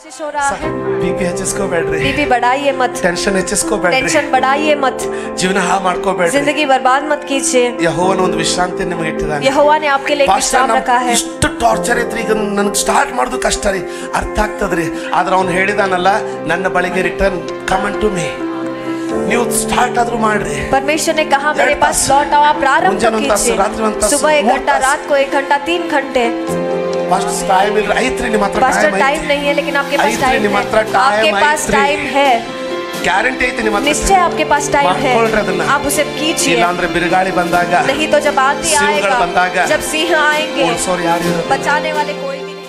कोशिश हो रहा है। बीपी ಹೆಚ್ಚಿಸ್ಕೋಬೇಡ್ರಿ, बीपी बढ़ाइए मत, ಟೆನ್ಷನ್ ಹೆಚ್ಚಿಸ್ಕೋಬೇಡ್ರಿ, टेंशन बढ़ाइए मत, ಜೀವನ ಹಾಳು ಮಾಡ್ಕೋಬೇಡ್ರಿ. जिंदगी बर्बाद मत कीजिए। ಯೆಹೋವನ ಒಂದು ವಿಶ್ರಾಂತಿ ನಿಮಗೆ ಇಟ್ಟಿದ್ದಾನೆ. यहोवा ने आपके लिए विश्राम रखा है। ಇಷ್ಟು ಟಾರ್ಚರ್ ಐತ್ರಿ, ಈಗ ನನಗೆ ಸ್ಟಾರ್ಟ್ ಮಾಡೋದು ಕಷ್ಟ ರೀ, ಅರ್ಥ ಆಗ್ತದ್ರಿ. ಆದ್ರೆ ಅವನು ಹೇಳಿದಾನಲ್ಲ, ನನ್ನ ಬಳಿಗೆ return come unto me. ನೀವು ಸ್ಟಾರ್ಟ್ ಆದ್ರೂ ಮಾಡ್ರಿ. परमेश्वर ने कहा मेरे पास लौट आओ, आप प्रारंभ कीजिए। सुबह 1 घंटा, रात को 1 घंटा, 3 घंटे। पास्टर टाइम ಇಲ್ಲ, ಐತ್ರಿ ನಿಮ್ಮ ಹತ್ರ पास्टर टाइम नहीं है, लेकिन आपके पास टाइम है। आपके पास टाइम है, ಗ್ಯಾರಂಟಿ ಐತಿ ನಿಮ್ಮ ಹತ್ರ, निश्चय आपके पास टाइम है, आप उसे कीजिए। ಇಲ್ಲ ಅಂದ್ರೆ ಬಿರುಗಾಳಿ ಬಂದಾಗ, नहीं तो जब आंधी आएगा, जब सिंह आएंगे, बचाने वाले कोई भी नहीं।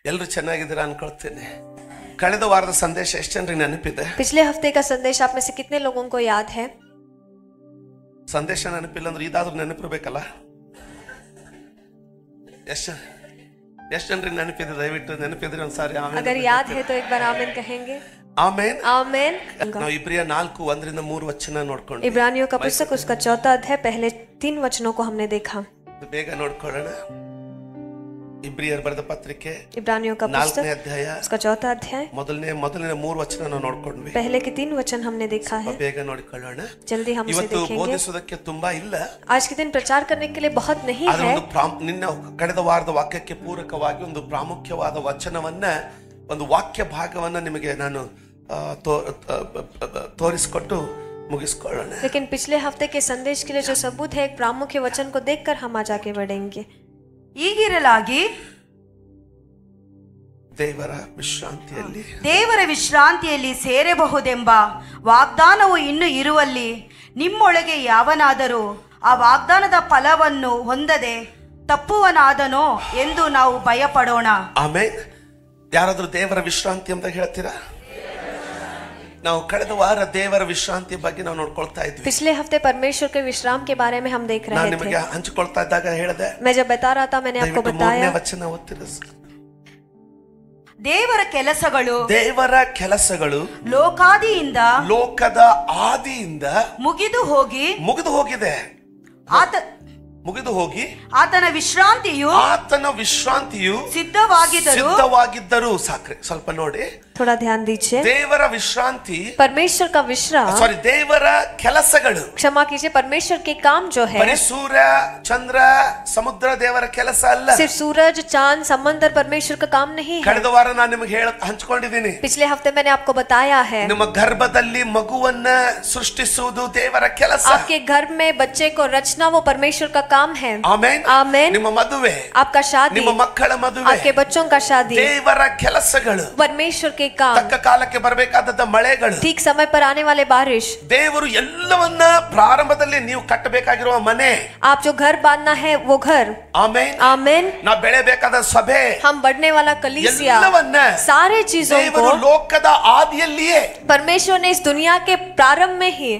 ಎಲ್ಲರೂ ಚೆನ್ನಾಗಿದ್ದೀರಾ ಅನ್ಕೊಳ್ತೇನೆ. ಕಳೆದ ವಾರದ ಸಂದೇಶ ಎಷ್ಟು ಜನರಿಗೆ ನೆನಪಿದೆ? पिछले हफ्ते का संदेश आप में से कितने लोगों को याद है? ಸಂದೇಶ ನೆನಪಿಲ್ಲ ಅಂದ್ರೆ ಇದಾದ್ರೂ ನೆನಪಿರ್ಬೇಕಲ್ಲ. ಎಷ್ಟು ಜನರಿಗೆ ನೆನಪಿದೆ? ದಯವಿಟ್ಟು ನೆನಪಿದ್ರೆ ಒಂದ್ಸಾರಿ ಆಮೇನ್. अगर याद है तो एक बार आमीन कहेंगे। ಆಮೇನ್ आमीन। ನಾವು ಇಬ್ರಿಯ 4:1-3 ವಚನ ನೋಡ್ಕೊಂಡು, इब्रानियों का पुस्तक उसका 4 अध्याय पहले 3 वचनों को हमने देखा। ಬೇಗ ನೋಡ್ಕೊಳ್ಳೋಣ. ಇಬ್ರಿಯರ್ ಬರೆದ ಪತ್ರಿಕೆ इब्रानियों का 4ನೇ पुस्तक ಅಧ್ಯಾಯ उसका 4 अध्याय ಮೊದಲನೇ 3 ವಚನ ನಾವು ನೋಡ್ಕೊಂಡ್ವಿ. पहले के 3 वचन हमने देखा है। ಬೇಗ ನೋಡ್ಕೊಳ್ಳೋಣ. जल्दी हम उसे ಇವತ್ತು देखेंगे। ಬೋಧಿಸೋದಕ್ಕೆ ತುಂಬಾ ಇಲ್ಲ, आज के दिन प्रचार करने के लिए बहुत नहीं ಆದ್ರೆ है, ಒಂದು ನಿನ್ನ ಕಳೆದ ವಾರದ ವಾಕ್ಯಕ್ಕೆ ಪೂರಕವಾಗಿ ಒಂದು ಪ್ರಾಮುಖ್ಯವಾದ ವಚನವನ್ನ, ಒಂದು ವಾಕ್ಯ ಭಾಗವನ್ನ ನಿಮಗೆ ನಾನು ತೋರಿಸಿಕೊಟ್ಟು ಮುಗಿಸ್ಕೊಳ್ಳೋಣ. लेकिन पिछले हफ्ते के संदेश के लिए जो सबूत है, एक प्रामुख्य वचन को देखकर हम आज आगे बढ़ेंगे। ಹೀಗಿರಲಾಗಿ ದೇವರ ವಿಶ್ರಾಂತಿಯಲ್ಲಿ ಸೇರಬಹುದೆಂಬ ವಾಗ್ದಾನವು ಇನ್ನು ಇರುವಲ್ಲಿ ನಿಮ್ಮೊಳಗೆ ಯಾವನಾದರೂ ಆ ವಾಗ್ದಾನದ ಫಲವನ್ನು ಹೊಂದದೆ ತಪ್ಪುವನಾದನೋ ಎಂದು ನಾವು ಭಯಪಡೋಣ. ಆಮೇನ್. ಯಾರಾದ್ರೂ ದೇವರ ವಿಶ್ರಾಂತಿ ಅಂತ ಹೇಳ್ತೀರಾ? ನಾವು ಕಳೆದ ವಾರ ದೇವರ ವಿಶ್ರಾಂತಿ ಬಗ್ಗೆ ನಾವು ನೋಡ್ಕೊಳ್ತಾ ಇದ್ವಿ. पिछले हफ्ते परमेश्वर के विश्राम के बारे में हम देख रहे थे। ನಾನು ನಿಮಗೆ ಹಂಚಿಕೊಳ್ತಾ ಇದ್ದಾಗ ಹೇಳಿದೆ, मैं जब बता रहा था मैंने आपको बताया, ವಚನ ಓದ್ತಿರ. ದೇವರ ಕೆಲಸಗಳು ಲೋಕದ ಆದಿಯಿಂದ ಮುಗಿದು ಹೋಗಿದೆ. ಆತನ ವಿಶ್ರಾಂತಿಯು ಸಿದ್ಧವಾಗಿದ್ದರು. ಸಾಕ್ರೆ, ಸ್ವಲ್ಪ ನೋಡಿ, थोड़ा ध्यान दीजिए। ದೇವರ ವಿಶ್ರಾಂತಿ, परमेश्वर का विश्राम, ದೇವರ ಕೆಲಸಗಳು, क्षमा कीजिए, परमेश्वर के काम जो है, ಬರೀ ಸೂರ್ಯ ಚಂದ್ರ ಸಮುದ್ರ ದೇವರ ಕೆಲಸ ಅಲ್ಲ. सिर्फ सूरज चांद समंदर परमेश्वर का काम नहीं है। ಕಳೆದ ವಾರ ನಾನು ನಿಮಗೆ ಹಂಚಿಕೊಂಡಿದ್ದೀನಿ. पिछले हफ्ते मैंने आपको बताया है, ನಿಮ್ಮ ಗರ್ಭದಲ್ಲಿ ಮಗುವನ್ನ ಸೃಷ್ಟಿಸುವುದು ದೇವರ ಕೆಲಸ. आपके गर्भ में बच्चे को रचना वो परमेश्वर का काम है। ಆಮೆನ್. आमेन। ನಿಮ್ಮ ಮದುವೆ, आपका शादी, ನಿಮ್ಮ ಮಕ್ಕಳ ಮದುವೆ, आपके बच्चों का शादी ದೇವರ ಕೆಲಸಗಳು. परमेश्वर के काम, ತಕ್ಕ ಕಾಲಕ್ಕೆ ಬರಬೇಕಾದ ಮಳೆಗಳು, ठीक समय पर आने वाले बारिश। ದೇವರು ಎಲ್ಲವನ್ನ ಪ್ರಾರಂಭದಲ್ಲಿ ನೀವು ಕಟ್ಟಬೇಕಾಗಿರುವ ಮನೆ, आप जो घर बांधना है वो घर, ಆಮೆನ್. आमेन। ನಾವು ಬೆಳೆಯಬೇಕಾದ ಸಭೆ, हम बढ़ने वाला कलीसिया, ಎಲ್ಲವನ್ನ सारे चीजों को ದೇವರು ಲೋಕದ ಆದಿಯಲ್ಲಿಯೇ, परमेश्वर ने इस दुनिया के प्रारंभ में ही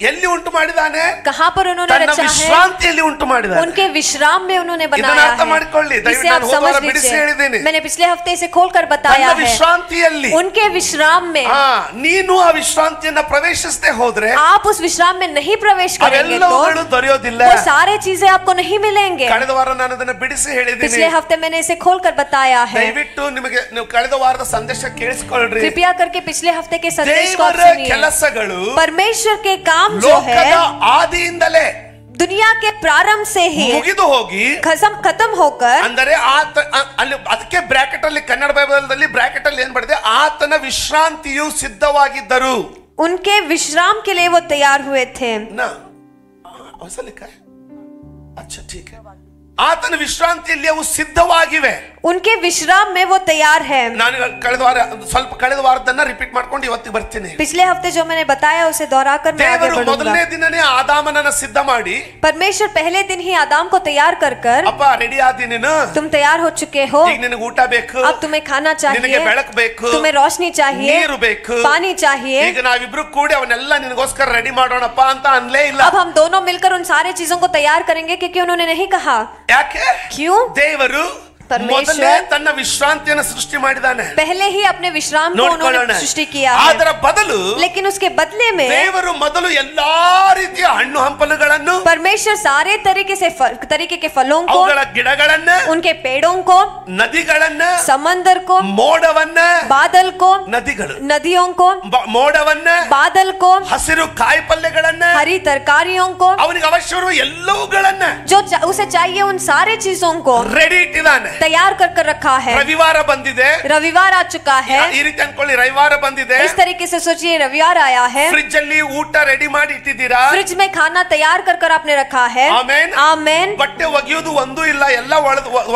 ಎಲ್ಲಿ ಉಂಟು ಮಾಡಿದಾನೆ? कहां पर उन्होंने ತನ್ನ रचा है? ವಿಶ್ರಾಂತಿಯಲ್ಲಿ ಉಂಟು ಮಾಡಿದಾನೆ. उनके विश्राम में उन्होंने ಇದನ್ನ बनाया ಅರ್ಥ ಮಾಡಿಕೊಳ್ಳಿ. है। ದಯವಿಟ್ಟು इसे आप ನಾನು ಹೋದ समझ ವಾರ ಬಿಡಿಸಿ ಹೇಳಿದ್ದೀನಿ. लीजिए। मैंने पिछले हफ्ते इसे खोलकर बताया ತನ್ನ है। ವಿಶ್ರಾಂತಿಯಲ್ಲಿ, उनके विश्राम में ನೀನು ಆ ವಿಶ್ರಾಂತಿಯನ್ನ ಪ್ರವೇಶಿಸದೆ ಹೋದ್ರೆ आप उस विश्राम में नहीं प्रवेश करेंगे ಅವೆಲ್ಲವೂ ದೊರೆಯೋದಿಲ್ಲ. वो सारे चीजें आपको नहीं मिलेंगे। ಕಳೆದ ವಾರ ನಾನು ಅದನ್ನ ಬಿಡಿಸಿ ಹೇಳಿದ್ದೀನಿ. पिछले हफ्ते मैंने इसे खोलकर बताया है। ದಯವಿಟ್ಟು ನಿಮಗೆ ನೀವು ಕಳೆದ ವಾರದ ಸಂದೇಶ ಕೇಳಿಸಿಕೊಳ್ಳ್ರಿ. कृपया करके पिछले हफ्ते के संदेश को ದೇವರ सुनिए। ಕೆಲಸಗಳು परमेश्वर के काम जो है ಲೋಕದ ಆದಿಯಿಂದಲೇ, दुनिया के प्रारंभ से ही ಮುಗಿದು ಹೋಗಿ खत्म होकर, ಅಂದರೆ ಅಲ್ಲಿ ಅದಕ್ಕೆ ಬ್ರಾಕೆಟ್ ಅಲ್ಲಿ ಕನ್ನಡ ಬೈಬಲ್ದಲ್ಲಿ ಬ್ರಾಕೆಟ್ ಅಲ್ಲಿ ಏನ್ ಬರೆದಿದೆ? ಆತನ ವಿಶ್ರಾಂತಿಯು ಸಿದ್ಧವಾಗಿದ್ದರು. उनके विश्राम के लिए वो तैयार हुए थे ना ऐसा लिखा है? अच्छा ठीक है. ಆತನ ವಿಶ್ರಾಂತಿಯಲ್ಲಿ ಅವು ಸಿದ್ಧವಾಗಿವೆ. उनके विश्राम में वो तैयार है। ನಾನು ಕಳೆದ ವಾರದನ್ನ ರಿಪೀಟ್ ಮಾಡ್ಕೊಂಡು ಇವತ್ತಿಗೆ ಬರ್ತೀನಿ. पिछले हफ्ते जो मैंने बताया उसे दोहराकर मैं आगे बढ़ूंगा। ಮೊದಲನೇ ದಿನನೇ ಆದಾಮನನ್ನ ಸಿದ್ಧ ಮಾಡಿ, परमेश्वर पहले दिन ही आदाम को तैयार कर ಅಪ್ಪ ರೆಡಿ ಆದಿ ನೀನು, तुम तैयार हो चुके हो, ಈಗ ನಿನಗೆ ಊಟ ಬೇಕು, अब तुम्हें खाना चाहिए, ನಿನಗೆ ಬೆಳಕು ಬೇಕು, तुम्हें रोशनी चाहिए, ನೀರು ಬೇಕು, पानी चाहिए। ಈಗ ನಾವಿಬ್ರು ಕೂಡಿ ಅವನ್ನೆಲ್ಲ ನಿನಗೋಸ್ಕರ ರೆಡಿ ಮಾಡೋಣಪ್ಪ ಅಂತ ಅನ್ಲೇ ಇಲ್ಲ. अब हम दोनों मिलकर उन सारे चीजों को तैयार करेंगे, क्योंकि उन्होंने नहीं कहा। ಯಾಕೆ? क्यों? ದೇವರು ಮೊದಲೇ ತನ್ನ ವಿಶ್ರಾಂತಿಯನ್ನು ಸೃಷ್ಟಿ ಮಾಡಿದಾನೆ. पहले ही अपने विश्राम को उन्होंने सृष्टि किया है. ಅದರ ಬದಲು लेकिन उसके बदले में ದೇವರು ಮೊದಲು ಎಲ್ಲಾ ರೀತಿಯ ಹಣ್ಣು ಹಂಪಲುಗಳನ್ನು, परमेश्वर सारे तरीके के फलों को, ಅವುಗಳ ಗಿಡಗಳನ್ನ, उनके पेड़ों को, ನದಿಗಳನ್ನ, समंदर को, ಮೋಡವನ್ನ, बादल को, नदियों को, ಮೋಡವನ್ನ, बादल को, ಹಸಿರು ಕಾಯಿಪಲ್ಯಗಳನ್ನ, हरी तरकारियों को, ಅವನಿಗೆ ಅವಶ್ಯವಿರುವ ಎಲ್ಲವುಗಳನ್ನ, जो उसे चाहिए उन सारे चीजों को ರೆಡಿ ಇಟ್ಟಿದ್ದಾನೆ, तैयार कर रखा है. ರವಿವಾರ ಬಂದಿದೆ, रविवार आ चुका है. ಈ ರೀತಿ ಅನ್ಕೊಳ್ಳಿ, ರವಿವಾರ ಬಂದಿದೆ, इस तरीके से सोचिए रविवार आया है. ಫ್ರಿಡ್ಜ್ ಅಲ್ಲಿ ಊಟ ರೆಡಿ ಮಾಡಿ ಇಟ್ಟಿದ್ದೀರಾ, फ्रिज में खाना तैयार कर आपने रखा है. ಆಮೆನ್. आमेन. ಬಟ್ಟೆ ಒಗೆಯೋದು ಒಂದು ಇಲ್ಲ, ಎಲ್ಲ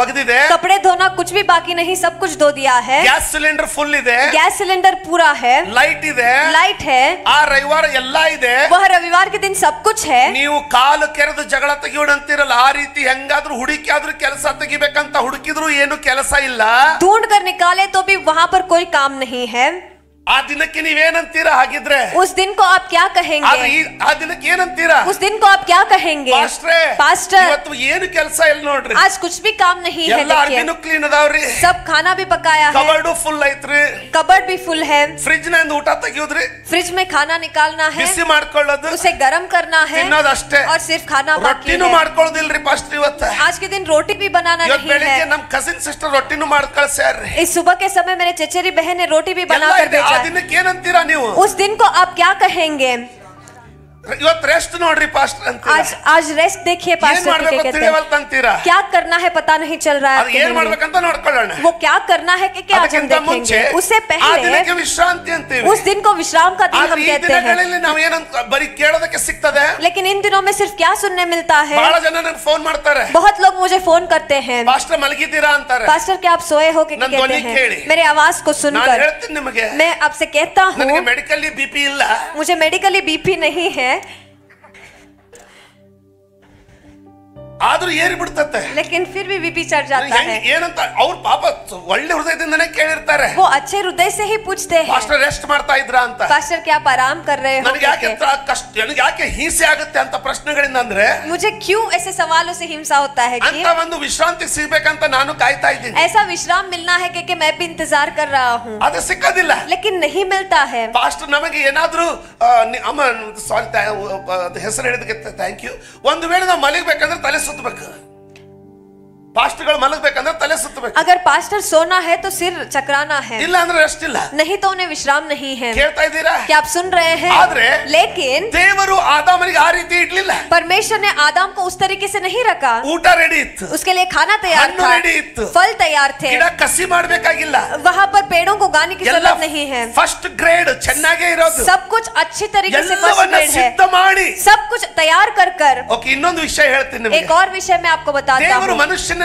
ಒಗೆದಿದೆ. कपड़े धोना कुछ भी बाकी नहीं, सब कुछ धो दिया है. ಗ್ಯಾಸ್ ಸಿಲಿಂಡರ್ ಫುಲ್ ಇದೆ, गैस सिलेंडर पूरा है, ಲೈಟ್ ಇದೆ, लाइट है. ಆ ರವಿವಾರ ಎಲ್ಲ ಇದೆ. वह रविवार के दिन सब कुछ है. ನೀವು ಕಾಲು ಕೆರೆದು ಜಗಳ ತೆಗಿಯೋಣಂತಿರಲ್ಲ, ಆ ರೀತಿ ಹೆಂಗಾದ್ರೂ ಹುಡುಕಿ ಆದ್ರೂ ಕೆಲಸ ತೆಗಿಬೇಕಂತ ಹುಡುಕಿದ್ರು ಏನು ಕೆಲಸ ಇಲ್ಲ. ढूंढ कर निकाले तो भी वहाँ पर कोई काम नहीं है. ಆ ದಿನಕ್ಕೆ ನೀವೇನಂತೀರಾ? ಹಾಗಿದ್ರೆ उस दिन को आप क्या कहेंगे? ಆ ದಿನಕ್ಕೆ ಏನಂತೀರಾ? उस दिन को आप क्या कहेंगे? पास्टर, ಇವತ್ತು ಏನು ಕೆಲಸ ಇಲ್ಲ ನೋಡ್ರಿ, आज कुछ भी काम नहीं है. ಎಲ್ಲ ಅರ್ಬಿನೂ ಕ್ಲೀನ್ ಅದಾವ್ರಿ, सब खाना भी पकाया है, ಕಬರ್ಡು ಫುಲ್ ಐತ್ರಿ, कबर्ड भी फुल है. ಫ್ರಿಡ್ಜ್ ನಿಂದ ಊಟ ತೆಗಿಯೋದ್ರಿ, फ्रिज में खाना निकालना है, ಬಿಸಿ ಮಾಡ್ಕೊಳ್ಳೋದು, उसे गर्म करना है ತಿನ್ನೋದಷ್ಟೇ, और सिर्फ खाना बाकी ರೊಟ್ಟಿನೂ है. ಮಾಡ್ಕೊಳ್ಳೋದಿಲ್ರಿ ಪಾಸ್ಟರ್. ಇವತ್ತು आज के दिन रोटी भी बनाना ಇವತ್ತು नहीं ಬೆಳಿಗ್ಗೆ है. ನಮ್ ಕಸಿನ್ ಸಿಸ್ಟರ್ ರೊಟ್ಟಿನೂ ಮಾಡ್ಕೊಳ್ಸ್ಯಾರ್ರಿ. इस सुबह के समय मेरे चचेरी बहन ने रोटी भी बना कर ಆ भेजा. ದಿನಕ್ಕೆ ಏನಂತೀರಾ ನೀವು? उस दिन को आप क्या कहेंगे? ಇವತ್ತು ರೆಸ್ಟ್ ನೋಡ್ರಿ ಪಾಸ್ಟರ್ ಅಂತ. आज रेस्ट देखिए पास्टर क्या कहते हैं. क्या करना है पता नहीं चल रहा है. ಏನ್ ಮಾಡ್ಬೇಕಂತ ನೋಡ್ಕೊಳ್ಳೋಣ. वो क्या करना है कि आज हम देखेंगे. उससे पहले ವಿಶ್ರಾಂತಿ ಅಂತೀವಿ. उस दिन को विश्राम का दिन हम कहते हैं. ನಾವು ಏನಂತ ಬರೀ ಕೇಳೋದಕ್ಕೆ ಸಿಗ್ತದೆ. लेकिन इन दिनों में सिर्फ क्या सुनने मिलता है? ಬಹಳ ಜನ ನನಗೆ ಫೋನ್ ಮಾಡ್ತಾರೆ, बहुत लोग मुझे फोन करते हैं, ಪಾಸ್ಟರ್ ಮಲಗಿದ್ದೀರಾ ಅಂತಾರೆ. पास्टर क्या आप सोए हो? क्या कहते हैं. मेरे आवाज को सुनकर ಹೇಳ್ತೀನಿ ನಿಮಗೆ, मैं आपसे कहता हूँ, ನನಗೆ ಮೆಡಿಕಲಿ ಬಿಪಿ ಇಲ್ಲ, मुझे मेडिकली बीपी नहीं है, ಆದ್ರೂ ಏರಿ ಬಿಡ್ತತ್ತೆ. लेकिन फिर भी बीपी चढ़ जाता है. ಏನಂತ ಅವ್ರ ಪಾಪ ಒಳ್ಳೆ ಹೃದಯದಿಂದನೇ ಕೇಳಿರ್ತಾರೆ. वो अच्छे हृदय से ही पूछते हैं, ಪಾಸ್ಟರ್ ರೆಸ್ಟ್ ಮಾಡ್ತಾ ಇದ್ರಾ ಅಂತ, पास्टर क्या आप आराम कर रहे हो? ನನಗೆ ಯಾಕೆ ಕಷ್ಟ, ನನಗೆ ಯಾಕೆ ಹಿಂಸೆ ಆಗುತ್ತೆ ಅಂತ ಪ್ರಶ್ನೆಗಳಿಂದ ಅಂದ್ರೆ, मुझे क्यों ऐसे सवालों से हिंसा होता है कि ಅಂತ ಒಂದು ವಿಶ್ರಾಂತಿ ಸಿಗಬೇಕಂತ ನಾನು ಕಾಯ್ತಾ ಇದ್ದೀನಿ. ऐसा विश्राम मिलना है कि मैं भी इंतजार कर रहा हूँ, ಅದು ಸಿಕ್ಕೋದಿಲ್ಲ. लेकिन नहीं मिलता है. ಪಾಸ್ಟರ್ ನಮಗೆ ಏನಾದ್ರೂ ಅಮ್ಮ ಸಾರಿ ಹೆಸರು ಹೇಳಿದಕ್ಕೆ ಥ್ಯಾಂಕ್ ಯು. ಒಂದು ವೇಳೆ ನಾವು ಮಲಗಬೇಕಂದ್ರೆ ತಲೆ ಸುತ್ತಬೇಕು, ಪಾಸ್ಟರ್ಗಳು ಮಲಗಬೇಕಂದ್ರೆ ತಲೆ ಸುತ್ತಬೇಕು. अगर पास्टर सोना है तो सिर चकराना है, ಇಲ್ಲ ಅಂದ್ರೆ ರೆಸ್ಟ್ ಇಲ್ಲ, नहीं तो उन्हें विश्राम नहीं है. ಕೇಳ್ತಾ ಇದ್ದೀರಾ? क्या आप सुन रहे हैं? ಆದ್ರೆ लेकिन ದೇವರು ಆದಾಮನಿಗೆ ಆ ರೀತಿ ಇಡ್ಲಿಲ್ಲ. परमेश्वर ने आदम को उस तरीके से नहीं रखा. ಊಟ ರೆಡಿ ಇತ್ತು, उसके लिए खाना तैयार ಹಣ್ಣು था, ರೆಡಿ ಇತ್ತು, फल तैयार थे, ಗಿಡ ಕಸಿ ಮಾಡ್ಬೇಕಾಗಿಲ್ಲ, वहाँ पर पेड़ों को उगाने की जरूरत नहीं है. ಫಸ್ಟ್ ಗ್ರೇಡ್ ಚೆನ್ನಾಗೇ ಇರೋದು, सब कुछ अच्छी तरीके से फर्स्ट ಎಲ್ಲವನ್ನ ग्रेड है, ಸಿದ್ಧ ಮಾಡಿ सब कुछ तैयार कर. ಓಕೆ, ಇನ್ನೊಂದು ವಿಷಯ ಹೇಳ್ತೀನಿ ನಿಮಗೆ. एक और विषय मैं आपको बताता ದೇವರು हूँ. ಮನುಷ್ಯನನ್ನ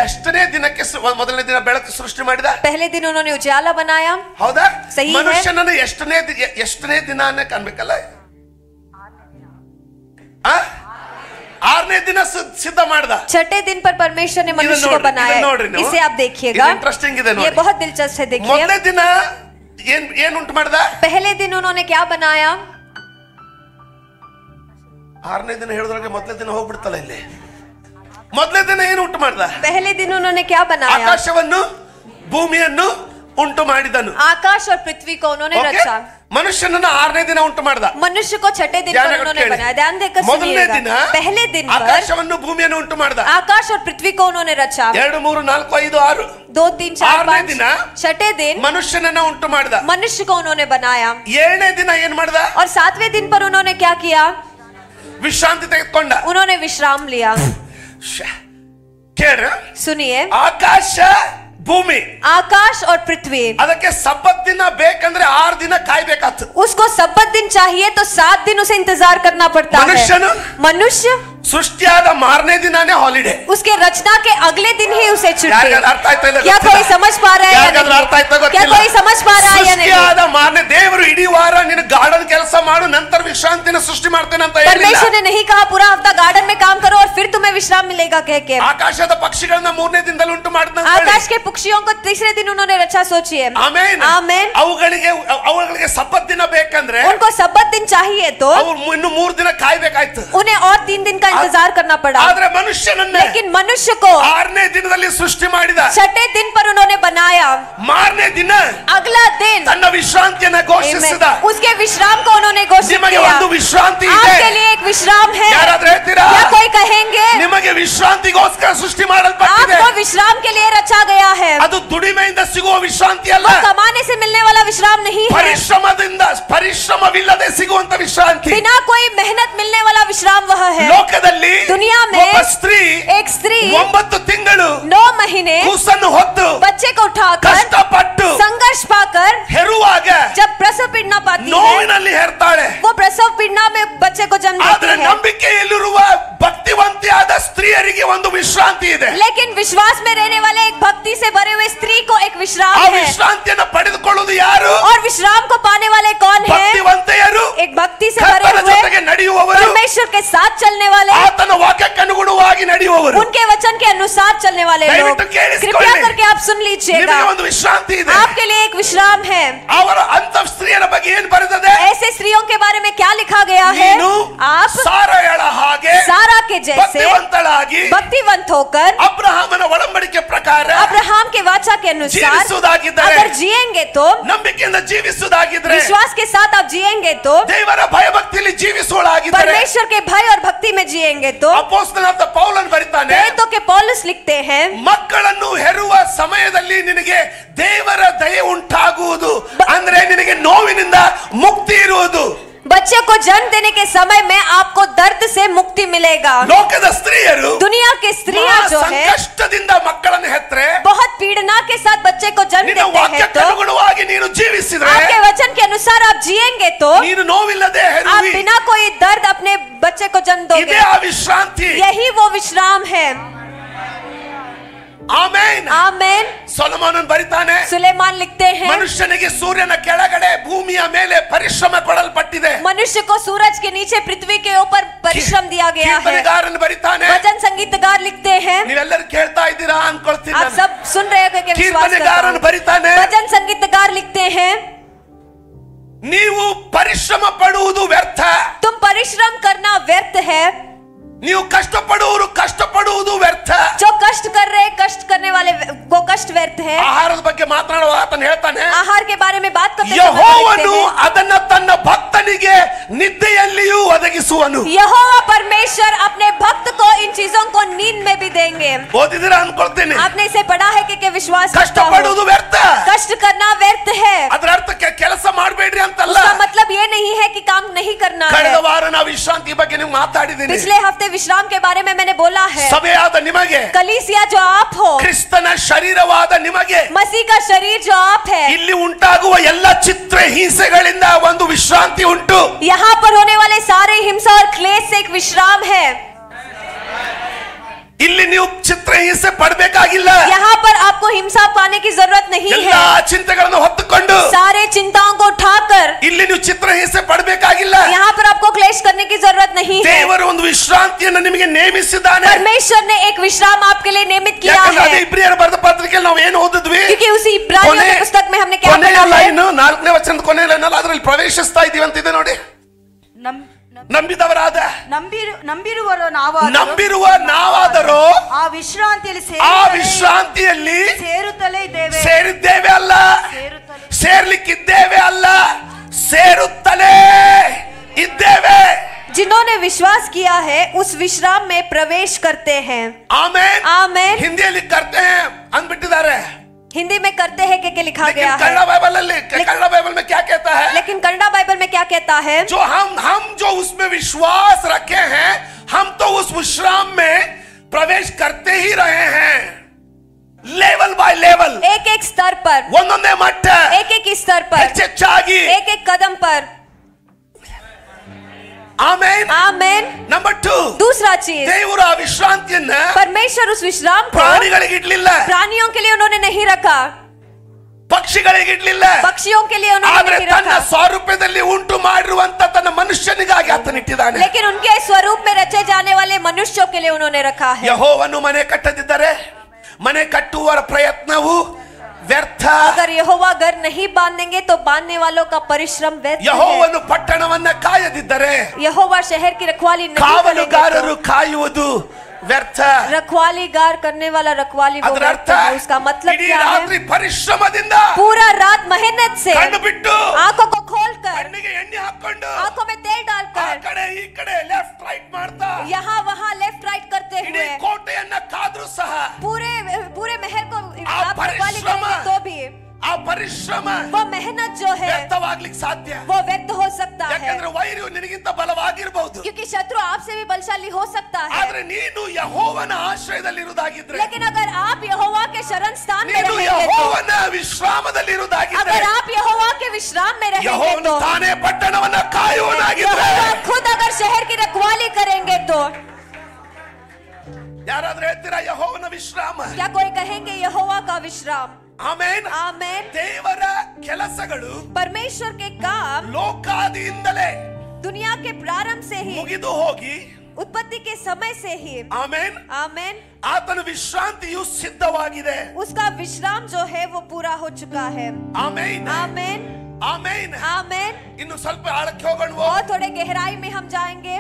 ಎಷ್ಟನೇ ದಿನಕ್ಕೆ ಮೊದಲನೇ ದಿನ ಬೆಳಕು ಸೃಷ್ಟಿ ಮಾಡಿದ? पहले दिन उन्होंने उजाला बनाया. ಹೌದಾ? ಸಹಿ ಹೈ. ಮನುಷ್ಯನನ್ನ ಎಷ್ಟನೇ ದಿನಾನೇ ಕಾಣ್ಬೇಕಲ್ಲ? 6ನೇ ದಿನ ಸಿದ್ಧ ಮಾಡ್ದ. छठे दिन पर परमेश्वर ने मनुष्य को बनाया. इसे आप देखिएगा, इंटरेस्टिंग ಇದೆ ನೋಡಿ. ये बहुत दिलचस्प है. देखिए, ಮೊದಲನೇ ದಿನ ಏನು ಉಂಟು ಮಾಡ್ದ? पहले दिन उन्होंने क्या बनाया? 6ನೇ ದಿನ ಹೇಳಿದ್ರಾಗೆ ಮೊದಲನೇ ದಿನ ಹೋಗ್ಬಿಡ್ತಲ್ಲ ಇಲ್ಲಿ. ಮೊದಲನೇ ದಿನ ಏನು ಉಂಟು ಮಾಡ್ದ? पहले दिन उन्होंने क्या बनाया? ಆಕಾಶವನ್ನು ಭೂಮಿಯನ್ನು ಉಂಟು ಮಾಡಿದನು. आकाश और पृथ्वी को उन्होंने रचा. ಮನುಷ್ಯನನ್ನ 6ನೇ ದಿನ ಉಂಟು ಮಾಡ್ದ. मनुष्य को छठे दिन पर उन्होंने बनाया. ध्यान देकर सुनिएगा. पहले दिन पर ಆಕಾಶವನ್ನು ಭೂಮಿಯನ್ನು ಉಂಟು ಮಾಡ್ದ. आकाश और पृथ्वी को उन्होंने रचा. 2 3 4 5 6 2 3 4 5 ದಿನ छठे दिन ಮನುಷ್ಯನನ್ನ ಉಂಟು ಮಾಡ್ದ. मनुष्य को उन्होंने बनाया. 7ನೇ ದಿನ ಏನ್ ಮಾಡ್ದ? और 7वें दिन पर उन्होंने क्या किया? ವಿಶ್ರಾಂತಿ ತೆಗೆದುಕೊಂಡ. उन्होंने विश्राम लिया. ಕೇಳ, सुनिए, ಆಕಾಶ ಭೂಮಿ, आकाश और पृथ्वी, ಅದಕ್ಕೆ ಸಬ್ಬತ್ ದಿನ ಬೇಕಂದ್ರೆ 6 ದಿನ ಕಾಯ್ಬೇಕಾತು. उसको सब्बत दिन चाहिए तो 7 दिन उसे इंतजार करना पड़ता है. मनुष्य ಸೃಷ್ಟಿಯಾದ ಮಾರನೇ ದಿನಾನೇ ಹಾಲಿಡೇ. उसके रचना के अगले दिन ही उसे छुट्टी. ಅರ್ಥ ಆಯ್ತಾ ಇಲ್ಲ? क्या कोई समझ पा रहा है या नहीं? क्या कोई समझ पा रहा है या नहीं? ಸೃಷ್ಟಿಯಾದ ಮಾರನೇ ದೇವರು ಇಡೀ ವಾರ ನಿನ್ನ ಗಾರ್ಡನ್ ಕೆಲಸ ಮಾಡು ನಂತರ ವಿಶ್ರಾಂತಿನ ಸೃಷ್ಟಿ ಮಾಡ್ತೇನೆ ಅಂತ ಹೇಳಿಲ್ಲ. परमेश्वर ने नहीं कहा पूरा हफ्ता गार्डन में काम करो और फिर तुम्हें विश्राम मिलेगा कह के। ಆಕಾಶದ ಪಕ್ಷಿಗಳನ್ನ ಮೂರನೇ ದಿನದಲ್ಲಿ ಉಂಟು ಮಾಡಿದ आकाश के पक्षियों को तीसरे दिन उन्होंने रचा। सोचिए। ಆಮೆನ್ आमेन। ಅವುಗಳಿಗೆ ಸಬ್ಬತ್ ದಿನ ಬೇಕಂದ್ರೆ उनको सब्बत दिन चाहिए तो ಅವರು ಇನ್ನು 3 ದಿನ ಕಾಯಬೇಕಾಯ್ತು। उन्हें और 3 दिन का इंतजार करना पड़ा। ಆದ್ರೆ ಮನುಷ್ಯನನ್ನ लेकिन मनुष्य को 6ನೇ ದಿನದಲ್ಲಿ ಸೃಷ್ಟಿ ಮಾಡಿದ। 6ठे दिन पर उन्होंने बनाया। 4ನೇ ದಿನ अगला दिन ತನ್ನ ವಿಶ್ರಾಂತಿಯನ್ನು ಘೋಷಿಸಿದ। उसके विश्राम को उन्होंने घोषित ನಿಮಗೆ किया। ಒಂದು ವಿಶ್ರಾಂತಿ ಇದೆ। आपके लिए एक विश्राम है। ಯಾರಾದ್ರೂ ಹೇಳ್ತೀರಾ? क्या कोई कहेंगे? ನಿಮಗೆ ವಿಶ್ರಾಂತಿಗೋಸ್ಕರ ಸೃಷ್ಟಿ ಮಾಡಲ್ಪಟ್ಟಿದೆ। आपको विश्राम के लिए रचा गया है। ಅದು ದುಡಿಮೆಯಿಂದ ಸಿಗುವ ವಿಶ್ರಾಂತಿ ಅಲ್ಲ। कमाने से मिलने वाला विश्राम नहीं है। ಪರಿಶ್ರಮವಿಲ್ಲದೆ ಸಿಗುವಂತ ವಿಶ್ರಾಂತಿ। बिना कोई मेहनत मिलने वाला विश्राम वह है। ಲೋಕದಲ್ಲಿ दुनिया में ಒಬ್ಬ ಸ್ತ್ರೀ एक स्त्री 9 ತಿಂಗಳು 9 महीने ಕೂಸನ್ನು ಹೊತ್ತು बच्चे को उठाकर ಕಷ್ಟಪಟ್ಟು संघर्ष पाकर ಹೆರುವಾಗ जब प्रसव पीड़ना पाती है ನೋವಿನಲ್ಲಿ ಹೆರ್ತಾಳೆ। वो प्रसव पीड़ना में बच्चे को जन्म देती ಆದರೆ है। ನಂಬಿಕೆಯಲ್ಲಿರುವ ಭಕ್ತಿವಂತಿಯಾದ ಸ್ತ್ರೀಯರಿಗೆ ಒಂದು ವಿಶ್ರಾಂತಿ ಇದೆ। लेकिन विश्वास में रहने वाले एक भक्ति से भरे हुए स्त्री को एक विश्राम ಆ है। ವಿಶ್ರಾಂತಿಯನ್ನು ಪಡೆದುಕೊಳ್ಳುವುದು ಯಾರು? और विश्राम को पाने वाले कौन है? ಭಕ್ತಿವಂತೆಯರು, एक भक्ति से भरे ಕರ್ತನ हुए ಜೊತೆಗೆ ನಡೆಯುವವರು, परमेश्वर के साथ चलने वाले, ಆತನ ವಾಕ್ಯಕ್ಕೆ ಅನುಗುಣವಾಗಿ ನಡೆಯುವವರು। उनके वचन के अनुसार चलने वाले लोग। ದಯವಿಟ್ಟು ಕೇಳಿಸಿಕೊಳ್ಳಿ। कृपया करके आप सुन लीजिएगा। ನಿಮಗೆ ಒಂದು ವಿಶ್ರಾಂತಿ ಇದೆ। आपके लिए एक विश्राम है। ಅವರ ಅಂತ ಸ್ತ್ರೀಯರ ಬಗ್ಗೆ ಏನು ಬರೆದಿದೆ? ऐसे स्त्रियों के बारे में क्या लिखा गया है? ನೀನು आप ಸಾರಯಳ ಹಾಗೆ सारा के जैसे ಭಕ್ತಿವಂತಳಾಗಿ भक्तिवंत होकर ಅಬ್ರಹಾಮನ ಒಡಂಬಡಿಕೆ ಪ್ರಕಾರ अब्राहम के वाचा के अनुसार ಜೀವಿಸುವುದಾಗಿದ್ದರೆ, अगर जिएंगे तो ನಂಬಿಕೆಯಿಂದ ಜೀವಿಸುವುದಾಗಿದ್ರೆ, विश्वास के साथ आप जिएंगे तो ದೇವರ ಭಯಭಕ್ತಿಯಲ್ಲಿ ಜೀವಿಸುವಳಾಗಿದ್ದರೆ, परमेश्वर के भय और भक्ति में जिएंगे तो ಅಪೊಸ್ತಲನಾದ ಪೌಲನು ಬರಿತಾನೆ, तो के पौलुस लिखते हैं ಮಕ್ಕಳನ್ನು ಹೆರುವ ಸಮಯದಲ್ಲಿ ನಿನಗೆ ದೇವರ ದಯೆ ಉಂಟಾಗುವುದು ಅಂದ್ರೆ ನಿನಗೆ ನೋವಿನಿಂದ ಮುಕ್ತಿ ಇರುವುದು। बच्चे को जन्म देने के समय में आपको दर्द से मुक्ति मिलेगा। ಲೋಕದ ಸ್ತ್ರೀಯರು दुनिया की स्त्रियां जो है ಸಂಕಷ್ಟದಿಂದ ಮಕ್ಕಳನ್ನು ಹೆತ್ತರೆ, बहुत पीड़ना के साथ बच्चे को जन्म ನಿನ್ನ देते हैं ವಾಕ್ಯಕ್ಕೆ तो ಅನುಗುಣವಾಗಿ ನೀನು ಜೀವಿಸಿದ್ರೆ, आपके वचन के अनुसार आप जिएंगे तो ನೀನು ನೋವಿಲ್ಲದೆ आप ಹೆರುವಿ। बिना कोई दर्द अपने बच्चे को जन्म ಇದೇ दोगे। ಆ ವಿಶ್ರಾಂತಿ। यही वो विश्राम है। ಆಮೆನ್। आमेन। ಸೊಲೊಮೋನನು ಬರಿತಾನೆ, सुलेमान लिखते हैं ಮನುಷ್ಯನಿಗೆ ಸೂರ್ಯನ ಕೆಳಗಡೆ ಭೂಮಿಯ ಮೇಲೆ ಪರಿಶ್ರಮ ಕೊಡಲ್ಪಟ್ಟಿದೆ। मनुष्य को सूरज के नीचे पृथ्वी के ऊपर परिश्रम दिया गया है। ಕೀರ್ತನೆಗಾರನು ಬರಿತಾನೆ, भजन संगीतकार लिखते हैं, ನೀವೆಲ್ಲರೂ ಕೇಳ್ತಾ ಇದ್ದೀರಾ ಅನ್ಕೊಳ್ತೀನಿ आप ನಾನು। सब सुन रहे हो कि विश्वास करता ಕೀರ್ತನೆಗಾರನು हूं। ಬರಿತಾನೆ, भजन संगीतकार लिखते हैं, ನೀವು ಪರಿಶ್ರಮ ಪಡುವುದು ವ್ಯರ್ಥ, तुम परिश्रम करना व्यर्थ है। ನೀವು ಕಷ್ಟಪಡುವರು ಕಷ್ಟಪಡುವುದು ವ್ಯರ್ಥ। जो कष्ट कर रहे कष्ट करने वाले को कष्ट व्यर्थ है। ಆಹಾರದ ಬಗ್ಗೆ ಮಾತನಾಡುವ ಆತನು ಹೇಳ್ತಾನೆ, आहार के बारे में बात करते ಯೆಹೋವನು ಅದನ್ನ ತನ್ನ ಭಕ್ತನಿಗೆ ನಿದ್ದೆಯಲ್ಲಿಯೂ ಒದಗಿಸುವನು। यहोवा परमेश्वर अपने भक्त को इन चीजों को नींद में भी देंगे। ಓದಿದಿರಾ ಅನ್ಕೊಳ್ತೀನಿ। आपने इसे पढ़ा है कि विश्वास करता हूं। ಕಷ್ಟಪಡುವುದು ವ್ಯರ್ಥ, कष्ट करना व्यर्थ है। ಅದರ ಅರ್ಥಕ್ಕೆ ಕೆಲಸ ಮಾಡಬೇಡ್ರಿ ಅಂತಲ್ಲ। उसका मतलब ये नहीं है कि काम नहीं करना है। ಕಳೆದ ವಾರ ನಾವು ವಿಶ್ರಾಂತಿ ಬಗ್ಗೆ ನೀವು ಮಾತಾಡಿದ್ದೀನಿ। पिछले हफ्ते विश्राम के बारे में मैंने बोला है। ಸಭೆಯಾದ ನಿಮಗೆ, कलीसिया जो आप हो, ಕ್ರಿಸ್ತನ ಶರೀರವಾದ ನಿಮಗೆ, मसीह का शरीर जो आप है, ಇಲ್ಲಿ ಉಂಟಾಗುವ ಎಲ್ಲ ಚಿತ್ರ ಹಿಂಸೆಗಳಿಂದ ಒಂದು ವಿಶ್ರಾಂತಿ ಉಂಟು। यहाँ पर होने वाले सारे हिंसा और क्लेश से एक विश्राम है। ಇಲ್ಲಿ ನೀವು ಚಿತ್ರ ಹಿಂಸೆ ಪಡಬೇಕಾಗಿಲ್ಲ। यहाँ पर आपको हिंसा पाने की जरूरत नहीं ಎಲ್ಲ है। ಚಿಂತೆಗಳನ್ನು ಹೊತ್ತುಕೊಂಡು सारे चिंताओं को उठाकर ಇಲ್ಲಿ ನೀವು ಚಿತ್ರ ಹಿಂಸೆ ಪಡಬೇಕಾಗಿಲ್ಲ। यहाँ पर आपको क्लेश करने की जरूरत नहीं है। ದೇವರು ಒಂದು ವಿಶ್ರಾಂತಿಯನ್ನು ನಿಮಗೆ ನೇಮಿಸಿದ್ದಾನೆ। परमेश्वर ने एक विश्राम आपके लिए नियमित किया ಯಾಕಂದ್ರೆ है। ಅದೇ ಇಬ್ರಿಯರ ಬರೆದ ಪತ್ರಿಕೆಯಲ್ಲಿ ನಾವು ಏನು ಓದಿದ್ವಿ? क्योंकि उसी इब्रानियों की पुस्तक में हमने क्या ಕೊನೆಯ पढ़ा है? ಲೈನ್ 4ನೇ ವಚನದ ಕೊನೆಯ ಲೈನ್ ಅಲ್ಲ, ಅದರಲ್ಲಿ ಪ್ರವೇಶಿಸ್ತಾ ಇದೀವಿ ಅಂತಿದೆ ನೋಡಿ। ನಂಬಿದವರಾದ ನಂಬಿರುವ ನಾವಾದರೂ ಆ ವಿಶ್ರಾಂತಿಯಲ್ಲಿ ಆ ವಿಶ್ರಾಂತಿಯಲ್ಲಿ ಸೇರುತ್ತಲೇ ಇದ್ದೇವೆ ಸೇರಿದ್ದೇವೆ ಅಲ್ಲ, ಸೇರ್ಲಿಕ್ಕಿದ್ದೇವೆ ಅಲ್ಲ, ಸೇರುತ್ತಲೇ ಇದ್ದೇವೆ। जिन्होंने विश्वास किया है उस विश्राम में प्रवेश करते हैं। ಆಮೆನ್। आमेन। ಹಿಂದಿಯಲ್ಲಿ करते हैं ಅಂದ್ಬಿಟ್ಟಿದ್ದಾರೆ, हिंदी में करते हैं के लिखा लेकिन गया है। कन्नड़ बाइबल में क्या कहता है? लेकिन कन्नड़ा बाइबल में क्या कहता है? जो हम जो उसमें विश्वास रखे हैं, हम तो उस विश्राम में प्रवेश करते ही रहे हैं, लेवल बाय लेवल, एक एक स्तर पर, ಒಂದೊಂದೇ ಮಟ್ಟ, एक एक स्तर पर, ಹೆಚ್ಚೆಚ್ಚಾಗಿ, एक एक कदम पर। ಆಮೆನ್। आमेन। ನಂಬರ್ 2, दूसरा चीज, ದೇವರು ಆ ವಿಶ್ರಾಂತಿಯನ್ನ परमेश्वर उस विश्राम को ಪ್ರಾಣಿಗಳಿಗೆ ಇಡ್ಲಿಲ್ಲ। प्राणियों के लिए उन्होंने नहीं रखा। ಪಕ್ಷಿಗಳಿಗೆ ಇಡ್ಲಿಲ್ಲ, पक्षियों के लिए उन्होंने ಆದ್ರೆ नहीं ತನ್ನ रखा, ಸ್ವರೂಪದಲ್ಲಿ ಉಂಟು ಮಾಡಿರುವಂತ ತನ್ನ ಮನುಷ್ಯನಿಗಾಗಿ ಆತನಿಟ್ಟಿದ್ದಾನೆ. लेकिन उनके स्वरूप में रचे जाने वाले मनुष्यों के लिए उन्होंने रखा है। ಯೆಹೋವನು ಮನೆ ಕಟ್ಟದಿದ್ದರೆ ಮನೆ ಕಟ್ಟುವವರ ಪ್ರಯತ್ನವು ವ್ಯರ್ಥ. अगर यहोवा घर नहीं बांधेंगे तो बांधने वालों का परिश्रम व्यर्थ है। ಯೆಹೋವನು ಪಟ್ಟಣವನ್ನ ಕಾಯದಿದ್ದರೆ यहोवा शहर की रखवाली नहीं ಕಾವಲುಗಾರರು करेंगे ಕಾಯುವುದು ವ್ಯರ್ಥ. तो रखवाली गार करने वाला रखवाली वो ಅದರ व्यर्थ ಅರ್ಥ है। उसका मतलब ಇಡೀ क्या ರಾತ್ರಿ है? ಪರಿಶ್ರಮದಿಂದ पूरा रात मेहनत से ಕಣ್ಣು ಬಿಟ್ಟು आंखों को खोलकर, ಕಣ್ಣಿಗೆ ಎಣ್ಣೆ ಹಾಕೊಂಡು आंखों में तेल ಆ डालकर, ಕಡೆ ಈ ಕಡೆ ಲೆಫ್ಟ್ ರೈಟ್ ಮಾಡ್ತಾ यहाँ वहाँ लेफ्ट राइट करते ಇಡೀ हुए ಕೋಟೆಯನ್ನ ಕಾದ್ರೂ ಸಹ पूरे महल को आप आप रखवाली परिश्रम, करेंगे तो भी ಆ ಪರಿಶ್ರಮ वो मेहनत जो है ವ್ಯರ್ಥವಾಗ್ಲಿಕ್ಕೆ ಸಾಧ್ಯ. वो व्यर्थ हो सकता है, ಯಾಕಂದ್ರೆ ವೈರಿಯು ನಿನಗಿಂತ ಬಲವಾಗಿರಬಹುದು, क्योंकि शत्रु आपसे भी बलशाली हो सकता है। ಆದ್ರೆ ನೀನು ಯೆಹೋವನ ಆಶ್ರಯದಲ್ಲಿರುವುದಾಗಿದ್ರೆ, लेकिन अगर आप यहोवा के शरण स्थान में ನೀನು रहेंगे तो, ಯೆಹೋವನ ವಿಶ್ರಾಮದಲ್ಲಿರುವುದಾಗಿದ್ರೆ, अगर आप यहोवा के विश्राम में रहेंगे ಯೆಹೋವನು तो, ತಾನೇ ಪಟ್ಟಣವನ್ನ ಕಾಯುವನಾಗಿದ್ರೆ, यहोवा खुद अगर शहर की रखवाली करेंगे तो, ಯಾರಾದ್ರೂ ಹೇಳ್ತೀರಾ ಯೆಹೋವನ ವಿಶ್ರಾಮ? क्या कोई कहेंगे यहोवा का विश्राम? ಆಮೆನ್. आमेन। ದೇವರ ಕೆಲಸಗಳು परमेश्वर के काम ಲೋಕಾದಿಯಿಂದಲೇ दुनिया के प्रारंभ से ही, ಮುಗಿದು ಹೋಗಿ, उत्पत्ति के समय से ही, ಆಮೆನ್, आमेन, ಆತನ ವಿಶ್ರಾಂತಿಯು ಸಿದ್ಧವಾಗಿದೆ. उसका विश्राम जो है वो पूरा हो चुका है। ಆಮೆನ್, आमेन, ಆಮೆನ್. आमेन। ಇನ್ನು ಸ್ವಲ್ಪ ಆಳಕ್ಕೆ ಹೋಗೋಣ. और थोड़े गहराई में हम जाएंगे।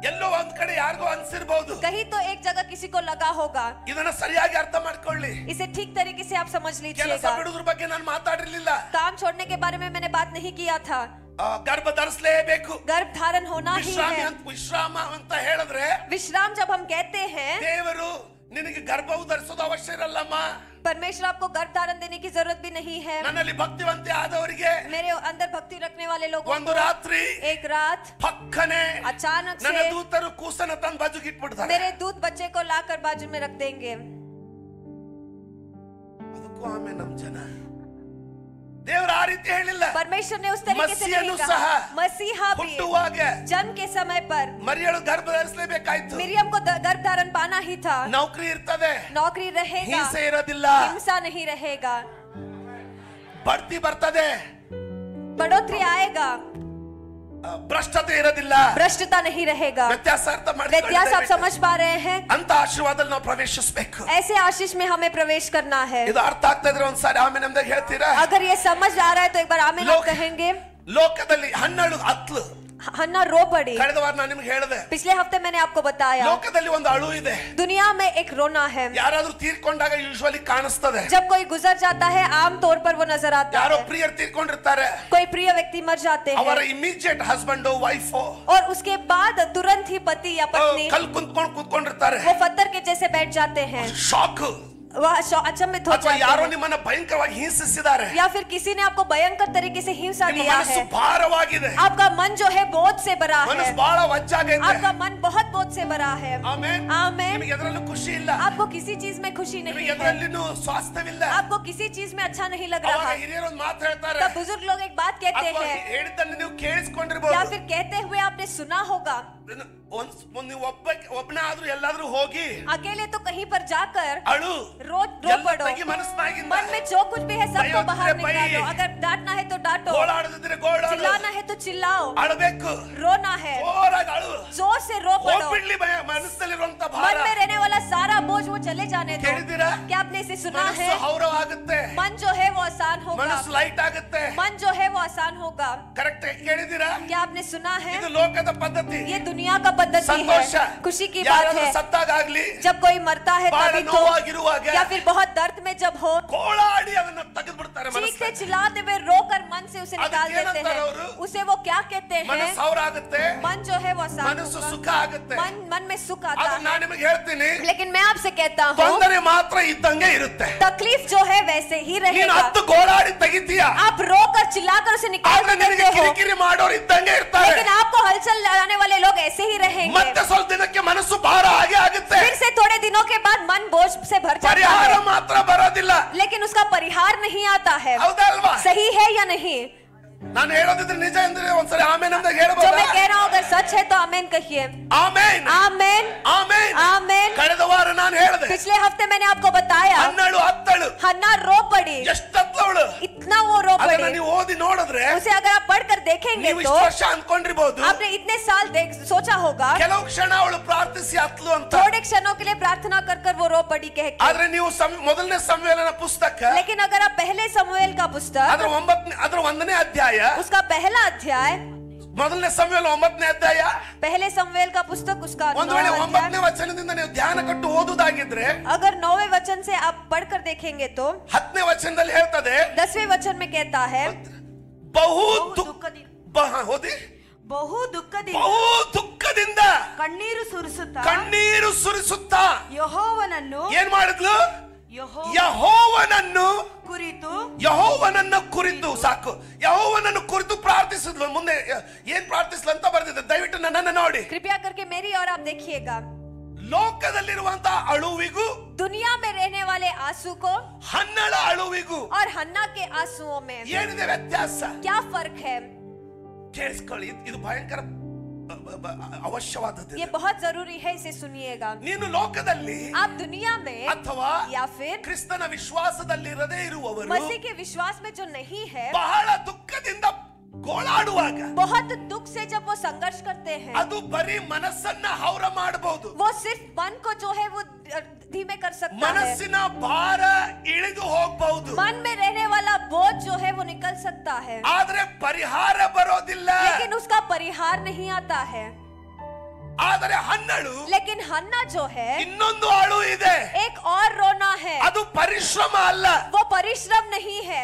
ಎಲ್ಲೋ ಒಂದ್ ಕಡೆ ಯಾರಿಗೋ ಅನ್ಸಿರ್ಬಹುದು, कहीं तो एक जगह किसी को लगा होगा, ಇದನ್ನ ಸರಿಯಾಗಿ ಅರ್ಥ ಮಾಡ್ಕೊಳ್ಳಿ. इसे ठीक तरीके से आप समझ ಕೆಲಸ लीजिएगा। ಬಿಡುವುದ್ರ ಬಗ್ಗೆ ನಾನು ಮಾತಾಡಿರ್ಲಿಲ್ಲ. काम छोड़ने के बारे में मैंने बात नहीं किया था। ಗರ್ಭ ಧರಿಸಲೇಬೇಕು, गर्भ धारण होना ही है। ವಿಶ್ರಾಮ ಅಂತ ಹೇಳಿದ್ರೆ, विश्राम जब हम कहते हैं, ದೇವರು ನಿನಗೆ ಗರ್ಭವು ಧರಿಸೋದು ಅವಶ್ಯ ಇರಲ್ಲಮ್ಮ. परमेश्वर आपको गर्भ धारण देने की जरूरत भी नहीं है। ನನ್ನಲ್ಲಿ ಭಕ್ತಿವಂತೆ ಆದವರಿಗೆ मेरे अंदर भक्ति रखने वाले लोगों ಒಂದು को ರಾತ್ರಿ एक रात ಪಕ್ಕನೆ अचानक ನನ್ನ से ದೂತರು ಕೂಸನ್ನ ತಂದು ಬಾಜುಗೆ ಇಟ್ಬಿಡ್ತಾರೆ. मेरे दूध बच्चे को लाकर बाजू में रख देंगे। ಅದಕ್ಕೂ ಆಮೇಲೆ ನಮ್ಮ ಜನ ದೇವರು ಆ ರೀತಿ ಹೇಳಿಲ್ಲ. परमेश्वर ने उस तरीके से नहीं मसीह कहा। मसीहा भी ಹುಟ್ಟುವಾಗ जन्म के समय पर ಮರಿಯಳು ಗರ್ಭ ಧರಿಸಲೇಬೇಕಾಯ್ತು. मिरियम को गर्भ धारण पाना ही था। ನೌಕರಿ ಇರ್ತದೆ, नौकरी रहेगा, ಹಿಂಸೆ ಇರೋದಿಲ್ಲ, हिंसा नहीं रहेगा, ಬಡ್ತಿ ಬರ್ತದೆ, बढ़ोतरी आएगा, ಭ್ರಷ್ಟತೆ ಇರೋದಿಲ್ಲ, भ्रष्टता नहीं रहेगा। ವ್ಯತ್ಯಾಸ ಅರ್ಥ व्यत्यास आप ಮಾಡ್ಕೊಳ್ಳಿ. समझ पा रहे हैं? ಅಂತ ಆಶೀರ್ವಾದದಲ್ಲಿ ನಾವು ಪ್ರವೇಶಿಸಬೇಕು. ऐसे आशीष में हमें प्रवेश करना है। ಇದು ಅರ್ಥ ಆಗ್ತಾ ಇದ್ರೆ ಒಂದ್ಸಾರಿ ಆಮೇಲೆ ನಮ್ದಾಗ ಹೇಳ್ತೀರಾ? अगर ये समझ आ रहा है तो एक बार आमीन आप लोक- कहेंगे। ಲೋಕದಲ್ಲಿ 12 ಹತ್ಲು हन्ना रो पड़ी। ಕಳೆದ ವಾರ ನಾನು ನಿಮ್ಗೆ ಹೇಳಿದೆ, पिछले हफ्ते मैंने आपको बताया ಲೋಕದಲ್ಲಿ ಒಂದು ಅಳು ಇದೆ. दुनिया में एक रोना है। ಯಾರಾದ್ರೂ ತೀರ್ಕೊಂಡಾಗ ಯೂಶುವಲಿ ಕಾಣಿಸ್ತದೆ. जब कोई गुजर जाता है आम तौर पर वो नजर आता ಯಾರೋ है। ಪ್ರಿಯರು ತೀರ್ಕೊಂಡಿರ್ತಾರೆ, कोई प्रिय व्यक्ति मर जाते ಅವರ हैं ಇಮಿಡಿಯೇಟ್ ಹಸ್ಬೆಂಡ್ ವೈಫ್ और उसके बाद तुरंत ही पति या पत्नी ಕಲ್ ಕೂತ್ಕೊಂಡಿರ್ತಾರೆ. वो पत्थर के जैसे बैठ जाते हैं। ಶಾಕ್, वह अचंभित हो ಅಥವಾ जाते ಯಾರೋ हैं। ನಿಮ್ಮನ್ನ ಭಯಂಕರವಾಗಿ ಹಿಂಸಿಸಿದ್ದಾರೆ, या फिर किसी ने आपको भयंकर तरीके से हिंसा ನಿಮ್ಮ दिया ಮನಸ್ಸು है। ಭಾರವಾಗಿದೆ, आपका मन जो है बोझ से भरा है। ಮನಸ್ಸು ಬಹಳ ವಜ್ಜಾಗೈತೆ. आपका मन बहुत बोझ से भरा है। ಆಮೆನ್. आमेन। ನಿಮಗೆ ಎದರಲ್ಲೂ ಖುಷಿ ಇಲ್ಲ, आपको किसी चीज में खुशी नहीं ನಿಮಗೆ है, ಎದರಲ್ಲಿನೂ ಸ್ವಾಸ್ಥ್ಯವಿಲ್ಲ. आपको किसी चीज में अच्छा नहीं लग ಅವಾಗ रहा। ಹಿರಿಯರು ಒಂದು ಮಾತು ಹೇಳ್ತಾರೆ, तब बुजुर्ग लोग एक बात कहते ಅಥವಾ हैं ಹೇಳಿದ್ದನ್ನು ನೀವು या ಕೇಳಿಸ್ಕೊಂಡಿರ್ಬೋದು. फिर कहते हुए आपने सुना होगा, ನೀವು ಒಬ್ಬನೇ ಆದ್ರೂ ಎಲ್ಲಾದ್ರೂ ಹೋಗಿ अकेले तो कहीं पर जाकर ಅಳು, रो ಎಲ್ಲ पड़ो, ತೆಗಿ ಮನಸ್ಸಿನಾಗಿಂದ. मन में जो कुछ भी है सबको बइयोदिದ್ರೆ बाहर बइ, निकालो। अगर डांटना है तो डांटो, ಗೋಳಾಡದಿದ್ರೆ ಗೋಳಾಡು, चिल्लाना है तो चिल्लाओ, ಅಳಬೇಕು, रोना है ಜೋರಾಗಿ ಅಳು, जोर से रो पड़ो। ಹೋಗ್ಬಿಡ್ಲಿ ಮನಸ್ಸಲ್ಲಿರುವಂತ ಭಾರ. मन में रहने वाला सारा बोझ वो चले जाने दो। ಕೇಳಿದ್ದೀರಾ? क्या आपने इसे सुना है? ಮನಸ್ಸು ಹೌರವಾಗುತ್ತೆ, मन जो है वो आसान होगा, ಮನಸ್ಸು ಲೈಟ್ ಆಗುತ್ತೆ. मन जो है वो आसान होगा। ಕರೆಕ್ಟ್ ಕೇಳಿದ್ದೀರಾ? क्या आपने सुना है? ಇದು ಲೋಕದ ಪದ್ಧತಿ. ये दुनिया का पद्धति ಸಂತೋಷ, है, खुशी की बात ಯಾರಾದ್ರೂ है। ಸತ್ತಾಗಲಿ, जब कोई मरता है ಬಹಳ तभी तो, ನೋವಾಗಿರುವಾಗ या फिर बहुत दर्द में जब हो, ಗೋಳಾಡಿ ಅದನ್ನ ತೆಗೆದು ಬಿಡ್ತಾರೆ चीखते ಮನಸ್ಸಲ್ಲಿ. चिल्लाते हुए रोकर मन से उसे निकाल ಅದಕ್ಕೆ देते ಏನಂತಾರೆ हैं। ಅವರು? उसे वो क्या कहते हैं? ಮನಸ್ಸು ಹೌರ ಆಗುತ್ತೆ, मन जो है वो आसान ಮನಸ್ಸು होगा। ಸುಖ ಆಗುತ್ತೆ. मन में सुख आता ಅದು है। ನಾನು ನಿಮಗೆ ಹೇಳ್ತೀನಿ, लेकिन मैं आपसे कहता हूँ ತೊಂದರೆ ಮಾತ್ರ ಇದ್ದಂಗೆ ಇರುತ್ತೆ. तकलीफ जो है वैसे ही ನೀನು रहेगा। ಹತ್ತು ಗೋಳಾಡಿ ತೆಗಿತೀಯ, आप रोकर चिल्लाकर उसे निकाल ಆದ್ರೆ ನಿನಗೆ देते हो, ಕಿರಿಕಿರಿ ಮಾಡೋರು ಇದ್ದಂಗೆ ಇರ್ತಾರೆ. लेकिन आपको हलचल लगाने वाले लोग ऐसे ही रहेंगे। ಮತ್ತೆ ಸ್ವಲ್ಪ ದಿನಕ್ಕೆ ಮನಸ್ಸು ಭಾರ ಹಾಗೆ ಆಗುತ್ತೆ. फिर से थोड़े दिनों के बाद मन बोझ से भर जाता ಪರಿಹಾರ है, ಮಾತ್ರ ಬರೋದಿಲ್ಲ. लेकिन उसका परिहार नहीं आता है। ಹೌದಲ್ವಾ? सही है या नहीं? ನಾನು ಹೇಳೋದಿದ್ರೆ ನಿಜ ಅಂದ್ರೆ ಒಂದ್ಸರಿ ಆಮೇನ್ ಅಂತ जो ಹೇಳ್ಬೋದಾ? मैं कह रहा हूँ अगर सच है तो आमेन कहिए। ಆಮೇನ್, आमेन, ಆಮೇನ್. आमेन। ಕಳೆದ ವಾರ ನಾನು ಹೇಳಿದೆ, पिछले हफ्ते मैंने आपको बताया 12 ಹತ್ತಳು हन्ना रो पड़ी। पड़ी, ಎಷ್ಟತ್ಲವಳು इतना वो रो ಅದನ್ನ पड़ी। ನೀವು ಓದಿ ನೋಡಿದ್ರೆ उसे अगर आप पढ़कर देखेंगे ನೀವು तो ಇಷ್ಟು ವರ್ಷ ಅನ್ಕೊಂಡಿರಬಹುದು आपने इतने साल सोचा होगा, ಕೆಲವು ಕ್ಷಣ ಅವಳು ಪ್ರಾರ್ಥಿಸಿ ಹತ್ಲು ಅಂತ, थोड़े क्षणों के लिए प्रार्थना कर कर वो रो पड़ी कह के। ಆದ್ರೆ ನೀವು ಮೊದಲನೇ ಸಮ್ಮೇಳನ ಪುಸ್ತಕ लेकिन अगर आप पहले समूएल का पुस्तक, ಅದರ 1ನೇ ಅಧ್ಯಾಯ, उसका पहला अध्याय, ಮೊದಲನೇ ಸಮುವೇಲ 9ನೇ ಅಧ್ಯಾಯ, पहले समूएल का पुस्तक उसका ಒಂದು ವೇಳೆ 9वां 9ನೇ अध्याय, ವಚನದಿಂದ ನೀವು ಧ್ಯಾನ ಕಟ್ಟು ಓದುವುದಾಗಿದ್ರೆ अगर 9वें वचन से आप पढ़कर देखेंगे तो 10ನೇ ವಚನದಲ್ಲಿ ಹೇಳ್ತದೆ 10वें वचन में कहता है, ಬಹು ದುಃಖದಿಂದ ಓದಿ, ಬಹು ದುಃಖದಿಂದ ಬಹು ದುಃಖದಿಂದ ಕಣ್ಣೀರು ಸುರಿಸುತ್ತಾ ಕಣ್ಣೀರು ಸುರಿಸುತ್ತಾ ಯೆಹೋವನನ್ನು ಏನ್ ಮಾಡಿದ್ಲು? ಯೆಹೋವ ಯೆಹೋವನನ್ನು ಕುರಿತು ಯೆಹೋವನನ್ನು ಕುರಿತು, ಸಾಕು, ಯೆಹೋವನನ್ನು ಕುರಿತು ಪ್ರಾರ್ಥಿಸಿದ್ಲು. ಮುಂದೆ ಏನ್ ಪ್ರಾರ್ಥಿಸ್ಲು ಅಂತ ಬರ್ತಿದೆ, ದಯವಿಟ್ಟು ನನ್ನನ್ನು ನೋಡಿ. कृपया करके मेरी और आप देखिएगा, ಲೋಕದಲ್ಲಿರುವಂತಹ ಅಳುವಿಗೂ दुनिया में रहने वाले आंसू को ಹನ್ನಳ ಅಳುವಿಗೂ और हन्ना के आंसुओं में ಏನಿದೆ ವ್ಯತ್ಯಾಸ? क्या फर्क है? ಕೇಳಿಸ್ಕೊಳ್ಳಿ, ಇದು ಭಯಂಕರ ಅವಶ್ಯವಾದದ್ದು. ये बहुत जरूरी है, इसे सुनिएगा। ನೀನು ಲೋಕದಲ್ಲಿ आप दुनिया में ಅಥವಾ या फिर ಕ್ರಿಸ್ತನ ವಿಶ್ವಾಸದಲ್ಲಿರದೇ ಇರುವವರು मसीह के विश्वास में जो नहीं है, ಬಹಳ ದುಃಖದಿಂದ ಗೋಳಾಡುವಾಗ बहुत दुख से जब वो संघर्ष करते हैं, ಅದು ಬರೀ ಮನಸ್ಸನ್ನ ಹೌರ ಮಾಡಬಹುದು, वो सिर्फ मन को जो है वो धीमे कर सकता है, ಮನಸ್ಸಿನ ಭಾರ ಇಳಿದು ಹೋಗಬಹುದು, मन में रहने वाला बोझ जो है वो निकल सकता है, ಆದ್ರೆ ಪರಿಹಾರ ಬರೋದಿಲ್ಲ. लेकिन उसका परिहार नहीं आता है। ಆದರೆ ಹನ್ನಳು, लेकिन हन्ना जो है, ಇನ್ನೊಂದು ಅಳು ಇದೆ, एक और रोना है, ಅದು ಪರಿಶ್ರಮ ಅಲ್ಲ, वो परिश्रम नहीं है,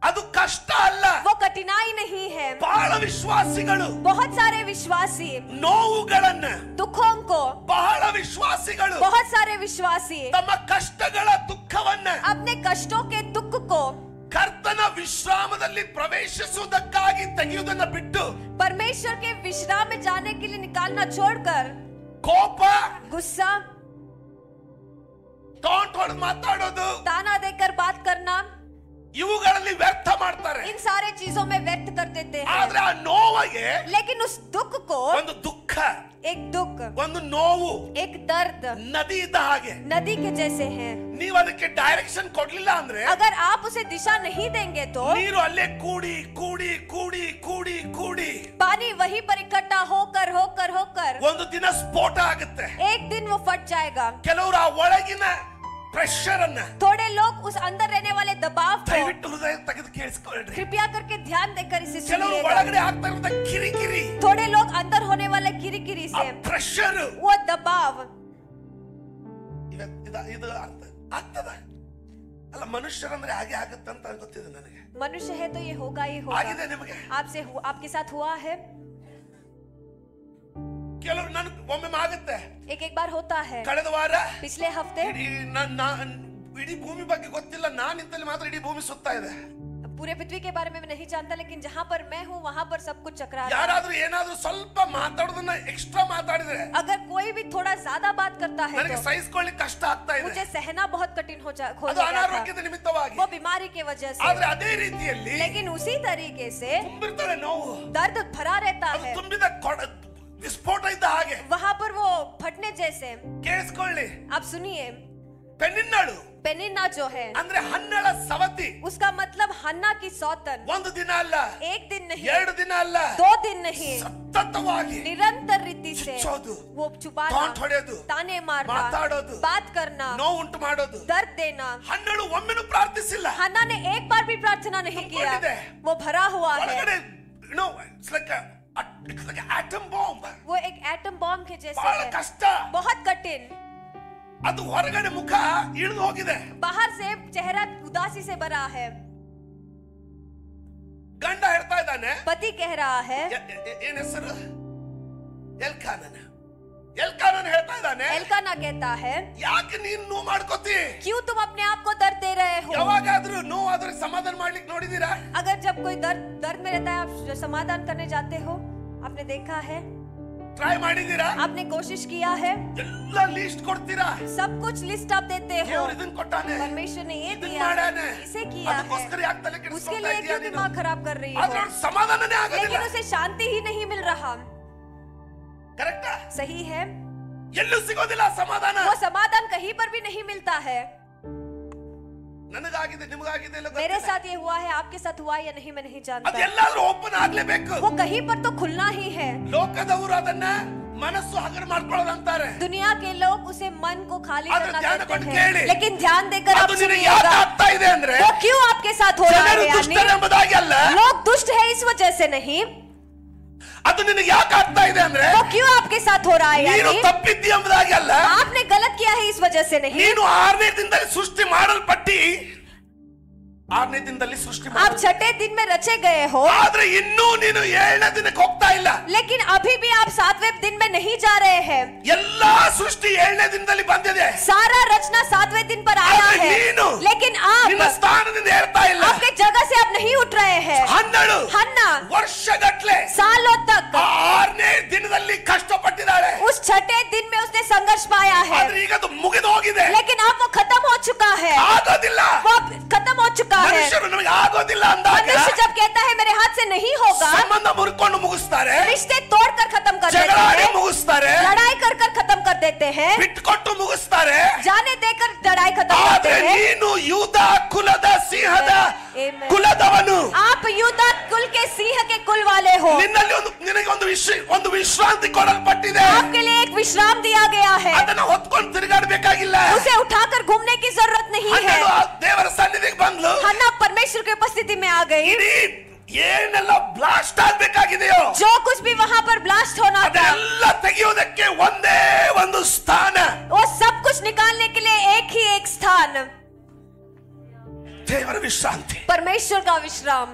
ಅದು ಕಷ್ಟ ಅಲ್ಲ. वो कठिनाई नहीं है। ಬಹಳ ವಿಶ್ವಾಸಿಗಳು बहुत सारे विश्वासी ನೋವುಗಳನ್ನ, दुखों को, ಬಹಳ ವಿಶ್ವಾಸಿಗಳು बहुत सारे विश्वासी ತಮ್ಮ ಕಷ್ಟಗಳ ದುಃಖವನ್ನ अपने कष्टों के दुख को ಕರ್ತನ ವಿಶ್ರಾಮದಲ್ಲಿ ಪ್ರವೇಶಿಸುವುದಕ್ಕಾಗಿ ತೆಗೆಯುವುದನ್ನ ಬಿಟ್ಟು परमेश्वर के विश्राम में जाने के लिए निकालना छोड़कर ಕೋಪ, गुस्सा, ಟೋಂಟ್ ಹೊಡೆದು ಮಾತಾಡೋದು, ताना देकर बात करना, ಇವುಗಳಲ್ಲಿ ವ್ಯರ್ಥ ಮಾಡ್ತಾರೆ. इन सारे चीजों में व्यक्त कर देते हैं। ಆದ್ರೆ ಆ ನೋವಿಗೆ लेकिन उस दुख को, ಒಂದು ದುಃಖ, एक दुख, ಒಂದು ನೋವು एक दर्द ನದಿ ಇದ್ದ ಹಾಗೆ. नदी के जैसे है। ನೀವು ಅದಕ್ಕೆ ಡೈರೆಕ್ಷನ್ ಕೊಡ್ಲಿಲ್ಲ ಅಂದ್ರೆ अगर आप उसे दिशा नहीं देंगे तो ನೀರು ಅಲ್ಲೇ ಕೂಡಿ ಕೂಡಿ ಕೂಡಿ ಕೂಡಿ ಕೂಡಿ पानी वहीं पर इकट्ठा होकर होकर होकर ಒಂದು ದಿನ ಸ್ಫೋಟ ಆಗುತ್ತೆ. एक दिन वो फट जाएगा। ಕೆಲವರು ಆ ಒಳಗಿನ ಪ್ರೆಷರ್ ಅನ್ನ थोड़े लोग उस अंदर रहने वाले दबाव को ದಯವಿಟ್ಟು ಹೃದಯ ತೆಗೆದು ಕೇಳಿಸ್ಕೊಳ್ಳ್ರಿ. कृपया करके ध्यान देकर इसे ಕೆಲವರು सुनिएगा। ಒಳಗಡೆ ಆಗ್ತಾ ಇರುವಂತ ಕಿರಿಕಿರಿ, थोड़े लोग अंदर होने वाले किरिकिरी ಆ से, ಪ್ರೆಷರ್, वो दबाव, ಇದು ಆಗ್ತದ ಅಲ್ಲ, ಮನುಷ್ಯರಂದ್ರೆ ಹಾಗೆ ಆಗುತ್ತೆ ಅಂತ ಗೊತ್ತಿದೆ ನನಗೆ. मनुष्य है तो ये होगा ही होगा। ಆಗಿದೆ ನಿಮಗೆ? आपके साथ हुआ है? ಕೆಲವರು ನನ್ ಒಮ್ಮೆ ಆಗುತ್ತೆ. एक बार होता है। ಕಳೆದ ವಾರ पिछले हफ्ते ಇಡೀ ಭೂಮಿ ಬಗ್ಗೆ ಗೊತ್ತಿಲ್ಲ, ನಾನು ನಿಂತಲ್ಲಿ ಮಾತ್ರ ಇಡೀ ಭೂಮಿ ಸುತ್ತಾ ಇದೆ. पूरे पृथ्वी के बारे में मैं नहीं जानता, लेकिन जहाँ पर मैं हूँ वहाँ पर सब कुछ चक्रा रहा है। ಯಾರಾದ್ರೂ ಏನಾದ್ರೂ ಸ್ವಲ್ಪ ಮಾತಾಡೋದನ್ನ ಎಕ್ಸ್ಟ್ರಾ ಮಾತಾಡಿದ್ರೆ अगर कोई भी थोड़ा ज्यादा बात करता है ನನಗೆ तो ಸಹಿಸ್ಕೊಳ್ಳಿಕ್ಕೆ ಕಷ್ಟ ಆಗ್ತಾ ಇದೆ. मुझे सहना बहुत कठिन हो ಅದು गया था, ಅನಾರೋಗ್ಯದ ನಿಮಿತ್ತವಾಗಿ. वो बीमारी की वजह से। ಆದ್ರೆ ಅದೇ ರೀತಿಯಲ್ಲಿ लेकिन उसी तरीके से ತುಂಬಿರ್ತಾರೆ ನೋವು, दर्द भरा रहता ಅದು है, ತುಂಬಿದ ವಿಸ್ಫೋಟ ಇದ್ದ ಹಾಗೆ. वहाँ पर वो फटने जैसे। ಕೇಳಿಸ್ಕೊಳ್ಳಿ, आप सुनिए, ಪೆನ್ನಿನ್ನಳು पेनिन्ना जो है, ಅಂದ್ರೆ ಹನ್ನಳ ಸವತಿ, उसका मतलब हन्ना की सौतन। ಒಂದು ದಿನ ಅಲ್ಲ, एक दिन नहीं, 2 ದಿನ ಅಲ್ಲ, 2 दिन नहीं, ಸತತವಾಗಿ निरंतर रीति से ಚುಚ್ಚೋದು, वो छुपाना, ಟೋಂಟ್ ಹೊಡೆಯೋದು, ताने मारना, ಮಾತಾಡೋದು, बात करना, ನೋವು ಉಂಟು ಮಾಡೋದು. दर्द देना। ಹನ್ನಳು ಒಮ್ಮೆನೂ ಪ್ರಾರ್ಥಿಸಿಲ್ಲ. हन्ना ने एक बार भी प्रार्थना नहीं किया, ತುಂಬಿಕೊಂಡಿದೆ. वो भरा हुआ है। ಒಳಗಡೆ it's like an atom bomb. वो एक एटम बॉम्ब के जैसे ಬಹಳ है, ಕಷ್ಟ. बहुत कठिन। ಅದು ಹೊರಗಡೆ ಮುಖ ಇಳಿದು ಹೋಗಿದೆ. बाहर से चेहरा उदासी से भरा है। ಗಂಡ ಹೇಳ್ತಾ ಇದ್ದಾನೆ, पति कह रहा है, ಏನ್ ಹೆಸರು? ಎಲ್ಕಾನನ. ಎಲ್ಕಾನನ್ ಹೇಳ್ತಾ ಇದ್ದಾನೆ, एल्काना कहता है, ಯಾಕೆ ನೀನ್ ನೋವು ಮಾಡ್ಕೋತಿ? क्यों तुम अपने आप को दर्द दे रहे हो? ಯಾವಾಗಾದ್ರೂ ನೋವು ಆದ್ರೆ ಸಮಾಧಾನ ಮಾಡ್ಲಿಕ್ಕೆ ನೋಡಿದೀರಾ? अगर जब कोई दर्द में रहता है, आप समाधान करने जाते हो, आपने देखा है, ಟ್ರೈ ಮಾಡಿದೀರಾ? आपने कोशिश किया है, ಎಲ್ಲ ಲೀಸ್ಟ್ ಕೊಡ್ತೀರಾ? सब कुछ लिस्ट आप देते हो। ದೇವರು ಇದನ್ನ ಕೊಟ್ಟಾನೆ, परमेश्वर ने ये ಇದನ್ನ दिया, ಮಾಡಾನೆ, इसे किया ಅದಕ್ಕೋಸ್ಕರ है, ಯಾಕೆ ತಲೆ उसके ಕೆಡಿಸ್ಕೊಳ್ತಾ लिए ಇದೀಯ क्यों ನೀನು? दिमाग खराब कर रही ಆದ್ರೆ हो? ಅವ್ನಿಗೆ ಸಮಾಧಾನನೇ ಆಗೋದಿಲ್ಲ. लेकिन उसे शांति ही नहीं मिल रहा। ಕರೆಕ್ಟಾ? सही है, ಎಲ್ಲೂ ಸಿಗೋದಿಲ್ಲ ಸಮಾಧಾನ. वो समाधान कहीं पर भी नहीं मिलता है। ನನಗಾಗಿದೆ ನಿಮಗಾಗಿದೆ ಇಲ್ಲ मेरे साथ ये हुआ है, आपके साथ हुआ या नहीं मैं नहीं जानता, ಅದೆಲ್ಲಾದ್ರೂ ಓಪನ್ ಆಗ್ಲೇಬೇಕು. वो कहीं पर तो खुलना ही है. ಲೋಕದವರು ಅದನ್ನ ಮನಸ್ಸು ಹಗರು ಮಾಡ್ಕೊಳ್ಳೋದಂತಾರೆ. दुनिया के लोग उसे मन को खाली आदर करना ध्यान कहते ಕೊಂಡು हैं, ಕೇಳಿ. लेकिन ध्यान देकर आप ಅದು ನಿನಗೆ ಯಾಕೆ सुनिएगा, ಆಗ್ತಾ ಇದೆ ಅಂದ್ರೆ वो क्यों आपके साथ हो रहा ಜನರು है, यानी ದುಷ್ಟರೆಂಬುದಾಗಿ ಅಲ್ಲ, लोग दुष्ट है इस वजह से नहीं, ಅದು ನಿನಗೆ ಯಾಕೆ ಆಗ್ತಾ ಇದೆ ಅಂದ್ರೆ वो क्यों आपके साथ हो रहा है, ನೀನು यानी ತಪ್ಪಿದ್ದಿ ಎಂಬುದಾಗಿ ಅಲ್ಲ, आपने गलत किया है इस वजह से नहीं. ನೀನು 6ನೇ ದಿನದಲ್ಲಿ ಸೃಷ್ಟಿ ಮಾಡಲ್ಪಟ್ಟಿ 6ನೇ ದಿನದಲ್ಲಿ ಸೃಷ್ಟಿ आप 6ठे दिन में रचे गए हो, ಆದ್ರೆ ಇನ್ನೂ ನೀನು 7ನೇ ದಿನಕ್ಕೆ ಹೋಗ್ತಾ ಇಲ್ಲ. लेकिन अभी भी आप 7वें दिन में नहीं जा रहे हैं. ಎಲ್ಲಾ ಸೃಷ್ಟಿ 7ನೇ ದಿನದಲ್ಲಿ ಬಂದಿದೆ. सारा रचना 7वें दिन पर आया ಆದ್ರೆ है, ನೀನು लेकिन ನಿನ್ನ आप ಸ್ಥಾನದಿಂದ ಹೇಳ್ತಾ ಇಲ್ಲ. आपके जगह से आप नहीं उठ रहे हैं. 12 हन्ना ವರ್ಷಗಟ್ಲೆ सालों तक 6ನೇ ದಿನದಲ್ಲಿ ಕಷ್ಟಪಟ್ಟಿದ್ದಾಳೆ. उस 6ठे दिन में उसने संघर्ष पाया है, ಆದ್ರೆ ಈಗ ಅದು ಮುಗಿದು ಹೋಗಿದೆ. लेकिन अब वो खत्म हो चुका है, ಆಗೋದಿಲ್ಲ. वो अब खत्म हो चुका है. ಮನುಷ್ಯರು ನಮಗೆ ಆಗೋದಿಲ್ಲ ಅಂದಾಗ मनुष्य जब कहता है मेरे हाथ से नहीं होगा, ಸಂಬಂಧ ಮುರಿಕೊಂಡು ಮುಗಿಸ್ತಾರೆ, रिश्ते तोड़कर खत्म कर देते ಜಗಳಾಡಿ हैं, ಮುಗಿಸ್ತಾರೆ, लड़ाई कर कर खत्म कर देते हैं, ಬಿಟ್ಟುಕೊಟ್ಟು ಮುಗಿಸ್ತಾರೆ. जाने देकर लड़ाई खत्म करते ಆದ್ರೆ हैं. ನೀನು ಯೂದ ಕುಲದ ಸಿಂಹದ Amen. ಕುಲದವನು. आप यूदा कुल के सिंह के कुल वाले हो, ನಿನ್ನಲ್ಲಿ ನಿನಗೆ ಒಂದು ವಿಶ್ರಾಂತಿ ಕೊಡಲ್ಪಟ್ಟಿದೆ. आपके लिए एक विश्राम दिया गया है, ಅದನ್ನ ಹೊತ್ಕೊಂಡು ತಿರುಗಾಡಬೇಕಾಗಿಲ್ಲ. उसे उठाकर घूमने की जरूरत नहीं है. ಹನ್ನೆರಡು ಆ ದೇವರ ಸನ್ನಿಧಿಗೆ ಬಂದ್ಲು. हन्ना परमेश्वर की उपस्थिति में आ गई, ಇಡೀ ಏನೆಲ್ಲ ಬ್ಲಾಸ್ಟ್ ಆಗ್ಬೇಕಾಗಿದೆಯೋ जो कुछ भी वहां पर ब्लास्ट होना था, ಅದೆಲ್ಲ ತೆಗೆಯುವುದಕ್ಕೆ ಒಂದೇ ಒಂದು ಸ್ಥಾನ, वो सब कुछ निकालने के लिए एक ही एक स्थान, ದೇವರ ವಿಶ್ರಾಂತಿ. परमेश्वर का विश्राम.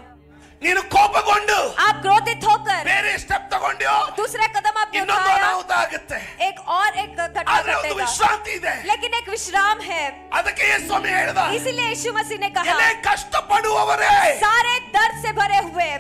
ನೀನು ಕೋಪಗೊಂಡು आप क्रोधित होकर ಬೇರೆ ಸ್ಟೆಪ್ ತಗೊಂಡ್ಯೋ, दूसरा कदम आपने ಇನ್ನೊಂದು उठाया, ಅನಾಹುತ ಆಗುತ್ತೆ. एक और एक घटना ಆದ್ರೆ ಒಂದು घटेगा, ವಿಶ್ರಾಂತಿ ಇದೆ. लेकिन एक विश्राम है. ಅದಕ್ಕೆ ಯೇಸು ಸ್ವಾಮಿ ಹೇಳಿದ, इसीलिए यीशु मसीह ने कहा, ಎಲೆ ಕಷ್ಟಪಡುವವರೇ, सारे दर्द से भरे हुए,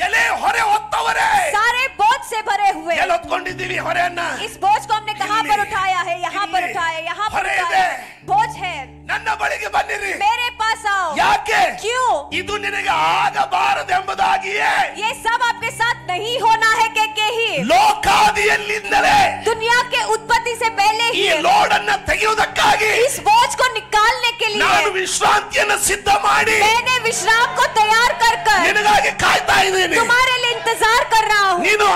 ಎಲೆ ಹೊರೆ ಹೊತ್ತವರೇ, सारे बोझ से भरे हुए, ಎಲ್ಲಿ ಹೊತ್ಕೊಂಡಿದ್ದೀವಿ ಹೊರೆಯನ್ನ? इस बोझ को हमने कहां पर इल्ली, उठाया है, यहाँ पर इल्ली, उठाया, यहाँ पर ಹೊರೆ उठाया, ಇದೆ. बोझ है, ನನ್ನ ಬಳಿಗೆ ಬನ್ನಿರಿ. मेरे पास आओ. ಯಾಕೆ? क्यों? ಇದು ನಿನಗೆ ಆಗಬಾರದೆಂಬುದಾಗಿಯೇ ये सब आपके साथ नहीं होना है के ही ಲೋಕಾದಿಯಲ್ಲಿಂದಲೇ दुनिया के उत्पत्ति से पहले ಈ ही ಲೋಡ್ ಅನ್ನ ತೆಗೆಯುವುದಕ್ಕಾಗಿ इस बोझ को निकालने के ನಾನು लिए ವಿಶ್ರಾಂತಿಯನ್ನು ಸಿದ್ಧ ಮಾಡಿ मैंने विश्राम को तैयार कर कर ನಿನಗಾಗಿ ಕಾಯ್ತಾ ಇದ್ದೀನಿ. तुम्हारे लिए इंतजार कर रहा हूँ. ನೀನು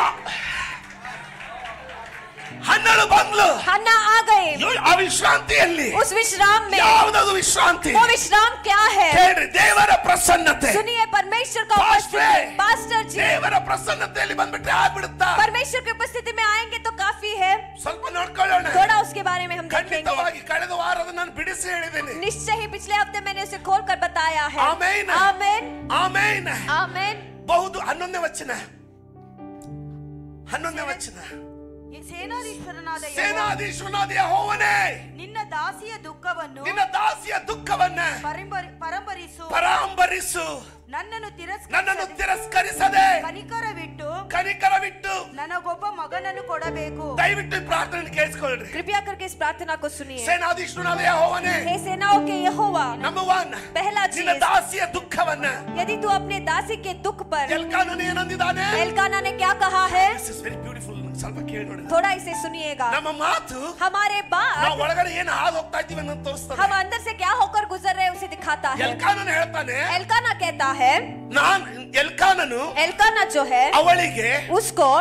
12 ಬಂದ್ಲು. हन्ना आ गए ಆ ವಿಶ್ರಾಂತಿಯಲ್ಲಿ उस विश्राम में. ಯಾವುದದು ವಿಶ್ರಾಂತಿ? वो विश्राम क्या है? ಹೇಳ್ರಿ, ದೇವರ ಪ್ರಸನ್ನತೆ. सुनिए, परमेश्वर का पास्टर, उपस्थिति. पास्टर जी, ದೇವರ ಪ್ರಸನ್ನತೆಯಲ್ಲಿ ಬಂದ್ಬಿಟ್ರೆ ಆಗ್ಬಿಡುತ್ತಾ? परमेश्वर की उपस्थिति में आएंगे तो काफी है. ಸ್ವಲ್ಪ ನೋಡ್ಕೊಳ್ಳೋಣ. थोड़ा उसके बारे में हम देखेंगे. ಖಂಡಿತವಾಗಿ ಕಳೆದ ವಾರದ ನಾನು ಬಿಡಿಸಿ ಹೇಳಿದ್ದೀನಿ. निश्चय ही पिछले हफ्ते मैंने उसे खोल कर बताया है. ಆಮೆನ್. आमेन, ಆಮೆನ್. आमेन. ಬಹುದು 11ನೇ ವಚನ. 11ನೇ ವಚನ. ಸೇನಾಧೀಶ್ವರನಾದ ಯೆಹೋವ, ಸೇನಾಧೀಶ್ವರನಾದ ಯೆಹೋವನೇ, ನಿನ್ನ ದಾಸಿಯ ದುಃಖವನ್ನು ನಿನ್ನ ದಾಸಿಯ ದುಃಖವನ್ನ ಪರಂಪರಿಸು, ಪರಾಂಬರಿಸು. ನನ್ನನ್ನು ತಿರಸ್ಕರಿಸದೆ ಕನಿಕರವಿಟ್ಟು ನನಗೊಬ್ಬ ಮಗನನ್ನು ಕೊಡಬೇಕು. ದಯವಿಟ್ಟು ಈ ಪ್ರಾರ್ಥನೆ ಕೇಳಿಸಿಕೊಳ್ಳ್ರಿ. कृपया करके इस प्रार्थना को सुनिए. ಸೇನಾಧೀಶ್ವರನಾದ ಯೆಹೋವನೇ, हे सेनाओं के यहोवा, ನಂಬರ್ 1, पहला ನಿನ್ನ चीज, ದಾಸಿಯ ದುಃಖವನ್ನ. यदि तू अपने दासी के दुख पर, ಎಲ್ಕಾನನು ಏನಂದಿದ್ದಾನೆ? एल्काना ने क्या कहा है? This is very beautiful. ಸ್ವಲ್ಪ ಕೇಳಿ ನೋಡಿ. थोड़ा इसे सुनिएगा. ನಮ್ಮ ಮಾತು हमारे बात, ನಾವು ಒಳಗಡೆ ಏನು ಹಾದು ಹೋಗ್ತಾ ಇದ್ದೀವಿ ಅನ್ನೋದು ತೋರಿಸ್ತದೆ. हम अंदर से क्या होकर गुजर रहे हैं उसे दिखाता है. ಎಲ್ಕಾನನು ಹೇಳ್ತಾನೆ, एल्काना कहता है, ಎಲ್ಕಾನನು एल्काना जो है ಅವಳಿಗೆ उसको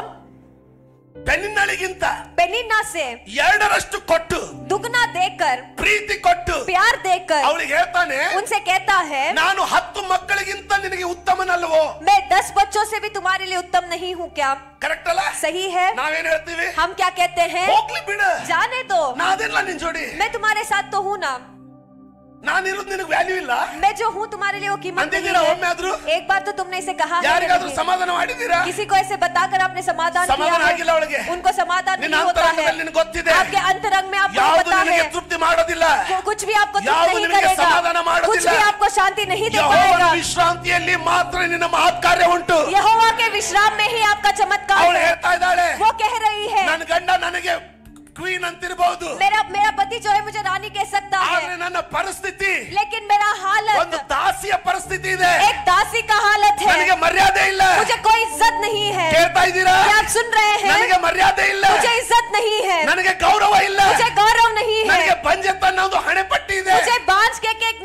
ಪೆನಿನ್ನಳಿಗಿಂತ पेनिन्ना से 2ರಷ್ಟು ಕೊಟ್ಟು, दुगना देकर, ಪ್ರೀತಿ ಕೊಟ್ಟು प्यार देकर ಅವಳಿಗೆ ಹೇಳ್ತಾನೆ, उनसे कहता है, ನಾನು 10 ಮಕ್ಕಳಿಗಿಂತ ನಿನಗೆ ಉತ್ತಮನಲ್ಲವೋ? मैं 10 बच्चों से भी तुम्हारे लिए उत्तम नहीं हूँ क्या? ಕರೆಕ್ಟ್ ಅಲ್ಲ? सही है. ನಾವೇನ್ ಹೇಳ್ತೀವಿ? हम क्या कहते हैं? ಹೋಗ್ಲಿ ಬಿಡು, जाने दो, ನಾದಿಲ್ಲ ನಿನ್ ಜೋಡಿ, मैं तुम्हारे साथ तो हूँ ना, ನಾನಿರೋದು ನಿನಗೆ ವ್ಯಾಲ್ಯೂ ಇಲ್ಲ मैं जो हूँ तुम्हारे लिए वो कीमत नहीं ಅಂದಿದ್ದೀರಾ? है. ಒಮ್ಮೆ ಆದ್ರೂ एक बार तो तुमने इसे कहा है या ಯಾರಿಗಾದ್ರೂ नहीं? ಸಮಾಧಾನ ಮಾಡಿದ್ದೀರಾ? किसी को ऐसे बताकर आपने समाधान किया ಸಮಾಧಾನ है? ಆಗಿಲ್ಲ ಅವಳಿಗೆ. उनको समाधान ನಿನ್ನ नहीं होता है. ಅಂತರಂಗದಲ್ಲಿ ನಿನಗೆ ಗೊತ್ತಿದೆ, आपके अंतरंग में आपको ಯಾವುದು पता ನಿನಗೆ है ತೃಪ್ತಿ ಮಾಡೋದಿಲ್ಲ, कुछ भी आपको तृप्त ಯಾವುದು नहीं ನಿನಗೆ करेगा, ಸಮಾಧಾನ कुछ ಮಾಡೋದಿಲ್ಲ. भी आपको शांति नहीं दे ಯೆಹೋವನ पाएगा. ವಿಶ್ರಾಂತಿಯಲ್ಲಿ ಮಾತ್ರ ನಿನ್ನ ಮಹತ್ ಕಾರ್ಯ ಉಂಟು. यहोवा के विश्राम में ही आपका चमत्कार ಅವಳು है. ಹೇಳ್ತಾ ಇದ್ದಾಳೆ, वो कह रही है, ನನ್ನ ಗಂಡ ನನಗೆ ಕ್ವೀನ್ ಅಂತಿರಬಹುದು, मेरा पति जो है मुझे रानी कह सकता ಆದ್ರೆ है, ನನ್ನ ಪರಿಸ್ಥಿತಿ लेकिन मेरा हालत ಒಂದು ದಾಸಿಯ ಪರಿಸ್ಥಿತಿ ಇದೆ. एक दासी का हालत है. ನನಗೆ ಮರ್ಯಾದೆ ಇಲ್ಲ. मुझे कोई इज्जत नहीं है. ಕೇಳ್ತಾ ಇದ್ದೀರಾ? क्या आप सुन रहे हैं? ನನಗೆ ಮರ್ಯಾದೆ ಇಲ್ಲ, मुझे इज्जत नहीं है, ನನಗೆ ಗೌರವ ಇಲ್ಲ, मुझे गौरव नहीं है, ನನಗೆ ಬಂಜೆತನ ಒಂದು ಹಣೆಪಟ್ಟಿ ಇದೆ. मुझे बांझ के एक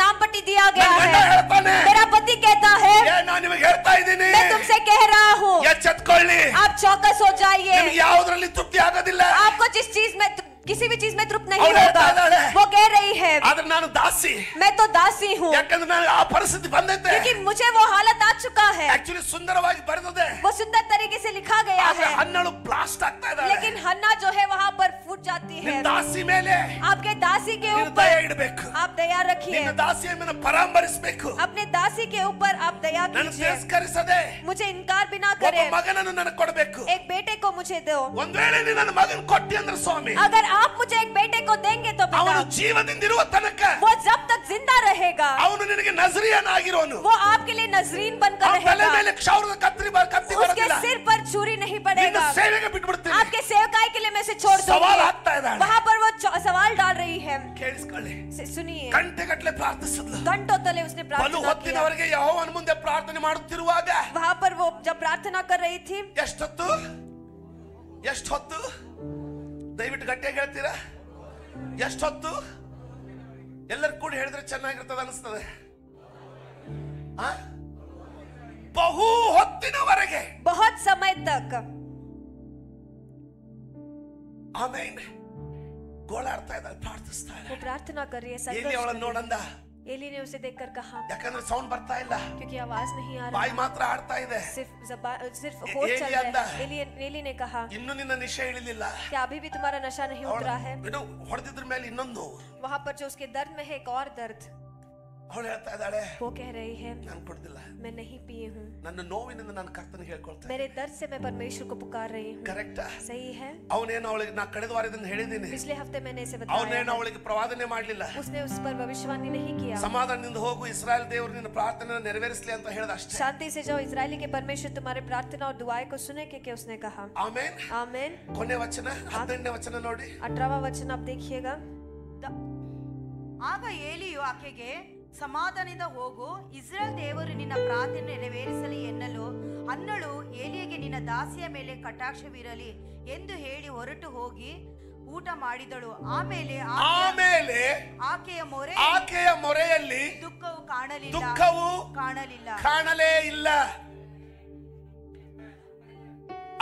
किया गया ನನ್ನ ಗಂಡ है। ಹೇಳ್ತಾನೆ, मेरा पति कहता है, ನಾನು ನಿಮಗೆ ಹೇಳ್ತಾ ಇದ್ದೀನಿ, मैं तुमसे कह रहा हूँ, ಎಚ್ಚೆತ್ಕೊಳ್ಳಿ, आप चौकस हो जाइए। ನಿಮ್ಗೆ ಯಾವುದರಲ್ಲಿ ತೃಪ್ತಿ ಆಗೋದಿಲ್ಲ. आपको जिस चीज में किसी भी चीज में तृप्त नहीं ಅವ್ಳು ಹೇಳ್ತಾ होगा, ಇದ್ದಾಳೆ, वो कह रही है, ಆದ್ರೆ ನಾನು ದಾಸಿ, मैं तो दासी हूँ, ಯಾಕಂದ್ರೆ ನಾನು ಆ ಪರಿಸ್ಥಿತಿ ಬಂದೈತೆ. क्योंकि मुझे वो हालत आ चुका है। ಆಕ್ಚುಲಿ ಸುಂದರವಾಗಿ ಬರೆದಿದೆ, वो सुंदर तरीके से लिखा गया ಆದ್ರೆ है, ಹನ್ನಳು ಬ್ಲಾಸ್ಟ್ ಆಗ್ತಾ ಇದ್ದಾಳೆ. लेकिन हन्ना जो है वहाँ पर फूट जाती है। ನಿನ್ನ ದಾಸಿ ಮೇಲೆ आपके दासी के ನೀನು ऊपर ದಯ ಇಡಬೇಕು, आप दया रखिए, ನಿನ್ನ ದಾಸಿಯನ್ನು ಪರಾಮರಿಸಬೇಕು. अपने दासी के ऊपर आप दया ನನ್ನ कीजिए, ತಿರಸ್ಕರಿಸದೆ मुझे इनकार भी ना ಒಬ್ಬ करें, ಮಗನನ್ನು ನನಗೆ ಕೊಡಬೇಕು. एक बेटे को मुझे दो। ಒಂದ್ ವೇಳೆ ನೀನು ನನ್ನ ಮಗನ ಕೊಟ್ಟಿ ಅಂದ್ರೆ ಸ್ವಾಮಿ, अगर आप मुझे एक बेटे को देंगे तो ಅವನು पिता, ಜೀವದಿಂದಿರುವ ತನಕ वो जब तक जिंदा रहेगा, ಅವನು ನಿನಗೆ ನಜರಿಯನಾಗಿರೋನು. वो आपके लिए नजरीन बनकर ಅವನ ತಲೆ रहेगा, ಮೇಲೆ ಕ್ಷೌರದ ಕತ್ತಿ उसके ಬರೋದಿಲ್ಲ. सिर पर छुरी नहीं ನಿನ್ನ पड़ेगा, ಸೇವೆಗೆ ಬಿಟ್ಬಿಡ್ತೀನಿ. आपके सेवकाई के लिए मैं से छोड़ ಸವಾಲ್ दूंगी। ಹಾಕ್ತಾ ಇದ್ದಾಳೆ. वहाँ पर वो सवाल डाल रही है, ಕೇಳಿಸ್ಕೊಳ್ಳಿ, सुनिए। ಗಂಟೆಗಟ್ಟಲೆ ಪ್ರಾರ್ಥಿಸಿದ್ಲು. घंटों तले उसने ಬಲು प्रार्थना किया। ಹೊತ್ತಿನವರೆಗೆ ಯೆಹೋವನ ಮುಂದೆ ಪ್ರಾರ್ಥನೆ ಮಾಡುತ್ತಿರುವಾಗ वहाँ पर वो जब प्रार्थना कर रही थी, ಎಷ್ಟೊತ್ತು ಎಷ್ಟು ಹೊತ್ತು, ದಯವಿಟ್ಟು ಗಟ್ಟಿಯಾಗಿ ಹೇಳ್ತೀರಾ, ಎಷ್ಟೊತ್ತು? ಎಲ್ಲರೂ ಕೂಡ ಹೇಳಿದ್ರೆ ಚೆನ್ನಾಗಿರ್ತದೆ ಅನಿಸ್ತದೆ. ಬಹು ಹೊತ್ತಿನವರೆಗೆ, बहुत समय तक ಆಮೇಲೆ ಗೋಳಾಡ್ತಾ ಇದ್ದಾಳೆ, ಪ್ರಾರ್ಥಿಸ್ತಾ वो ಇದ್ದಾಳೆ. प्रार्थना कर रही है, ಇಲ್ಲಿ संघर्ष ಅವಳನ್ನು कर रही ನೋಡಂದ, है। एली ने उसे देखकर कहा, ಯಾಕಂದ್ರೆ ಸೌಂಡ್ ಬರ್ತಾ ಇಲ್ಲ, क्योंकि आवाज नहीं आ ಬಾಯಿ रहा, ಮಾತ್ರ ಆಡ್ತಾ ಇದೆ. सिर्फ होठ चल एली रहा अंदा है। एली ने कहा, ಇನ್ನು ನಿನ್ನ ನಿಶೆ ಇಳಿಲಿಲ್ಲ. क्या अभी भी तुम्हारा नशा नहीं उतरा है? ಹೊಡೆದಿದ್ರ ಮೇಲೆ ಇನ್ನೊಂದು वहाँ पर जो उसके दर्द में है एक और दर्द, ಅವಳು ಹೇಳ್ತಾ ಇದ್ದಾಳೆ, वो कह रही है, ನಾನು ಕೊಡ್ದಿಲ್ಲ, मैं नहीं पिए हूँ, ನನ್ನ ನೋವಿನಿಂದ ನಾನು ಕರ್ತನಿಗೆ ಹೇಳ್ಕೊಳ್ತೇನೆ. मेरे दर्द से मैं परमेश्वर को पुकार रही हूँ। ಕರೆಕ್ಟಾ? सही है। ಅವನೇನು ಅವಳಿಗೆ ನಾ ಕಳೆದ ವಾರದಿಂದ ಹೇಳಿದ್ದೀನಿ, पिछले हफ्ते मैंने इसे बताया, ಅವನೇನು ಅವಳಿಗೆ ಪ್ರವಾದನೆ ಮಾಡಲಿಲ್ಲ. उसने उस पर भविष्यवाणी नहीं किया। ಸಮಾಧಾನದಿಂದ ಹೋಗು, ಇಸ್ರಾಯೇಲ್ ದೇವರು ನಿನ್ನ ಪ್ರಾರ್ಥನೆ ನೆರವೇರಿಸಲಿ ಅಂತ ಹೇಳಿದ ಅಷ್ಟೇ. शांति से जाओ, इजरायली के परमेश्वर तुम्हारे प्रार्थना और दुआएं को सुने के उसने कहा। ಆಮೇನ್. आमेन। ಕೊನೆ ವಚನ 18ನೇ ವಚನ ನೋಡಿ. 18वां वचन आप देखिएगा। ಆಗ ಏಲಿಯು ಆಕೆಗೆ, ಸಮಾಧಾನದಿಂದ ಹೋಗು, ಇಸ್ರಾಯೇಲ್ ದೇವರು ನಿನ್ನ ಪ್ರಾರ್ಥನೆ ನೆರವೇರಿಸಲಿ ಎನ್ನಲು ಅನ್ನಳು ಏಲಿಯಗೆ, ನಿನ್ನ ದಾಸಿಯ ಮೇಲೆ ಕಟಾಕ್ಷವಿರಲಿ ಎಂದು ಹೇಳಿ ಹೊರಟು ಹೋಗಿ ಊಟ ಮಾಡಿದಳು. ಆಮೇಲೆ ಆಕೆಯ ಮೊರೆಯಲ್ಲಿ ದುಃಖವು ಕಾಣಲಿಲ್ಲ. ಕಾಣಲೇ ಇಲ್ಲ.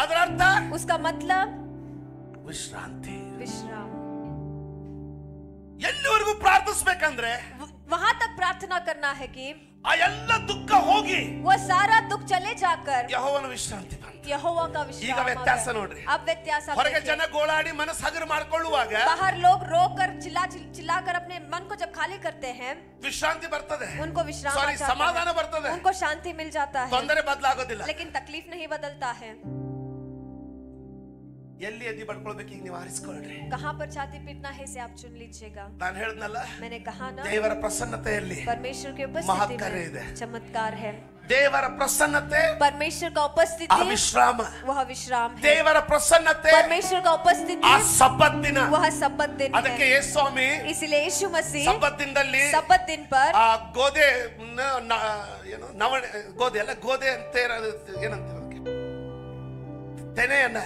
ಅದರ ಅರ್ಥ, उसका मतलब ವಿಶ್ರಾಂತಿ. विश्राम। ಎಲ್ಲಿವರೆಗೂ ಪ್ರಾರ್ಥಿಸಬೇಕಂದ್ರೆ वहां तक प्रार्थना करना है कि ಆ ಎಲ್ಲ ದುಃಖ ಹೋಗಿ वो सारा दुख चले जाकर ಯೆಹೋವನ ವಿಶ್ರಾಂತಿ ಬಂತು. यहोवा का ಈಗ विश्राम। ವ್ಯತ್ಯಾಸ ನೋಡ್ರಿ. अब व्यत्यास आप ಹೊರಗೆ देखिए। ಜನ ಗೋಳಾಡಿ ಮನಸ್ಸು ಹಗರು ಮಾಡ್ಕೊಳ್ಳುವಾಗ बाहर लोग रोकर चिल्लाकर अपने मन को जब खाली करते हैं, ವಿಶ್ರಾಂತಿ ಬರ್ತದೆ, उनको विश्राम आ जाता ಸಮಾಧಾನ है, ಬರ್ತದೆ, उनको शांति मिल जाता है, ತೊಂದರೆ ಬದಲಾಗೋದಿಲ್ಲ. लेकिन तकलीफ नहीं बदलता है। ಎಲ್ಲಿ ಎದ್ದಿ ಪಡ್ಕೊಳ್ಬೇಕು ಈಗ ನೀವು ಆರಿಸ್ಕೊಳ್ರಿ. कहाँ पर छाती पीटना है इसे आप चुन लीजिएगा। ನಾನು ಹೇಳಿದ್ನಲ್ಲ, मैंने कहा ना, ದೇವರ ಪ್ರಸನ್ನತೆಯಲ್ಲಿ परमेश्वर की उपस्थिति ಮಹತ್ಕಾರ್ಯ ಇದೆ. में चमत्कार है। ದೇವರ ಪ್ರಸನ್ನತೆ परमेश्वर का उपस्थिति ಆ ವಿಶ್ರಾಮ, वह विश्राम है। ದೇವರ ಪ್ರಸನ್ನತೆ परमेश्वर का उपस्थिति ಆ ಸಬ್ಬತ್ ದಿನ. वह सब्बत दिन ಅದಕ್ಕೆ है। ಯೇಸು ಸ್ವಾಮಿ इसलिए यीशु मसीह ಸಬ್ಬತ್ ದಿನದಲ್ಲಿ सब्बत दिन पर ಆ ಗೋಧಿ ಏನು ನವಣೆ ಗೋಧಿ ಅಲ್ಲ, ಗೋಧಿ ಅಂತ ಏನಂತೀರ ಅದಕ್ಕೆ, ತೆನೆಯನ್ನ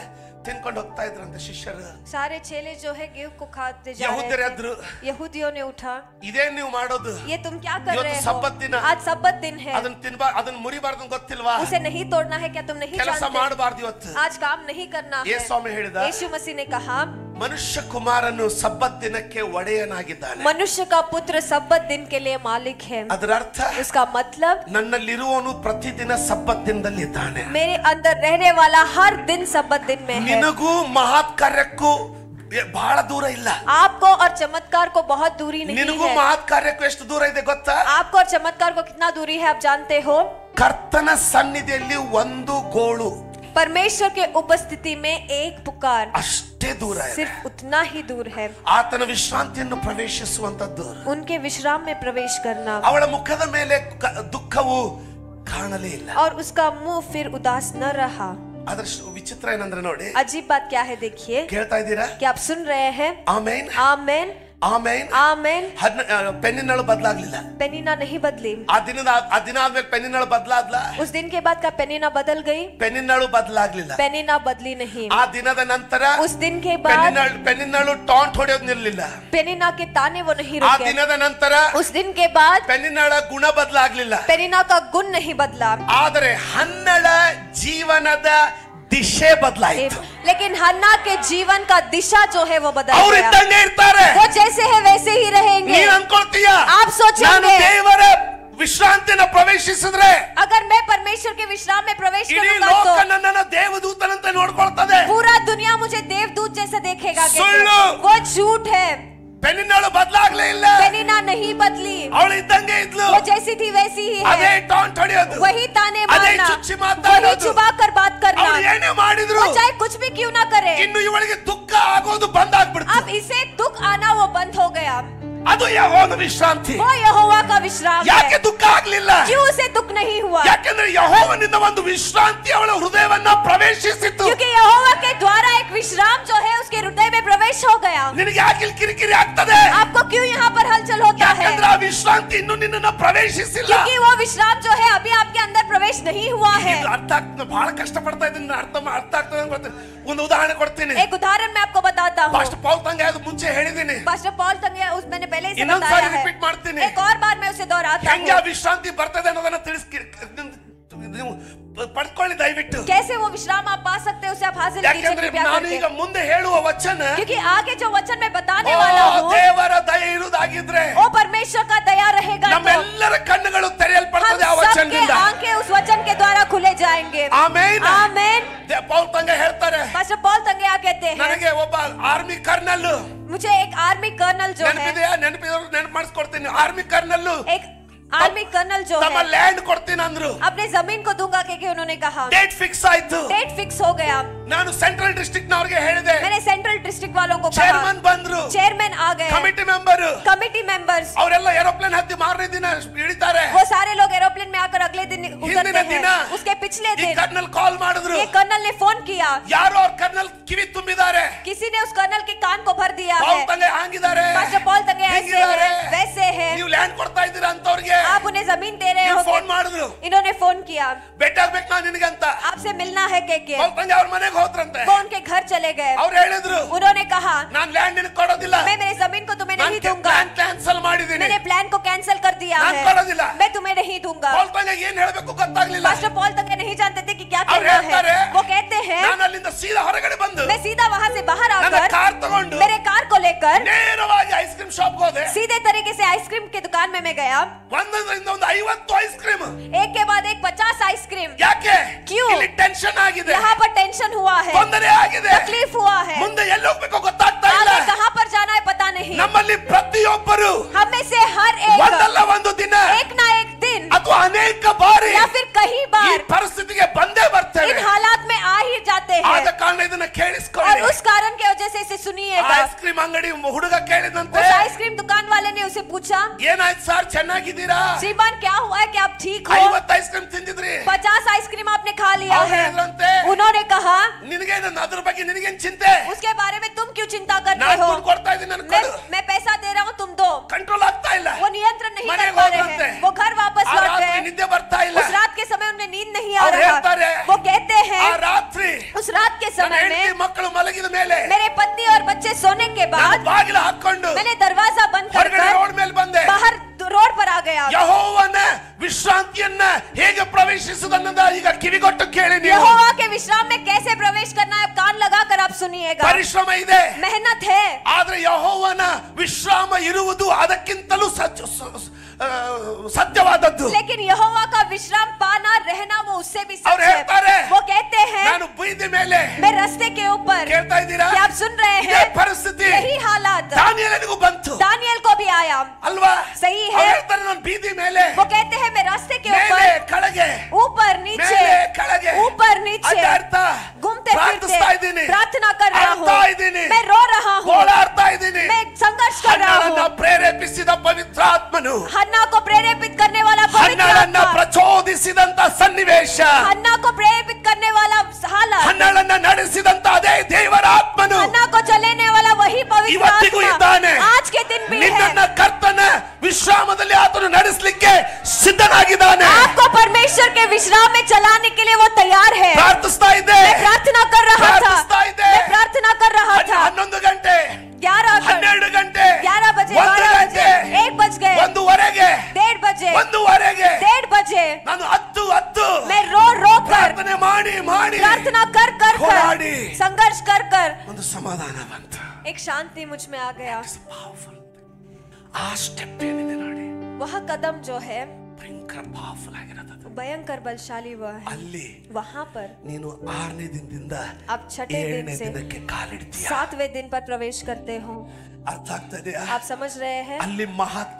ತಿನ್ಕೊಂಡು ಹೋಗ್ತಾ ಇದ್ರಂತೆ ಶಿಷ್ಯರು. सारे चेले जो है गेहूं को खाते जा ಯಹೂದ್ಯರು रहे ಎದ್ರು, थे। यहूदियों ने उठा, ಇದೇನ್ ನೀವು ಮಾಡೋದು, ये तुम क्या कर ಇವತ್ತು रहे हो? ಸಬ್ಬತ್ ದಿನ, आज सब्बत दिन है, ಅದನ್ನ ಅದನ್ನ ಮುರಿಬಾರ್ದು ಗೊತ್ತಿಲ್ವಾ, उसे नहीं तोड़ना है क्या तुम नहीं ಕೆಲಸ जानते? ಮಾಡಬಾರ್ದು ಇವತ್ತು. आज काम नहीं करना है। ಯೇಸು ಸ್ವಾಮಿ ಹೇಳಿದ, यीशु मसीह ने कहा, ಮನುಷ್ಯ ಕುಮಾರನು ಸಬ್ಬತ್ ದಿನಕ್ಕೆ ಒಡೆಯನಾಗಿದ್ದಾನೆ. मनुष्य का पुत्र सब्बत दिन के लिए मालिक है। ಅದರ ಅರ್ಥ, उसका मतलब ನನ್ನಲ್ಲಿರುವವನು ಪ್ರತಿದಿನ ಸಬ್ಬತ್ ದಿನದಲ್ಲಿ ಇದ್ದಾನೆ. मेरे अंदर रहने वाला हर दिन सब्बत दिन में है। ನಿನಗೂ ಮಹತ್ ಕಾರ್ಯಕ್ಕೂ ಬಹಳ ದೂರ ಇಲ್ಲ. आपको और चमत्कार को बहुत दूरी नहीं ನಿನಗೂ है। ಮಹತ್ ಕಾರ್ಯಕ್ಕೂ ಎಷ್ಟು ದೂರ ಇದೆ ಗೊತ್ತಾ? आपको और चमत्कार को कितना दूरी है आप जानते हो? ಕರ್ತನ ಸನ್ನಿಧಿಯಲ್ಲಿ ಒಂದು ಗೋಳು, परमेश्वर के उपस्थिति में एक पुकार, ಅಷ್ಟೇ ದೂರ ಇದೆ. सिर्फ उतना ही दूर है। ಆತನ ವಿಶ್ರಾಂತಿಯನ್ನು ಪ್ರವೇಶಿಸುವಂತದ್ದು, उनके विश्राम में प्रवेश करना। ಅವಳ ಮುಖದ ಮೇಲೆ ದುಃಖವು ಕಾಣಲೇ ಇಲ್ಲ. और उसका मुंह फिर उदास न रहा। ಅದರ ವಿಚಿತ್ರ ಏನಂದ್ರೆ ನೋಡಿ, अजीब बात क्या है देखिए, ಕೇಳ್ತಾ ಇದ್ದೀರಾ? क्या आप सुन रहे हैं? ಆಮೇನ್. आमेन। ಆಮೇನ್ ಆಮೆನ್. ಪೆನ್ನಿನಳು ಬದಲಾಗ್ಲಿಲ್ಲ. पेनिना नहीं बदली. ಆ ದಿನ ಆದ್ಮೇಲೆ ಪೆನ್ನಿನಳು ಬದಲಾದ್ಲ. उस दिन के बाद का पेनिना बदल गई. ಪೆನ್ನಿನಳು ಬದಲಾಗ್ಲಿಲ್ಲ. पेनिना बदली नहीं. ಆ ದಿನದ ನಂತರ उस दिन के बाद ಪೆನ್ನಿನಳು ಟಾಂಟ್ ಹೊಡೆಯೋದು ನಿಲ್ಲಿಲ್ಲ. पेनिना के ताने वो नहीं ಆ रुके. ದಿನದ ನಂತರ उस दिन के बाद ಪೆನ್ನಿನಳ ಗುಣ ಬದಲಾಗ್ಲಿಲ್ಲ. पेनिना का गुण नहीं बदला. ಆದರೆ ಹನ್ನಳ ಜೀವನದ ದಿಶೆ ಬದಲಾಯಿತು. लेकिन हन्ना के जीवन का दिशा जो है वो बदल ಅವರು गया. ಇದ್ದಂಗೆ ಇರ್ತಾರೆ. वो जैसे है वैसे ही रहेंगे. ನೀನು ಅನ್ಕೊಳ್ತೀಯ आप सोचेंगे ನಾನು ದೇವರ ವಿಶ್ರಾಂತಿನ ಪ್ರವೇಶಿಸಿದ್ರೆ अगर मैं परमेश्वर के विश्राम में प्रवेश ಇಡೀ करूंगा ಲೋಕ तो ನನ್ನನ್ನು ದೇವದೂತನಂತೆ ನೋಡ್ಕೊಳ್ತದೆ. पूरा दुनिया मुझे देवदूत जैसा देखेगा. सुल्लू। वो झूठ है. ಪೆನ್ನಿನಳು ಬದಲಾಗ್ಲೇ ಇಲ್ಲ. पेनिना नहीं बदली. ಅವಳು ಇದ್ದಂಗೆ ಇದ್ಲು. वो जैसी थी वैसी ही ಅದೇ है. ಟಾಂಟ್ ಹೊಡೆಯೋದು, वही ताने ಅದೇ मारना, ಚುಚ್ಚಿ वही ಮಾತಾಡೋದು. छुपा कर बात करना. ಅವಳು ಏನೇ ಮಾಡಿದ್ರು वो चाहे कुछ भी क्यों ना करे. ಇನ್ನು ಇವಳಿಗೆ ದುಃಖ ಆಗೋದು ಬಂದ್ ಆಗ್ಬಿಡ್ತು. अब इसे दुख आना वो बंद हो गया. ಅದು ಯೆಹೋವನ ವಿಶ್ರಾಂತಿ. वो यहोवा का विश्राम ಯಾಕೆ है. ದುಃಖ ಆಗ್ಲಿಲ್ಲ? क्यों उसे दुख नहीं हुआ? ಯಾಕೆಂದ್ರೆ ಯೆಹೋವನಿಂದ ಒಂದು ವಿಶ್ರಾಂತಿ ಅವಳ ಹೃದಯವನ್ನ ಪ್ರವೇಶಿಸಿತು. क्योंकि यहोवा के द्वारा एक विश्राम जो है उसके हृदय में प्रवेश हो गया. ನಿನಗೆ ಯಾಕೆ ಕಿರಿಕಿರಿ ಆಗ್ತದೆ? आपको क्यों यहाँ पर हलचल होता है? ಯಾಕೆಂದ್ರೆ ಆ ವಿಶ್ರಾಂತಿ ಇನ್ನು ನಿನ್ನನ್ನ ಪ್ರವೇಶಿಸಿಲ್ಲ. क्योंकि वो विश्राम जो है अभी आपके अंदर प्रवेश नहीं हुआ है. ಇದು ಅರ್ಥ ಆಗ್ತದೆ. ಬಹಳ ಕಷ್ಟ ಪಡ್ತಾ ಇದ್ದೀನಿ, ಅರ್ಥ ಆಗ್ತದೆ ಅಂತ ಗೊತ್ತಿಲ್ಲ. ಒಂದು ಉದಾಹರಣೆ ಕೊಡ್ತೀನಿ. एक उदाहरण मैं आपको बताता हूँ. ಪಾಸ್ಟರ್ ಪೌಲ್ ತಂಗೆ ಅದು ಮುಂಚೆ ಹೇಳಿದ್ದೀನಿ. पास्टर पॉल तंगे उस मैंने पहले ही ಇನ್ನೊಂದು बताया ಸಾರಿ है. ರಿಪೀಟ್ ಮಾಡ್ತೀನಿ. एक और बार मैं उसे दोहराता ಹೆಂಗೆ हूँ. ವಿಶ್ರಾಂತಿ ಬರ್ತದೆ ಅನ್ನೋದನ್ನ ನೀವು ಪಡ್ಕೊಳ್ಳಿ ದಯವಿಟ್ಟು. कैसे वो विश्राम आप पा सकते हैं उसे आप हासिल कीजिए ಯಾಕಂದ್ರೆ कृपया ನಾನು करके. ಈಗ ಮುಂದೆ ಹೇಳುವ ವಚನ क्योंकि आगे जो वचन मैं बताने वाला हूँ ದೇವರ ದಯೆ ಇರುವುದಾಗಿದ್ರೆ वो परमेश्वर का दया रहेगा. तो ನಮ್ಮೆಲ್ಲರ ಕಣ್ಣುಗಳು ತೆರೆಯಲ್ಪಡ್ತದೆ ಆ हम सबके ವಚನದಿಂದ. आंखें उस वचन के द्वारा खुले जाएंगे. ಆಮೆನ್. आमेन. ಪೌಲ್ ತಂಗೆ ಹೇಳ್ತಾರೆ, पास्टर पॉल तंगे आ कहते हैं ನನಗೆ ಒಬ್ಬ ಆರ್ಮಿ ಕರ್ನಲ್ मुझे एक आर्मी कर्नल जो है ನೆನಪಿದ್ರು ನೆನಪು ಮಾಡಿಸ್ಕೊಡ್ತೀನಿ. ಆರ್ಮಿ ಕರ್ನಲ್ एक आर्मी कर्नल जो ತಮ್ಮ है ಲ್ಯಾಂಡ್ ಕೊಡ್ತೀನಿ ಅಂದ್ರು. अपने जमीन को दूंगा क्योंकि उन्होंने कहा. ಡೇಟ್ ಫಿಕ್ಸ್ ಆಯ್ತು. डेट फिक्स हो गया. ನಾನು ಸೆಂಟ್ರಲ್ ಡಿಸ್ಟ್ರಿಕ್ಟ್ ನವರಿಗೆ ಹೇಳಿದೆ. मैंने सेंट्रल डिस्ट्रिक्ट वालों को कहा. ಚೇರ್ಮನ್ ಬಂದ್ರು, चेयरमैन आ गए. ಕಮಿಟಿ ಮೆಂಬರ್ कमिटी मेंबर्स ಅವರೆಲ್ಲ ಏರೋಪ್ಲೇನ್ ಹತ್ತಿ ಮಾರನೇ ದಿನ ಇಳಿತಾರೆ. वो सारे लोग एरोप्लेन में आकर अगले दिन उतरते ಹಿಂದಿನ ದಿನ हैं. उसके पिछले ಈ दिन ಕರ್ನಲ್ ಕಾಲ್ ಮಾಡಿದ್ರು. एक कर्नल ने फोन किया. ಯಾರೋ ಅವ್ರ ಕರ್ನಲ್ ಕಿವಿ ತುಂಬಿದ್ದಾರೆ. किसी ने उस कर्नल के कान को भर दिया ಪೌಲ್ है. ತಂಗೆ ಹಾಂಗಿದ್ದಾರೆ, पास्टर पॉल तंगे ऐसे ಹಿಂಗಿದ್ದಾರೆ. हैं वैसे हैं. ನೀವು ಲ್ಯಾಂಡ್ ಕೊಡ್ತಾ ಇದ್ದೀರಾ ಅಂತವ್ರಿಗೆ आप उन्हें जमीन दे रहे हो. ಫೋನ್ ಮಾಡಿದ್ರು. इन्होंने फोन किया ಭೇಟಿ ಆಗ್ಬೇಕು ನಾನು ನಿನಗಂತ. आपसे मिलना है के ಪೌಲ್ ತಂಗೆ ಅವ್ರ ಮನೆಗೆ ಹೋದ್ರಂತೆ. वो उनके घर चले गए. ಅವ್ರು ಹೇಳಿದ್ರು, उन्होंने कहा ನಾನು ಲ್ಯಾಂಡ್ ನಿನಗೆ ಕೊಡೋದಿಲ್ಲ, मैं मेरी जमीन को तुम्हें नहीं ನಾನು दूंगा. ಪ್ಲಾನ್ ಕ್ಯಾನ್ಸಲ್ ಮಾಡಿದ್ದೀನಿ. मैंने प्लान को कैंसिल कर दिया ನಾನು है. ಕೊಡೋದಿಲ್ಲ. मैं तुम्हें नहीं दूंगा. ಪೌಲ್ ತಂಗೆ ಏನ್ ಹೇಳಬೇಕು ಗೊತ್ತಾಗ್ಲಿಲ್ಲ. पास्टर पॉल तक नहीं जानते थे कि क्या ಅವ್ರು कहना ಹೇಳ್ತಾರೆ, है. वो कहते हैं ನಾನು ಅಲ್ಲಿಂದ ಸೀದಾ ಹೊರಗಡೆ ಬಂದು मैं सीधा वहां से बाहर ನನ್ನ आकर ಕಾರ್ ತಗೊಂಡು मेरे कार को लेकर ನೇರವಾಗಿ ಐಸ್ ಕ್ರೀಮ್ ಶಾಪ್ ಹೋದೆ. सीधे तरीके से आइसक्रीम की दुकान में मैं गया. ಒಂದರಿಂದ ಒಂದು 50 ಐಸ್ ಕ್ರೀಮ್. एक के बाद एक 50 आइसक्रीम. ಯಾಕೆ? क्यों? ಇಲ್ಲಿ ಟೆನ್ಷನ್ ಆಗಿದೆ, यहाँ पर टेंशन हुआ है, ತೊಂದರೆ ಆಗಿದೆ, तकलीफ हुआ है. ಮುಂದೆ ಎಲ್ಲಿ ಹೋಗ್ಬೇಕು ಗೊತ್ತಾಗ್ತಾ ಇಲ್ಲ. आगे कहाँ पर जाना है पता नहीं. ನಮ್ಮಲ್ಲಿ ಪ್ರತಿಯೊಬ್ಬರು हम में से हर एक ಒಂದಲ್ಲ ಒಂದು ದಿನ एक ना एक दिन ಅಥವಾ ಅನೇಕ ಬಾರಿ या फिर कई ಈ बार ಪರಿಸ್ಥಿತಿಗೆ ಬಂದೇ ಬರ್ತೇವೆ. इन हालात में आ ही जाते ಆದ हैं. ಕಾರಣ ಇದನ್ನ और ಕೇಳಿಸ್ಕೊಳ್ಳಿ. उस कारण की वजह से इसे सुनिएगा. ಐಸ್ ಕ್ರೀಮ್ ಅಂಗಡಿ ಹುಡುಗ ಕೇಳಿದಂತೆ, उस आइसक्रीम दुकान वाले ने उसे पूछा, ಏನಾಯ್ತು ಸರ್ ಚೆನ್ನಾಗಿದ್ದೀರಾ? श्रीमान क्या हुआ है कि आप ठीक हो? 50 ಐಸ್ ಕ್ರೀಮ್ ತಿಂದಿದ್ರಿ. 50 आइसक्रीम आपने खा लिया ಅವ್ರು है. ಹೇಳಿದ್ರಂತೆ, उन्होंने कहा ನಿನಗೇನು ಅದ್ರ ಬಗ್ಗೆ ನಿನಗೇನು ಚಿಂತೆ? उसके बारे में तुम क्यों चिंता करते ನಾನು हो? ದುಡ್ಡು ಕೊಡ್ತಾ ಇದ್ದೀನಿ ನನಗೆ ಕೊಡು. मैं पैसा दे रहा हूँ तुम दो. ಕಂಟ್ರೋಲ್ ಆಗ್ತಾ ಇಲ್ಲ. वो नियंत्रण नहीं कर ಮನೆಗೆ पा रहे ಹೋದ್ರಂತೆ. हैं. वो घर वापस ಆ लौट ರಾತ್ರಿ गए. ನಿದ್ದೆ ಬರ್ತಾ ಇಲ್ಲ. उस रात के समय उन्हें नींद नहीं आ ಅವ್ರು रहा. ಹೇಳ್ತಾರೆ, वो कहते ಆ हैं ರಾತ್ರಿ उस रात के ನನ್ನ समय ಹೆಂಡತಿ में ಮಕ್ಕಳು ಮಲಗಿದ ಮೇಲೆ मेरे पत्नी और बच्चे सोने के ನಾನು बाद ಬಾಗಿಲು ಹಾಕೊಂಡು मैंने दरवाजा बंद कर ಹೊರಗಡೆ ರೋಡ್ ಮೇಲೆ ಬಂದೆ. बाहर रोड पर आ गया. ಯೆಹೋವನ ವಿಶ್ರಾಂತಿಯನ್ನ ಹೇಗೆ ಪ್ರವೇಶಿಸುವುದನ್ನ ಈಗ ಕಿವಿಗೊಟ್ಟು ಕೇಳಿ ನೀವು. यहोवा के विश्राम में कैसे प्रवेश करना है कान लगाकर आप सुनिएगा. ಪರಿಶ್ರಮ ಇದೆ, मेहनत है, ಆದ್ರೆ ಯೆಹೋವನ ವಿಶ್ರಾಮ ಇರುವುದು ಅದಕ್ಕಿಂತಲೂ ಸತ್ಯವಾದದ್ದು. लेकिन यहोवा का विश्राम पाना रहना वो उससे भी ಅವ್ರು सच ಹೇಳ್ತಾರೆ, है. वो कहते हैं ನಾನು ಬೀದಿ ಮೇಲೆ मैं रास्ते के ऊपर. ಕೇಳ್ತಾ ಇದ್ದೀರಾ? क्या आप सुन रहे ಇದೇ हैं? ಪರಿಸ್ಥಿತಿ यही हालात ದಾನಿಯೇಲನಿಗೂ ಬಂತು दानियल को भी आया. ಅಲ್ವಾ? सही है. ಅವ್ರು ಹೇಳ್ತಾರೆ, ನಾನು ಬೀದಿ ಮೇಲೆ वो कहते हैं मैं रास्ते के ಮೇಲೆ ऊपर ಕೆಳಗೆ ऊपर नीचे ಮೇಲೆ ಕೆಳಗೆ ऊपर नीचे ಅಡ್ಡಾಡ್ತಾ घूमते ಪ್ರಾರ್ಥಿಸ್ತಾ फिरते ಇದ್ದೀನಿ, प्रार्थना कर रहा हूँ. ಅಳ್ತಾ ಇದ್ದೀನಿ, मैं रो रहा हूँ, ಗೋಳಾಡ್ತಾ ಇದ್ದೀನಿ. मैं संघर्ष कर रहा ಹನ್ನಳನ್ನ हूँ. ಪ್ರೇರೇಪಿಸಿದ ಪವಿತ್ರಾತ್ಮನು, हन्ना को प्रेरित करने वाला पवित्र ಹನ್ನಳನ್ನ आत्मा, ಪ್ರಚೋದಿಸಿದಂತ ಸನ್ನಿವೇಶ, हन्ना को प्रेरित करने वाला हालत, ಹನ್ನಳನ್ನ ನಡೆಸಿದಂತ ಅದೇ ದೇವರ ಆತ್ಮನು हन्ना को चलेने वाला वही पवित्र ಇವತ್ತಿಗೂ आत्मा ಇದ್ದಾನೆ. आज के ಕರ್ತನ ವಿಶ್ರಾಮದಲ್ಲಿ ಆತನು ನಡೆಸಲಿಕ್ಕೆ ಸಿದ್ಧನಾಗಿದ್ದಾನೆ. आपको परमेश्वर के विश्राम में चलाने के लिए वो तैयार है. ಪ್ರಾರ್ಥಿಸ್ತಾ ಇದ್ದೆ, मैं प्रार्थना कर रहा था, ಪ್ರಾರ್ಥಿಸ್ತಾ ಇದ್ದೆ. मैं प्रार्थना कर रहा था. 11 ಗಂಟೆ, 12 ಗಂಟೆ, 11 बजे, 1 12 ಗಂಟೆ, बजे, 1 बज गए, 1:30, 1:30 बजे, 1:30 1:30 बजे. ನಾನು ಹತ್ತು मैं रो कर ಪ್ರಾರ್ಥನೆ ಮಾಡಿ प्रार्थना कर ಹೋರಾಡಿ संघर्ष कर ಒಂದು ಸಮಾಧಾನ ಬಂತು. एक शांति मुझ में आ गया. ಆ ಸ್ಟೆಪ್ ಏನಿದೆ ನೋಡಿ, वह कदम जो है ಭಯಂಕರ ಪವರ್ಫುಲ್ ಆಗಿರೋದು. भयंकर बलशाली वह है. ಅಲ್ಲಿ वहाँ पर ನೀನು 6ನೇ ದಿನದಿಂದ आप 6ठे दिन 7ನೇ से ದಿನಕ್ಕೆ ಕಾಲಿಡ್ತೀಯ. 7वें दिन पर प्रवेश करते हो. ಅರ್ಥ ಆಗ್ತದೆಯಾ? आप समझ रहे हैं? ಅಲ್ಲಿ ಮಹತ್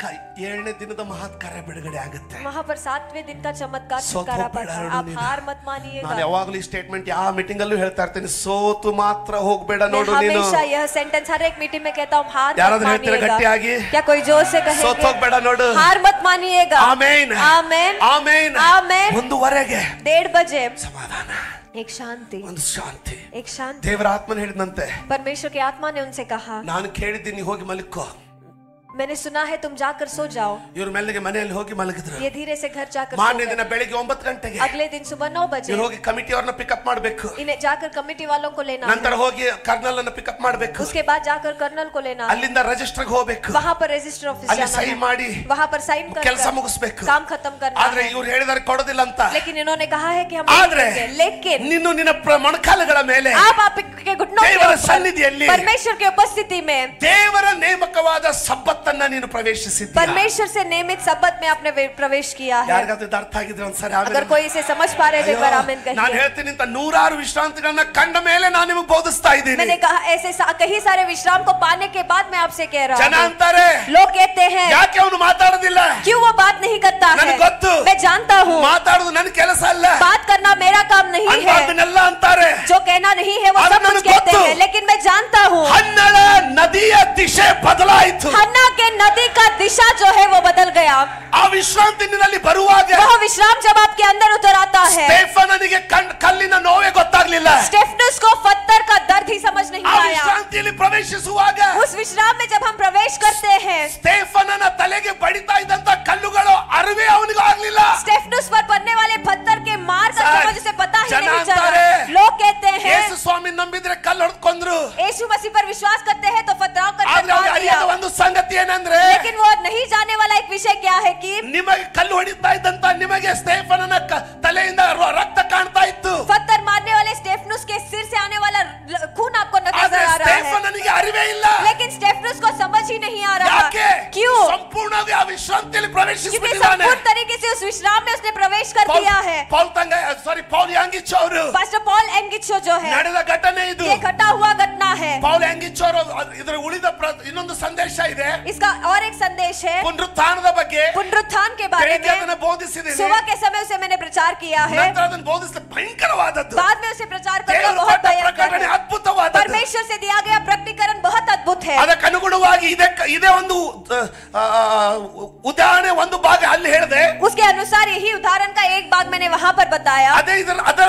7ನೇ ದಿನದ ಮಹತ್ ಕಾರ್ಯ ಬಿಡುಗಡೆ ಆಗುತ್ತೆ. वहाँ पर 7वें दिन का चमत्कार छुटकारा पाता है. आप हार मत मानिएगा. ನಾನು ಯಾವಾಗಲೂ ಈ ಸ್ಟೇಟ್ಮೆಂಟ್ ಯಾವ ಮೀಟಿಂಗ್ ಅಲ್ಲೂ ಹೇಳ್ತಾ ಇರ್ತೀನಿ, ಸೋತು ಮಾತ್ರ ಹೋಗಬೇಡ मैं ನೋಡು ನೀನು. हमेशा यह सेंटेंस हर एक मीटिंग में कहता हूँ, हार मत ಯಾರಾದ್ರೂ ಹೇಳ್ತೀರಾ मानिएगा. ಗಟ್ಟಿಯಾಗಿ? क्या कोई जोर से ಸೋತು कहेंगे? ಹೋಗಬೇಡ ನೋಡು. हार मत मानिएगा. ಆಮೆನ್, आमेन, ಆಮೆನ್, आमेन. 1:30 1:30 बजे ಸಮಾಧಾನ, एक शांति, ಒಂದು ಶಾಂತಿ. एक शांति. ದೇವರ ಆತ್ಮನ ಹೇಳಿದಂತೆ, परमेश्वर की आत्मा ने उनसे कहा, ನಾನು ಕೇಳಿದ್ದೀನಿ ಹೋಗಿ ಮಲ್ಕೋ. मैंने सुना है तुम जाकर सो जाओ. ಇವರು ಮೆಲ್ಲಗೆ ಮನೆಯಲ್ಲಿ ಹೋಗಿ ಮಲಗಿದ್ರು. ये धीरे से घर जाकर सो ಮಾರನೇ गए. ದಿನ ಬೆಳಿಗ್ಗೆ 9 ಗಂಟೆಗೆ अगले दिन सुबह 9 बजे ಇವ್ರು ಹೋಗಿ ಕಮಿಟಿ ಅವ್ರನ್ನ ಪಿಕಪ್ ಮಾಡಬೇಕು. इन्हें जाकर कमेटी वालों को लेना ನಂತರ है. ಹೋಗಿ ಕರ್ನಲ್ ಅನ್ನ ಪಿಕಪ್ ಮಾಡಬೇಕು. उसके बाद जाकर कर्नल को लेना है. ಅಲ್ಲಿಂದ ರಿಜಿಸ್ಟರ್ಗೆ ಹೋಗಬೇಕು. वहाँ पर रजिस्टर ऑफिस ಅಲ್ಲಿ जाना ಸಹಿ है. ಮಾಡಿ वहाँ पर साइन ಕೆಲಸ कर ಮುಗಿಸ್ಬೇಕು. काम खत्म करना ಆದ್ರೆ है. ಇವ್ರು ಹೇಳಿದಾರೆ ಕೊಡೋದಿಲ್ಲ ಅಂತ. लेकिन इन्होंने कहा है कि हम नहीं ಆದ್ರೆ देंगे. लेकिन ನೀನು ನಿನ್ನ ಮೊಣಕಾಲುಗಳ ಮೇಲೆ आप के घुटनों के ದೇವರ ऊपर ಸನ್ನಿಧಿಯಲ್ಲಿ परमेश्वर की उपस्थिति में ದೇವರ ನೇಮಕವಾದ ಸಬ್ಬತ್ತನ್ನ ನೀನು ಪ್ರವೇಶಿಸಿದ್ದೀಯ. परमेश्वर से नियमित सब्बत में आपने प्रवेश किया है. ಯಾರಿಗಾದ್ರೂ ಇದು ಅರ್ಥ ಆಗಿದ್ರೆ ಒಂದ್ಸರಿ अगर कोई इसे समझ पा रहे हैं तो एक बार आमीन ನಾನು कहिए. ಹೇಳ್ತೀನಿ ಅಂತ 106 ವಿಶ್ರಾಂತಿಗಳನ್ನ ಕಂಡ ಮೇಲೆ ನಾನು ನಿಮಗೆ ಬೋಧಿಸ್ತಾ ಇದ್ದೀನಿ. मैंने कहा ऐसे कई सारे विश्राम को पाने के बाद मैं आपसे कह रहा ಜನ हूँ. ಅಂತಾರೆ, लोग कहते हैं ಯಾಕೆ ಅವನು ಮಾತಾಡೋದಿಲ್ಲ? क्यों वो बात नहीं करता है? ನನಗೆ ಗೊತ್ತು. मैं जानता हूँ ಮಾತಾಡೋದು ನನ್ನ ಕೆಲಸ ಅಲ್ಲ. बात करना मेरा काम नहीं है. ಅದನ್ನೆಲ್ಲ ಅಂತಾರೆ. जो कहना नहीं है वो ಅದು सब कुछ ನನಗೆ कहते ಗೊತ್ತು. हैं. लेकिन मैं जानता हूँ ಹನ್ನಳ ನದಿಯ ದಿಶೆ ಬದಲಾಯಿತು. हन्ना के नदी का दिशा जो है वो बदल गया. ಆ ವಿಶ್ರಾಂತಿನಲ್ಲಿ ಬರುವಾಗ वह विश्राम जब आपके अंदर उतर आता है, ಸ್ಟೇಫನನಿಗೆ ಕಲ್ಲಿನ ನೋವೇ ಗೊತ್ತಾಗ್ಲಿಲ್ಲ. स्टेफनुस को पत्थर का दर्द ही समझ नहीं ಆ आया. ವಿಶ್ರಾಂತಿಯಲ್ಲಿ ಪ್ರವೇಶಿಸುವಾಗ उस विश्राम में जब हम प्रवेश करते हैं, ಸ್ಟೇಫನನ ತಲೆಗೆ ಬಡಿತಾ ಇದ್ದಂತ ಕಲ್ಲುಗಳು ಅರಿವೇ ಅವನಿಗೆ ಆಗ್ಲಿಲ್ಲ. स्टेफनुस पर पड़ने वाले पत्थर के मार का सर, समझ उसे पता ही जन नहीं अंतारे, चला. लोग कहते हैं ಯೇಸು ಸ್ವಾಮಿ ನಂಬಿದ್ರೆ ಕಲ್ಲು ಹೊಡೆದು ಕೊಂದ್ರು. यीशु मसीह पर विश्वास करते हैं तो पथराव करके ಆದ್ರೆ मार ಅವ್ರಿಗೆ दिया. ಅರಿಯದ ಒಂದು ಸಂಗತಿ ಏನಂದ್ರೆ, लेकिन वो नहीं जाने वाला एक विषय क्या है कि ನಿಮಗೆ ಕಲ್ಲು ಹೊಡಿತಾ ಇದ್ದಂತ ನಿಮಗೆ ಸ್ಟೇಫನನ ತಲೆಯಿಂದ ರಕ್ತ ಕಾಣ್ತಾ ಇತ್ತು. पत्थर मारने वाले स्टेफनुस के सिर से आने वाला खून आपको नजर ಆದ್ರೆ आ रहा है. ಸ್ಟೇಫನನಿಗೆ ಅರಿವೇ ಇಲ್ಲ. लेकिन स्टेफनुस को समझ ही नहीं आ रहा. ಯಾಕೆ? क्यों? ಸಂಪೂರ್ಣವಾಗಿ ಆ ವಿಶ್ರಾಂತಿಯಲ್ಲಿ क्योंकि ಪ್ರವೇಶಿಸಿಬಿಟ್ಟಿದ್ದಾನೆ. संपूर्ण तरीके से उस विश्राम में उसने प्रवेश कर दिया है. ಪೌಲ್ ಯಾಂಗಿಚ್ ಅವರು पास्टर पॉल एंगिचो जो है, ನಡೆದ ಘಟನೆ ಇದು. ये घटा हुआ घटना है. ಪೌಲ್ ಯಾಂಗಿಚ್ ಅವರು ಇದರ ಉಳಿದ ಇನ್ನೊಂದು ಸಂದೇಶ ಇದೆ. इसका और एक संदेश है ಪುನರುತ್ಥಾನದ ಬಗ್ಗೆ. पुनरुत्थान के बारे ಬೆಳಿಗ್ಗೆ में. ಅದನ್ನು ಬೋಧಿಸಿದ್ದೀನಿ. सुबह के समय उसे मैंने प्रचार किया है. ನಂತರ ಅದನ್ನು ಬೋಧಿಸಿದ ಭಯಂಕರವಾದದ್ದು. बाद में उसे प्रचार करना ದೇವರು बहुत ಕೊಟ್ಟ भयंकर ಪ್ರಕಟಣೆ है. ಅದ್ಭುತವಾದದ್ದು. परमेश्वर से दिया गया प्रकटीकरण बहुत अद्भुत है. ಅದಕ್ಕೆ ಅನುಗುಣವಾಗಿ ಇದೇ ಒಂದು ಉದಾಹರಣೆ ಒಂದು ಭಾಗ ಅಲ್ಲಿ ಹೇಳಿದೆ. उसके अनुसार यही उदाहरण का एक भाग मैंने वहां पर बताया ಅದೇ ಅದರ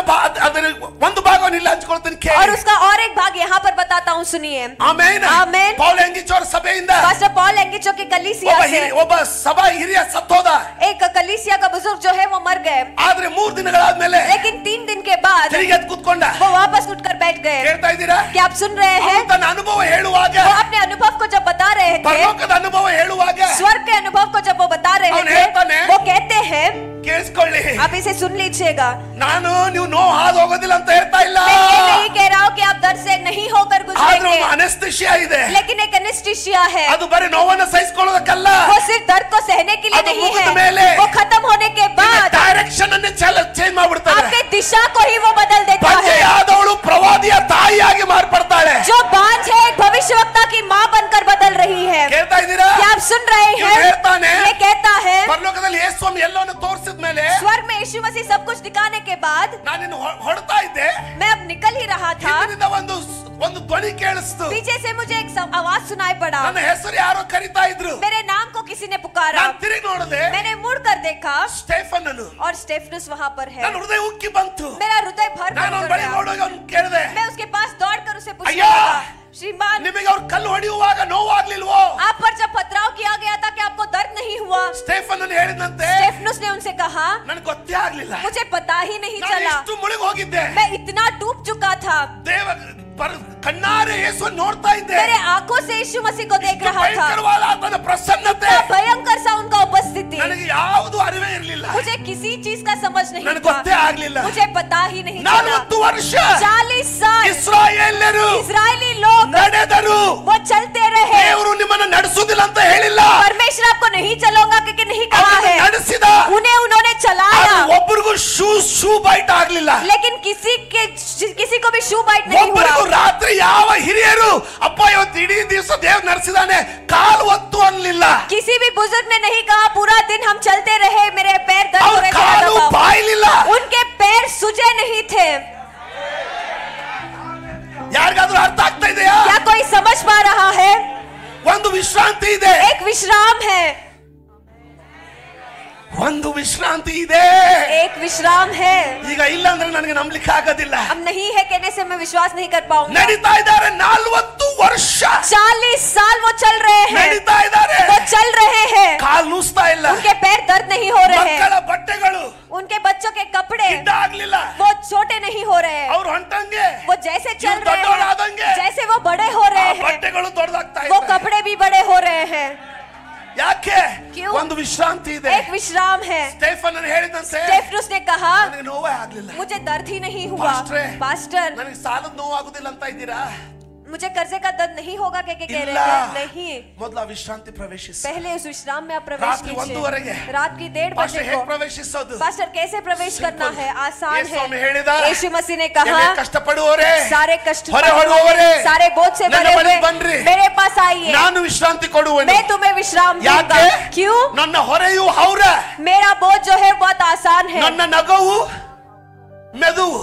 ಒಂದು ಭಾಗವನ್ನು ಇಲ್ಲಿ ಹಂಚಿಕೊಳ್ತೀನಿ ಕೇಳಿ. और उसका और एक भाग यहाँ पर बताता हूँ, सुनिए. ಆಮೆನ್. ಆಮೆನ್. ಪೌಲ್ ಯಾಂಗಿಚ್ ಅವರ ಸಭೆಯಿಂದ पास्टर पॉल एंगिचो की कलीसिया से ಒಬ್ಬ ಸಭಾ ಹಿರಿಯ ಸತ್ತೋದ. एक कलीसिया का बुजुर्ग जो है वो मर गए. ಆದ್ರೆ 3 ದಿನಗಳಾದ್ಮೇಲೆ लेकिन 3 दिन के बाद ತಿರುಗಿ ಎದ್ದು ಕೂತ್ಕೊಂಡ. वो वापस उठकर बैठ गए. ಕೇಳ್ತಾ ಇದ್ದೀರಾ? क्या आप सुन रहे हैं? ಅವನು ತನ್ನ ಅನುಭವ ಹೇಳುವಾಗ, वो अपने अनुभव को जब बता रहे थे, ಪರಲೋಕದ ಅನುಭವ ಹೇಳುವಾಗ स्वर्ग के अनुभव को जब वो बता रहे ಅವನು थे, ಹೇಳ್ತಾನೆ, वो कहते हैं, ಕೇಳಿಸ್ಕೊಳ್ಳಿ, आप इसे सुन लीजिएगा. ನಾನು ನೀವು ನೋವು ಹಾದು ಹೋಗೋದಿಲ್ಲ ಅಂತ ಹೇಳ್ತಾ ಇಲ್ಲ. मैं ये नहीं कह रहा हूँ कि आप दर्द से नहीं होकर ಆದ್ರೆ गुजरेंगे, ಒಂದು ಅನೆಸ್ಥಿಷಿಯಾ ಇದೆ. लेकिन एक एनेस्थीसिया है. ಅದು ಬರೀ ನೋವನ್ನು ಸಹಿಸಿಕೊಳ್ಳೋದಕ್ಕಲ್ಲ, वो सिर्फ दर्द को सहने के लिए ಅದು नहीं ಮುಗಿದ ಮೇಲೆ है. वो खत्म होने के बाद ಡೈರೆಕ್ಷನ್ ಅನ್ನೇ ಚೇಂಜ್ ಮಾಡ್ಬಿಡ್ತಾರೆ. आपके दिशा को ही वो बदल देता है. ಬಂಜೆಯಾದವಳು ಪ್ರವಾದಿಯ ತಾಯಿಯಾಗಿ ಮಾರ್ಪಡ್ತಾಳೆ. जो बांझ है एक भविष्यवक्ता की माँ बनकर बदल रही है. ಕೇಳ್ತಾ ಇದ್ದೀರಾ? क्या आप सुन रहे ಇವ್ನು हैं? ಹೇಳ್ತಾನೆ, ये कहता है, ಪರಲೋಕದಲ್ಲಿ ಯೇಸು ಸ್ವಾಮಿ ಎಲ್ಲವನ್ನು ತೋರಿಸಿದ ಮೇಲೆ स्वर्ग में यीशु मसीह सब कुछ दिखाने के बाद ನಾನಿನ್ನು ಹೊರಡ್ತಾ ಇದ್ದೆ. मैं अब निकल ही रहा था. ಹಿಂದಿನಿಂದ ಒಂದು ಧ್ವನಿ ಕೇಳಿಸ್ತು. पीछे से मुझे एक आवाज सुनाई पड़ा. ನನ್ನ ಹೆಸರು ಯಾರೋ ಕರೀತಾ ಇದ್ರು. मेरे नाम को किसी ने पुकारा. ನಾನು ತಿರುಗಿ ನೋಡಿದೆ, मैंने मुड़कर देखा ಸ್ಟೇಫನನು. और स्टेफनुस वहां पर है. ನನ್ನ ಹೃದಯ ಉಕ್ಕಿ ಬಂತು. मेरा हृदय भर ನಾನು ಅವನ ಬಳಿ गया. ಓಡೋಗಿ ಅವನು ಕೇಳಿದೆ, मैं उसके पास दौड़कर उसे ಅಯ್ಯೋ पूछा, श्रीमान, ನಿಮಗೆ ಅವ್ರು ಕಲ್ಲು ಹೊಡೆಯುವಾಗ ನೋವಾಗ್ಲಿಲ್ವೋ? आप पर जब पथराव किया गया था कि आपको दर्द नहीं हुआ? ಸ್ಟೆಫನ್ ಹೇಳಿದಂತೆ, स्टेफनुस ने उनसे कहा, ನನಗೆ ಗೊತ್ತೇ ಆಗ್ಲಿಲ್ಲ, मुझे पता ही नहीं ನಾನು चला, ಇಷ್ಟು ಮುಳುಗಿ ಹೋಗಿದ್ದೆ, मैं इतना डूब चुका था, ದೇವ ಕಣ್ಣಾರೆ ಯೇಸು ನೋಡ್ತಾ ಇದ್ದೆ, मेरे आंखों से यीशु मसीह को देख रहा था, ಭಯಂಕರವಾದ ಆತನ ಪ್ರಸನ್ನತೆ, भयंकर सा उनका उपस्थिति, ನನಗೆ ಯಾವುದು ಅರಿವೇ ಇರಲಿಲ್ಲ, मुझे किसी चीज का समझ नहीं ನನಗೆ था, ಗೊತ್ತೇ ಆಗ್ಲಿಲ್ಲ. मुझे पता ही नहीं चला। 40 ವರ್ಷ 40 साल ಇಸ್ರಾಯೇಲ್ಯರು इजरायली लोग ನಡೆದರು, वो चलते रहे। ದೇವರು ನಿಮ್ಮನ್ನು ನಡೆಸುವುದಿಲ್ಲ ಅಂತ ಹೇಳಿಲ್ಲ, परमेश्वर आपको नहीं चलाऊंगा क्योंकि नहीं कहा ಅವರನ್ನು है, ನಡೆಸಿದ, उन्हें उन्होंने चलाया, ಒಬ್ಬರಿಗೂ ಶೂ ಬೈಟ್ ಆಗ್ಲಿಲ್ಲ, लेकिन किसी को भी शू बाइट नहीं ಒಬ್ಬರಿಗೂ हुआ। ರಾತ್ರಿ ಯಾವ ಹಿರಿಯರು ಅಪ್ಪ ಇವತ್ತು ಇಡೀ ದಿವಸ ದೇವ್ ನಡೆಸಿದಾನೆ ಕಾಲು ಒತ್ತು ಅನ್ಲಿಲ್ಲ, किसी भी बुजुर्ग ने नहीं कहा पूरा दिन हम चलते रहे मेरे पैर दर्द हो ಅವ್ರ रहे थे, ಕಾಲು ಬಾಯ್ಲಿಲ್ಲ. उनके पैर सूजे नहीं थे। ಯಾರಿಗಾದ್ರೂ ಅರ್ಥ ಆಗ್ತಾ ಇದೆಯಾ? क्या कोई समझ पा रहा है? ಒಂದು ವಿಶ್ರಾಂತಿ ಇದೆ, एक विश्राम है, ಒಂದು ವಿಶ್ರಾಂತಿ ಇದೆ. एक विश्राम है। ಈಗ ಇಲ್ಲ ಅಂದ್ರೆ ನನಗೆ ನಂಬಲಿಕ್ಕೆ ಆಗೋದಿಲ್ಲ. अब नहीं है कहने से मैं विश्वास नहीं कर पाऊंगा। ನಡೀತಾ ಇದ್ದಾರೆ 40 ವರ್ಷ, 40 साल वो चल रहे हैं, ನಡೀತಾ ಇದ್ದಾರೆ, वो चल रहे हैं, ಕಾಲು ನುಸ್ತಾ ಇಲ್ಲ, उनके पैर दर्द नहीं हो रहे ಮಕ್ಕಳ हैं, ಬಟ್ಟೆಗಳು उनके बच्चों के कपड़े ಗಿಡ್ಡ ಆಗ್ಲಿಲ್ಲ, वो छोटे नहीं हो रहे हैं, ಅವ್ರು ಹೊಂಟಂಗೆ वो जैसे चल ಇವ್ರು रहे ದೊಡ್ಡವರಾದಂಗೆ, हैं जैसे वो बड़े हो ಆ रहे हैं, ಬಟ್ಟೆಗಳು ದೊಡ್ಡದಾಗ್ತಾ वो ಇದೆ. कपड़े भी बड़े हो रहे हैं। ಯಾಕೆ? क्यों? ಒಂದು ವಿಶ್ರಾಂತಿ ಇದೆ. एक विश्राम है। ಸ್ಟೆಫನ್ ಹೇಳಿದಂತೆ, स्टेफनुस ने कहा, ನನಗೆ ನೋವೇ ಆಗ್ಲಿಲ್ಲ, मुझे दर्द ही नहीं हुआ। पास्टर, ನನಗೆ ಸಾಲದ ನೋವಾಗುದಿಲ್ಲ ಅಂತ ಇದ್ದೀರಾ? मुझे कर्जे का दर्द नहीं होगा क्या कह ಇಲ್ಲ, रहे हैं? नहीं, ಮೊದಲ ವಿಶ್ರಾಂತಿ ಪ್ರವೇಶಿಸಿ. पहले उस विश्राम में आप प्रवेश ರಾತ್ರಿ 1:30 कीजिए। रात की 1:30 ಪಾಸ್ಟರ್ बजे ಹೇಗೆ को ಪ್ರವೇಶಿಸೋದು? पास्टर कैसे प्रवेश करना है? आसान ಯೇಸು ಸ್ವಾಮಿ है। ಹೇಳಿದ, यीशु मसीह ने कहा, ಎಲ್ಲಿ ಕಷ್ಟಪಡುವವರೇ, सारे कष्ट ಹೊರೆ ಹೊರುವವರೇ, सारे बोझ से ನನ್ನ भरे ಬಳಿಗೆ हुए ಬನ್ನಿರಿ, मेरे पास आइए, ನಾನು ವಿಶ್ರಾಂತಿ ಕೊಡುವೆನು. मैं तुम्हें विश्राम दूंगा। ಯಾಕೆ? क्यों? ನನ್ನ ಹೊರೆಯು ಹೌರ, मेरा बोझ जो है बहुत आसान है, ನನ್ನ ನಗವು ಮೆದುವು.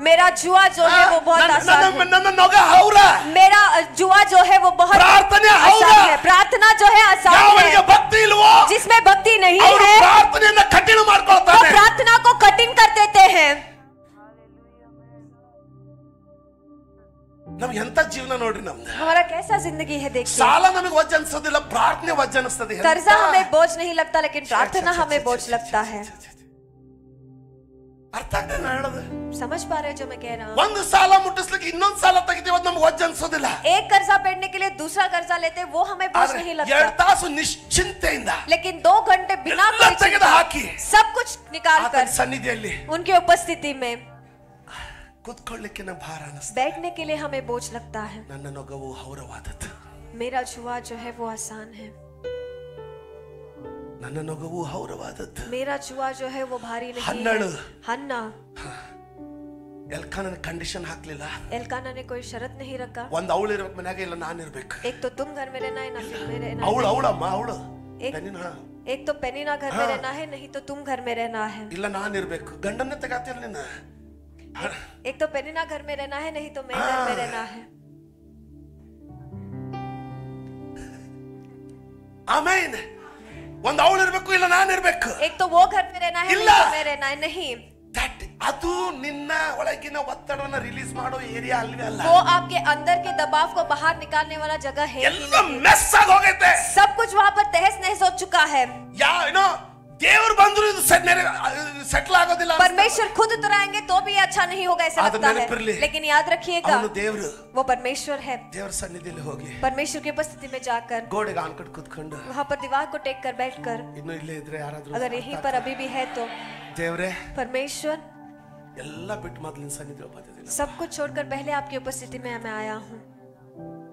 मेरा जुआ जो है वो बहुत आसान है, ನನ್ನ ನಗ ಹೌರ, मेरा जुआ जो है वो बहुत ಪ್ರಾರ್ಥನೆ ಹೌರ. आसान है, प्रार्थना जो है आसान ಯಾವನಿಗೆ है। ಭಕ್ತಿ ಇಲ್ವೋ जिसमें भक्ति नहीं ಅವರು है ಪ್ರಾರ್ಥನೆಯನ್ನ ಕಠಿಣ वो ಮಾಡ್ಕೊಳ್ತಾನೆ. प्रार्थना को कठिन कर देते हैं। ನಮ್ಗೆ ಎಂತ ಜೀವನ ನೋಡ್ರಿ ನಮ್ದು. हमारा कैसा जिंदगी है देखिए, ಸಾಲ ನಮಗೆ ವಜ್ಜ ಅನ್ಸೋದಿಲ್ಲ, ಪ್ರಾರ್ಥನೆ ವಜ್ಜ ಅನಿಸ್ತದೆ. कर्जा हमें बोझ नहीं लगता लेकिन प्रार्थना हमें बोझ लगता है। ಅರ್ಥ ಆಗ್ತದೆ ನಾನು ಹೇಳೋದು? समझ पा रहे हो जो मैं कह रहा हूँ? ಒಂದು ಸಾಲ ಮುಟ್ಟಿಸ್ಲಿಕ್ಕೆ ಇನ್ನೊಂದು ಸಾಲ ತೆಗಿತೀವಿ, ಅದು ನಮ್ಗೆ ವಜ್ಜ ಅನ್ಸೋದಿಲ್ಲ. एक कर्जा फेडने के लिए दूसरा कर्जा लेते वो हमें बोझ नहीं 2 लगता, ತಾಸು ನಿಶ್ಚಿಂತೆಯಿಂದ लेकिन 2 घंटे बिना ಎಲ್ಲ कोई ತೆಗೆದು चिंता, ಹಾಕಿ सब कुछ निकाल ಆತನ कर ಸನ್ನಿಧಿಯಲ್ಲಿ उनके उपस्थिति में ಕೂತ್ಕೊಳ್ಳಿಕ್ಕೆ ನಮ್ಗೆ ಭಾರ ಅನಿಸ್ತದೆ. बैठने के लिए हमें बोझ लगता है। ನನ್ನ ನೊಗವು ಹೌರವಾದದ್ದು, मेरा जुआ जो है वो आसान है, ನನ್ನ ನೊಗವು ಹೌರವಾದದ್ದು. मेरा जुआ जो है वो भारी नहीं ಹನ್ನಳು है। हन्ना, ಎಲ್ಕಾನನ ಕಂಡೀಷನ್ ಹಾಕ್ಲಿಲ್ಲ. एल्काना ने कोई शर्त नहीं रखा, ಒಂದು ಅವಳು ಇರ್ಬೇಕು ಮನ್ಯಾಗ, ಇಲ್ಲ ನಾನು ಇರ್ಬೇಕು. एक तो तुम घर में रहना है ना फिर मैं रहना ಅವಳು है। ಅವಳಮ್ಮ ಅವಳು एक एक तो पेनिना घर में रहना है, नहीं तो तुम घर में रहना है। ಇಲ್ಲ ನಾನು ಇರ್ಬೇಕು. ಗಂಡನ್ನ ತೆಗಾತಿಯಲ್ಲ ನೀನು. एक तो पेनिना घर में रहना है, नहीं तो मैं घर में रहना है। ಆಮೇನ್. ಒಂದು ಅವಳು ಇರ್ಬೇಕು, ಇಲ್ಲ ನಾನು ಇರ್ಬೇಕು. एक तो वो घर में रहना है, ಇಲ್ಲ. नहीं तो मैं रहना है। नहीं, ಅದು ನಿನ್ನ ಒಳಗಿನ ಒತ್ತಡವನ್ನ ರಿಲೀಸ್ ಮಾಡೋ ಏರಿಯಾ ಅಲ್ವೇ ಅಲ್ಲ. वो आपके अंदर के दबाव को बाहर निकालने वाला जगह है ही ಎಲ್ಲ नहीं। ಮೆಸ್ ಆಗಿ ಹೋಗೈತೆ. सब कुछ वहाँ पर तहस नहस हो चुका है। ಏನೋ ದೇವರು ಬಂದ್ರು ಇದು ಸೆಟ್ಲ್ ಆಗೋದಿಲ್ಲ. परमेश्वर खुद उतराएंगे तो भी अच्छा नहीं होगा ऐसा आदम लगता ನೆನಪಿರ್ಲಿ. है, लेकिन याद रखिएगा ಅವನು ದೇವರು. वो परमेश्वर है। ದೇವರ ಸನ್ನಿಧಿಯಲ್ಲಿ ಹೋಗಿ परमेश्वर की उपस्थिति में जाकर ಗೋಡೆಗೆ ಆನ್ಕಟ್ ಕೂತ್ಕೊಂಡು, वहाँ पर दीवार को टेक कर बैठ कर, ಇನ್ನು ಇಲ್ಲೇ ಇದ್ರೆ ಯಾರಾದ್ರೂ अगर यहीं पर अभी भी है तो ದೇವ್ರೆ परमेश्वर ಎಲ್ಲ ಬಿಟ್ಟು ಮೊದಲಿನ ಸನ್ನಿಧಿ ಬಂದಿದ್ದೀನಿ. सब कुछ छोड़कर पहले आपकी उपस्थिति में मैं आया हूँ।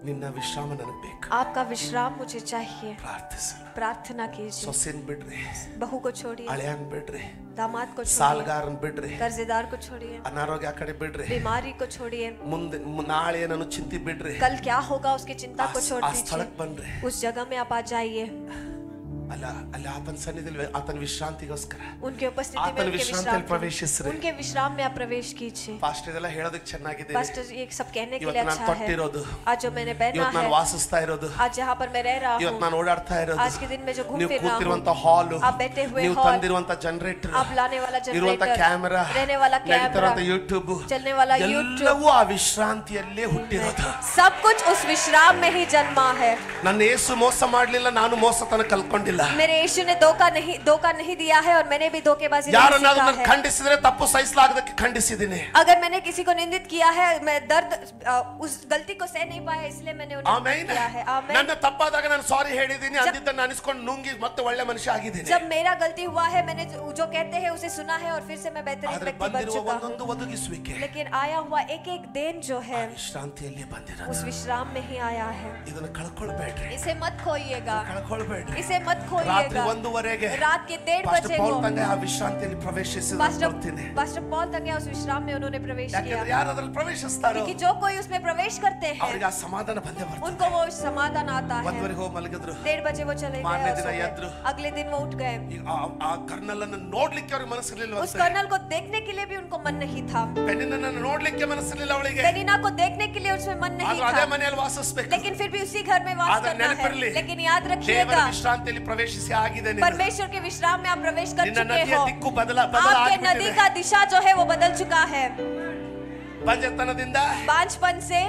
ನಿನ್ನ ವಿಶ್ರಾಮ ನನಗೆ ಬೇಕು. आपका विश्राम मुझे चाहिए। ಪ್ರಾರ್ಥಿಸೋಣ. प्रार्थना कीजिए। ಸೊಸೆನ್ ಬಿಡ್ರಿ, बहू को छोड़िए, ಹಳೆಯನ್ ಬಿಡ್ರಿ, दामाद को छोड़िए, ಸಾಲ್ಗಾರನ್ ಬಿಡ್ರಿ, कर्जदार को छोड़िए, ಅನಾರೋಗ್ಯ ಆ ಕಡೆ ಬಿಡ್ರಿ, बीमारी को छोड़िए, ಮುಂದೆ ನಾಳೆ ಏನನ್ನು ಚಿಂತೆ ಬಿಡ್ರಿ, कल क्या होगा उसकी चिंता को छोड़ ಆ दीजिए। ಸ್ಥಳಕ್ಕೆ ಬನ್ರಿ. उस जगह में आप आ जाइए। ಆ ಅಲ್ಲ ಅಲ್ಲಿ ಆತನ ಸನ್ನಿಧಿಯಲ್ಲಿ ಆತನ ವಿಶ್ರಾಂತಿಗೋಸ್ಕರ उनके उपस्थिति में ಆತನ उनके ವಿಶ್ರಾಂತಿಯಲ್ಲಿ विश्राम ಪ್ರವೇಶಿಸ್ರಿ. उनके विश्राम में आप प्रवेश कीजिए. ಪಾಸ್ಟರ್ ಇದೆಲ್ಲ ಹೇಳೋದಕ್ಕೆ ಚೆನ್ನಾಗಿದೆ. पास्टर ये सब कहने के लिए ಇವತ್ತು ನಾನು अच्छा है. ತೊಟ್ಟಿರೋದು, आज जो मैंने पहना ಇವತ್ತು ನಾನು है, ವಾಸಿಸ್ತಾ ಇರೋದು, आज जहाँ पर मैं रह रहा ಇವತ್ತು हूँ, ನಾನು ಓಡಾಡ್ತಾ ಇರೋದು, आज के दिन में जो घूम ನೀವು फिर रहा ಕೂತಿರುವಂತ हूँ, ಹಾಲು, आप बैठे हुए ನೀವು हॉल, ತಂದಿರುವಂತ ಜನರೇಟರ್, आप लाने वाला ಇರುವಂತ जनरेटर, ಕ್ಯಾಮೆರಾ, रहने वाला कैमरा, ನಡೀತಿರುವಂತ ಯೂಟ್ಯೂಬ್, चलने वाला यूट्यूब, ಎಲ್ಲವೂ ಆ ವಿಶ್ರಾಂತಿಯಲ್ಲೇ ಹುಟ್ಟಿರೋದು. सब कुछ उस विश्राम में ही जन्मा है. ನನ್ನ ಯೇಸು ಮೋಸ ಮಾಡ್ಲಿಲ್ಲ, ನಾನು ಮೋಸತನ ಕಲ್ಕೊಂಡಿಲ್ಲ. मेरे यीशु ने धोखा नहीं दिया है और मैंने भी धोखेबाजी नहीं ಯಾರನ್ನಾದ್ರೂ सीखा ನಾನು है. ಖಂಡಿಸಿದ್ರೆ ತಪ್ಪು ಸಹಿಸಲಾಗದಕ್ಕೆ ಖಂಡಿಸಿದ್ದೀನಿ. अगर मैंने किसी को निंदित किया है, मैं दर्द उस गलती को सह नहीं पाया, इसलिए मैंने उन्हें ಆಮೆನ್. किया है. आमीन. ನನ್ನ ತಪ್ಪಾದಾಗ ನಾನು ಸಾರಿ ಹೇಳಿದ್ದೀನಿ, ಅಂದಿದ್ದನ್ನು ಅನಿಸ್ಕೊಂಡು ನುಂಗಿ ಮತ್ತೆ ಒಳ್ಳೆ ಮನುಷ್ಯ ಆಗಿದ್ದೀನಿ. जब मेरा गलती हुआ है, मैंने जो कहते हैं उसे सुना है और फिर से मैं बेहतरीन ಆದ್ರೆ व्यक्ति बन ಬಂದಿರುವ चुका हूँ. ಒಂದೊಂದು ಒದಗಿಸುವಿಕೆ लेकिन आया हुआ एक एक दिन जो है ವಿಶ್ರಾಂತಿಯಲ್ಲಿ ಬಂದಿರೋದು. उस विश्राम में ही आया है. ಇದನ್ನ ಕಳ್ಕೊಳ್ಬೇಡ್ರಿ, इसे मत खोइएगा, ಕಳ್ಕೊಳ್ಬೇಡ್ರಿ. इसे मत ರಾತ್ರಿ खोइएगा. 1:15 रात के 1:30 ಪಾಸ್ಟರ್ बजे ಪೌಲ್ को ತಂದೆ ಆ ವಿಶ್ರಾಂತಿಯಲ್ಲಿ ಪ್ರವೇಶಿಸಿದ पास्टर पॉल तक उस विश्राम में उन्होंने प्रवेश ಯಾಕಂದ್ರೆ किया. ಯಾರು ಅದರಲ್ಲಿ ಪ್ರವೇಶಿಸ್ತಾರೋ क्योंकि जो कोई उसमें प्रवेश करते हैं, ಅವರಿಗೆ ಆ ಸಮಾಧಾನ ಬಂದೇ ಬರ್ತದೆ. उनको वो समाधान आता है. 1:00 ಹೋಗಿ ಮಲಗಿದ್ರು. 1:30 बजे वो चले मारने गए दिन और सो एद्रू. गए. अगले दिन वो उठ गए. ಆ ಕರ್ನಲ್ ಅನ್ನು ನೋಡ್ಲಿಕ್ಕೆ ಅವ್ರಿಗೆ ಮನಸ್ಸಿರಲಿಲ್ಲ. उस कर्नल को देखने के लिए भी उनको मन नहीं था. ಪೆನ್ನಿನನ್ನು ನೋಡ್ಲಿಕ್ಕೆ ಮನಸ್ಸಿರಲಿಲ್ಲ ಅವಳಿಗೆ. पेनिना को देखने के लिए उसमें मन नहीं ಆದ್ರೆ ಅದೇ था. ಮನೆಯಲ್ಲಿ ವಾಸಿಸಬೇಕು. लेकिन फिर भी उसी घर में वास आदर करना है. नेनपिरली. लेकिन याद ದೇವರ रखिएगा, ವಿಶ್ರಾಂತಿಯಲ್ಲಿ ಪ್ರವೇಶಿಸಿ ಆಗಿದೆ ನೀನು. परमेश्वर के विश्राम में आप प्रवेश कर ನಿನ್ನ चुके ನದಿಯ हो. ದಿಕ್ಕು आपके नदी का दिशा जो है वो बदल चुका है. ಬಂಜತನದಿಂದ बांझपन से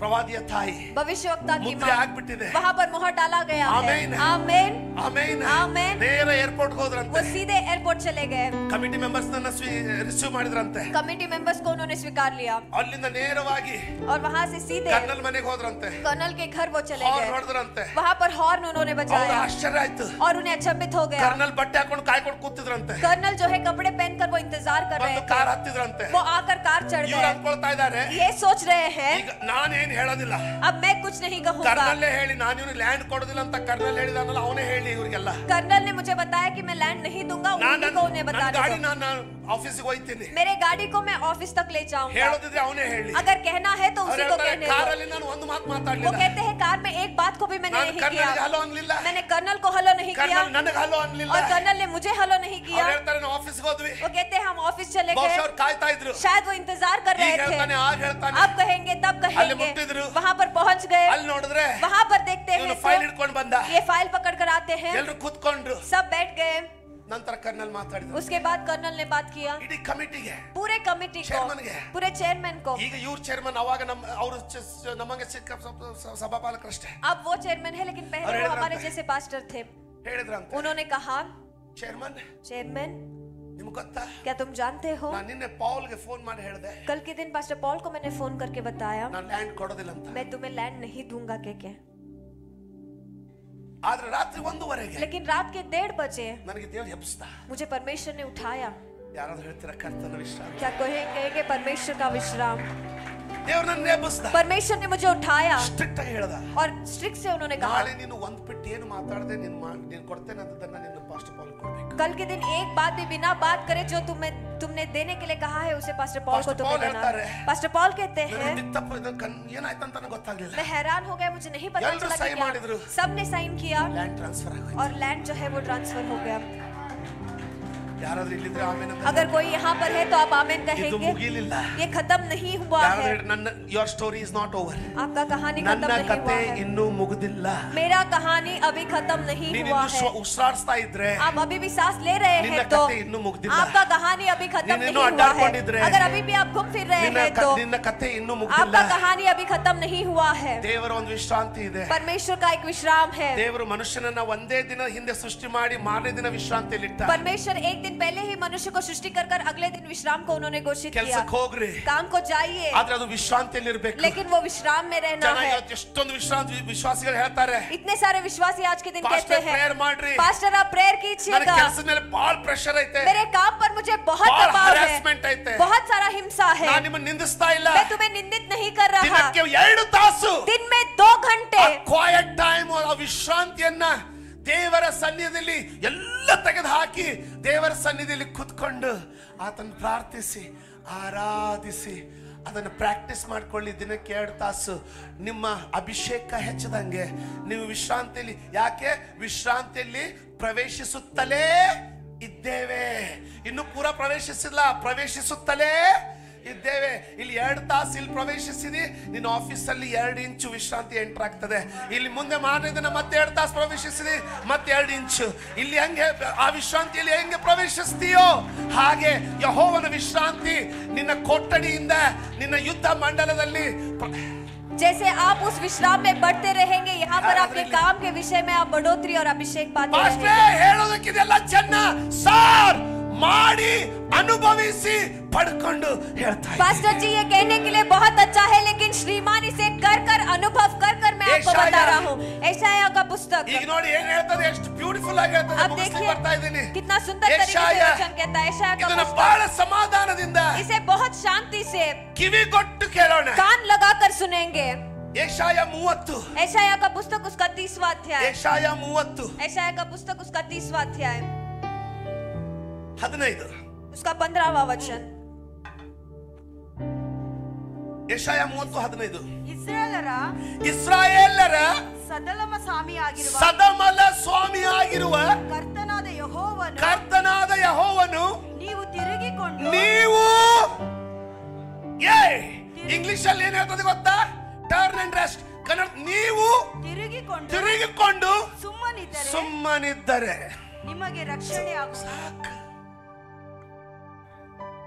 ಪ್ರವಾದಿಯ ತಾಯಿ भविष्यवक्ता की ಮುದ್ರೆ मां, ಆಗ್ಬಿಟ್ಟಿದೆ. वहां पर मोहर डाला गया है. आमीन. आमीन. ಆಮೇನ್. ಆಮೇನ್. ನೇರ ಏರ್ಪೋರ್ಟ್ ಹೋದ್ರಂತೆ. वो सीधे एयरपोर्ट चले गए. ಕಮಿಟಿ ಮೆಂಬರ್ಸ್ ನನ್ನ ರಿಸೀವ್ ಮಾಡಿದ್ರಂತೆ. कमेटी मेंबर्स को उन्होंने स्वीकार लिया ಅಲ್ಲಿಂದ ನೇರವಾಗಿ और वहां से सीधे ಕರ್ನಲ್ ಮನೆಗೆ ಹೋದ್ರಂತೆ. कर्नल के घर वो चले ಹಾರ್ನ್ गए. ಹೊಡೆದ್ರಂತೆ. वहां पर हॉर्न उन्होंने ಅವ್ರಿಗೆ बजाया ಆಶ್ಚರ್ಯ ಆಯ್ತು. और उन्हें अचंभित हो गया. ಕರ್ನಲ್ ಬಟ್ಟೆ ಹಾಕೊಂಡು ಕಾಯ್ಕೊಂಡು ಕೂತಿದ್ರಂತೆ. कर्नल जो है कपड़े पहनकर वो इंतजार कर रहे ಒಂದು थे. ಕಾರ್ ಹತ್ತಿದ್ರಂತೆ. वो आकर कार चढ़ ಇವ್ರು गए. ಅನ್ಕೊಳ್ತಾ ಇದ್ದಾರೆ, ये सोच रहे हैं, ಈಗ ನಾನೇನ್ ಹೇಳೋದಿಲ್ಲ, अब मैं कुछ नहीं कहूंगा. ಕರ್ನಲ್ಲೇ ಹೇಳಿ, ನಾನು ಇವ್ನಿಗೆ ಲ್ಯಾಂಡ್ ಕೊಡೋದಿಲ್ಲ ಅಂತ ಕರ್ನಲ್ ಹೇಳಿದಾನಲ್ಲ, ಅವನೇ ಹೇಳಿ ಇವ್ರಿಗೆಲ್ಲ. कर्नल ने मुझे बताया कि मैं लैंड नहीं दूंगा, उन्हीं को उन्हें ನನ್ನ बता ಗಾಡಿ दो. ನಾನು ಆಫೀಸಿಗೆ ಹೋಗ್ತೀನಿ, मेरे गाड़ी को मैं ऑफिस तक ले जाऊंगा. ಹೇಳೋದಿದ್ರೆ ಅವನೇ ಹೇಳಿ. अगर कहना है तो ಅವ್ರು उसी को ಹೇಳ್ತಾರೆ, कहने दो. ಕಾರಲ್ಲಿ ನಾನು ಒಂದು ಮಾತು वो ಮಾತಾಡ್ಲಿಲ್ಲ, कहते हैं कार में एक बात को भी मैंने ನಾನು नहीं ಕರ್ನಲ್ಗೆ किया. ಹಲೋ ಅನ್ಲಿಲ್ಲ, मैंने कर्नल को हलो नहीं किया ಕರ್ನಲ್ ನನಗೆ ಹಲೋ ಅನ್ಲಿಲ್ಲ. और कर्नल ने मुझे हलो नहीं ಅವ್ರು किया. ಹೇಳ್ತಾರೆ, ನಾವು ಆಫೀಸ್ಗೆ ಹೋದ್ವಿ, वो कहते हैं हम ऑफिस चले ಬಹುಶಃ गए. ಅವ್ರು ಕಾಯ್ತಾ ಇದ್ರು. शायद वो इंतजार कर ಈಗ रहे ಹೇಳ್ತಾನೆ, थे. ಆಗ ಹೇಳ್ತಾನೆ, अब कहेंगे तब ಅಲ್ಲಿ कहेंगे. ಮುಟ್ಟಿದ್ರು. वहां पर पहुंच गए. ಅಲ್ಲಿ ನೋಡಿದ್ರೆ वहां पर देखते हैं ಇವನು तो ಫೈಲ್ ಹಿಡ್ಕೊಂಡು ಬಂದ. ये फाइल पकड़ कर आते हैं. ಎಲ್ಲರೂ ಕೂತ್ಕೊಂಡ್ರು. सब बैठ गए. ನಂತರ ಕರ್ನಲ್ ಮಾತಾಡಿದ್ರು. उसके बाद कर्नल ने बात किया ಇಡೀ ಕಮಿಟಿಗೆ, पूरे कमेटी को, Chairman ಗೆ. पूरे चेयरमैन को. ಈಗ ಇವ್ರ ಚೇರ್ಮನ್ ಅವಾಗ ಅವರು ನಮಗೆ ಸಿಕ್ಕ ಸಭಾಪಾಲಕರಷ್ಟೇ. अब वो चेयरमैन है लेकिन और पहले वो ಹೇಳಿದ್ರಂತೆ. हमारे जैसे पास्टर थे. ಹೇಳಿದ್ರಂತೆ, उन्होंने कहा, ಚೇರ್ಮನ್ चेयरमैन ನಿಮ್ಗೆ ಗೊತ್ತಾ, क्या तुम जानते हो, ನಾನು ನಿನ್ನೆ ಪೌಲ್ಗೆ ಫೋನ್ ಮಾಡಿ ಹೇಳಿದೆ, कल के दिन पास्टर पॉल को मैंने फोन करके बताया ನಾನು ಲ್ಯಾಂಡ್ ಕೊಡೋದಿಲ್ಲ ಅಂತ. मैं तुम्हें लैंड नहीं दूंगा के. ಆದ್ರೆ ರಾತ್ರಿ 1:15 लेकिन रात के 1:30 बजे ನನಗೆ ದೇವರು ಎಬ್ಬಿಸ್ದ. मुझे परमेश्वर ने उठाया. ಯಾರಾದ್ರೂ ಹೇಳ್ತೀರಾ ಕರ್ತನ ವಿಶ್ರಾಂತಿ? क्या कहेंगे परमेश्वर का विश्राम? ದೇವರು ನನ್ನ ಎಬ್ಬಿಸ್ದ. परमेश्वर ने मुझे उठाया ಸ್ಟ್ರಿಕ್ಟ್ ಆಗಿ ಹೇಳ್ದ, और स्ट्रिक्ट से उन्होंने कहा, ನಾಳೆ ನೀನು ಒಂದ್ ಬಿಟ್ಟು ಏನು ಮಾತಾಡದೆ ನೀನು ಕೊಡ್ತೇನೆ ಅಂತದನ್ನ ನಿನ್ನ ಪಾಸ್ಟರ್ ಪೌಲ್ ಕೊಡ್ಬೇಕು. कल के दिन एक बात भी बिना बात करे जो तुमने देने के लिए कहा है उसे पास्टर पॉल को पास्टर तुम्हें पॉल देना. ಹೇಳ್ತಾರೆ, पास्टर पॉल कहते हैं, ನನಗೆ ತಪ್ಪು ಏನಾಯ್ತು ಅಂತ ನನಗೆ ಗೊತ್ತಾಗ್ಲಿಲ್ಲ. मैं हैरान हो गया, मुझे नहीं पता ಎಲ್ಲರೂ चला ಸಹಿ कि ಮಾಡಿದ್ರು. क्या. सबने साइन किया ಲ್ಯಾಂಡ್ ಟ್ರಾನ್ಸ್ಫರ್ ಆಗೋಯ್ತು. और लैंड जो है वो ट्रांसफर हो गया. ಯಾರಾದ್ರೂ ಇಲ್ಲಿದ್ರೆ ಆಮೇಲೆ अगर कोई यहाँ पर है तो आप आमीन ಇದು कहेंगे. ಮುಗಿಲಿಲ್ಲ. ये खत्म नहीं हुआ है. ನನ್ನ your story is not over. आपका कहानी खत्म ನನ್ನ नहीं ಕತೆ हुआ है. ಇನ್ನೂ ಮುಗಿದಿಲ್ಲ. मेरा कहानी अभी खत्म नहीं ನೀನು हुआ ಇನ್ನೂ है. ಉಸಿರಾಡ್ತಾ ಇದ್ರೆ आप अभी भी सांस ले रहे ನಿನ್ನ हैं तो ಕತೆ ಇನ್ನೂ ಮುಗಿದಿಲ್ಲ. आपका कहानी अभी खत्म ನೀನು नहीं ಇನ್ನೂ हुआ ಅಡ್ಡಾಡ್ಕೊಂಡಿದ್ರೆ, है. अगर अभी भी आप घूम फिर रहे हैं तो ನಿನ್ನ ಕತೆ ಇನ್ನೂ ಮುಗಿದಿಲ್ಲ. आपका कहानी अभी खत्म नहीं हुआ है. ದೇವರ ಒಂದು ವಿಶ್ರಾಂತಿ ಇದೆ. परमेश्वर का एक विश्राम है. ದೇವರು ಮನುಷ್ಯನನ್ನ ಒಂದೇ ದಿನ ಹಿಂದೆ ಸೃಷ್ಟಿ ಮಾಡಿ ಮಾರನೇ ದಿನ ವಿಶ್ರಾಂತಿಯಲ್ಲಿ ಇಟ್ಟ. परमेश्वर एक दिन पहले ही मनुष्य को सृष्टि कर अगले दिन विश्राम को उन्होंने घोषित किया. ಕೆಲಸಕ್ಕೆ ಹೋಗ್ರಿ, काम को जाइए, ಆದ್ರೆ ಅದು ವಿಶ್ರಾಂತಿಯಲ್ಲಿ ಇರಬೇಕು. लेकिन वो विश्राम में रहना ಜನ है. ಇವತ್ತು ಎಷ್ಟೊಂದು ವಿಶ್ವಾಸಿಗಳು ಹೇಳ್ತಾರೆ, इतने सारे विश्वासी आज के दिन कहते ಪಾಸ್ಟರ್ हैं, ಪ್ರೇಯರ್ ಮಾಡ್ರಿ, पास्टर आप प्रेयर ನನ್ನ कीजिएगा, ಕೆಲಸದ ಮೇಲೆ ಬಹಳ ಪ್ರೆಷರ್ ಐತೆ, मेरे काम पर मुझे बहुत ಬಹಳ दबाव है, ಹರಾಸ್ಮೆಂಟ್ ಐತೆ, बहुत सारा हिंसा है, ನಾನು ನಿಮ್ಮನ್ನ ನಿಂದಿಸ್ತಾ ಇಲ್ಲ. मैं तुम्हें निंदित नहीं कर रहा. ದಿನಕ್ಕೆ 2 ತಾಸು दिन में 2 घंटे ಕ್ವಾಯಟ್ ಟೈಮ್, ಆ ವಿಶ್ರಾಂತಿಯನ್ನ ದೇವರ ಸನ್ನಿಧಿಯಲ್ಲಿ ಎಲ್ಲ ತೆಗೆದು ಹಾಕಿ ದೇವರ ಸನ್ನಿಧಿಯಲ್ಲಿ ಕುತ್ಕೊಂಡು ಆತನ ಪ್ರಾರ್ಥಿಸಿ ಆರಾಧಿಸಿ ಅದನ್ನು ಪ್ರಾಕ್ಟೀಸ್ ಮಾಡ್ಕೊಳ್ಳಿ. ದಿನಕ್ಕೆ 2 ತಾಸು ನಿಮ್ಮ ಅಭಿಷೇಕ ಹೆಚ್ಚದಂಗೆ ನೀವು ವಿಶ್ರಾಂತಿಯಲ್ಲಿ, ಯಾಕೆ ವಿಶ್ರಾಂತಿಯಲ್ಲಿ ಪ್ರವೇಶಿಸುತ್ತಲೇ ಇದ್ದೇವೆ. ಇನ್ನು ಪೂರ ಪ್ರವೇಶಿಸುತ್ತಲೇ ಇದ್ದೇವೆ. ಇಲ್ಲಿ 2 ತಾಸು ಇಲ್ಲಿ ಪ್ರವೇಶಿಸಿದಿ, ನಿನ್ನ ಆಫೀಸಲ್ಲಿ 2 ಇಂಚು ವಿಶ್ರಾಂತಿ ಎಂಟರ್ ಆಗ್ತದೆ. ಇಲ್ಲಿ ಮುಂದೆ ಮಾರನೇ ದಿನ ಮತ್ತೆ 2 ತಾಸು ಪ್ರವೇಶಿಸಿದಿ, ಮತ್ತೆ 2 ಇಂಚು. ಇಲ್ಲಿ ಹೆಂಗೆ ಆ ವಿಶ್ರಾಂತಿಯಲ್ಲಿ ಹೆಂಗೆ ಪ್ರವೇಶಿಸ್ತೀಯೋ ಹಾಗೆ ಯೆಹೋವನ ವಿಶ್ರಾಂತಿ ನಿನ್ನ ಕೊಠಡಿಯಿಂದ ನಿನ್ನ ಯುದ್ಧ ಮಂಡಲದಲ್ಲಿ. जैसे आप उस विश्राम में बढ़ते रहेंगे, यहाँ पर आपके काम के विषय में आप बढ़ोतरी और अभिषेक पाते रहेंगे. ಹೇಳೋದಕ್ಕಿದೆಲ್ಲ ಚೆನ್ನ ಸಾರ್ ಮಾಡಿ ಅನುಭವಿಸಿ ಪಡ್ಕೊಂಡು ಹೇಳ್ತಾರೆ. पास्टर जी ये कहने के लिए बहुत अच्छा है, लेकिन श्रीमान इसे कर कर अनुभव कर कर मैं आपको बता रहा हूँ. यशायाह का पुस्तक. ಈಗ ನೋಡಿ ಏನು ಹೇಳ್ತದೆ, ಎಷ್ಟು ಬ್ಯೂಟಿಫುಲ್ ಆಗಿ ಹೇಳ್ತದೆ. अब देखिए ಬರ್ತಾ ಇದ್ದೀನಿ, कितना सुंदर तरीके से वचन कहता है. यशायाह का ಇದನ್ನ पुस्तक ಬಹಳ ಸಮಾಧಾನದಿಂದ इसे बहुत शांति से ಕಿವಿಗೊಟ್ಟು ಕೇಳೋಣ. कान लगाकर सुनेंगे. ಯೆಶಾಯ 30, यशायाह का पुस्तक उसका 30वां अध्याय. ಯೆಶಾಯ 30 यशायाह का पुस्तक उसका 30वां अध्याय 15, उसका 15वां वचन. ಯೆಶಾಯ 30:15. ಇಸ್ರಾಯೇಲರ ಇಸ್ರಾಯೇಲರ ಸದಮಲ ಸ್ವಾಮಿಯಾಗಿರುವ ಕರ್ತನಾದ ಯೆಹೋವನು ನೀವು ತಿರುಗಿಕೊಂಡು ಇಂಗ್ಲಿಷ್ ಅಲ್ಲಿ ಏನ್ ಹೇಳ್ತದೆ ಗೊತ್ತಾ? Turn and rest. ಕನ್ನಡ ನೀವು ತಿರುಗಿಕೊಂಡು ಸುಮ್ಮನಿದ್ದರೆ ನಿಮಗೆ ರಕ್ಷಣೆ ಆಗುವುದು.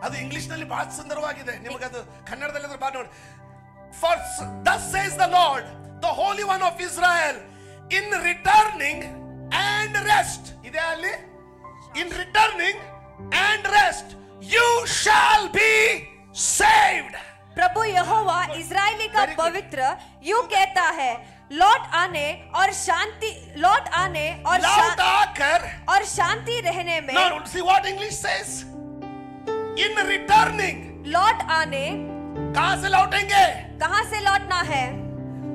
ಅದು ಇಂಗ್ಲಿಷ್ ನಲ್ಲಿ ಬಹಳ ಸುಂದರವಾಗಿದೆ. ನಿಮಗದು ಕನ್ನಡದಲ್ಲಿ ಬಾ ನೋಡಿ. For thus says the Lord, the Holy One of Israel, in returning and rest. ಇದೆ ಅಲ್ಲಿ, in returning and rest you shall be saved. Prabhu Jehovah Israeli का पवित्र यूं कहता है, लौट आने और शांति और शांति रहने में. Now see what English says. In returning, लौट आने. कहां से लौटेंगे? कहां से लौटना है?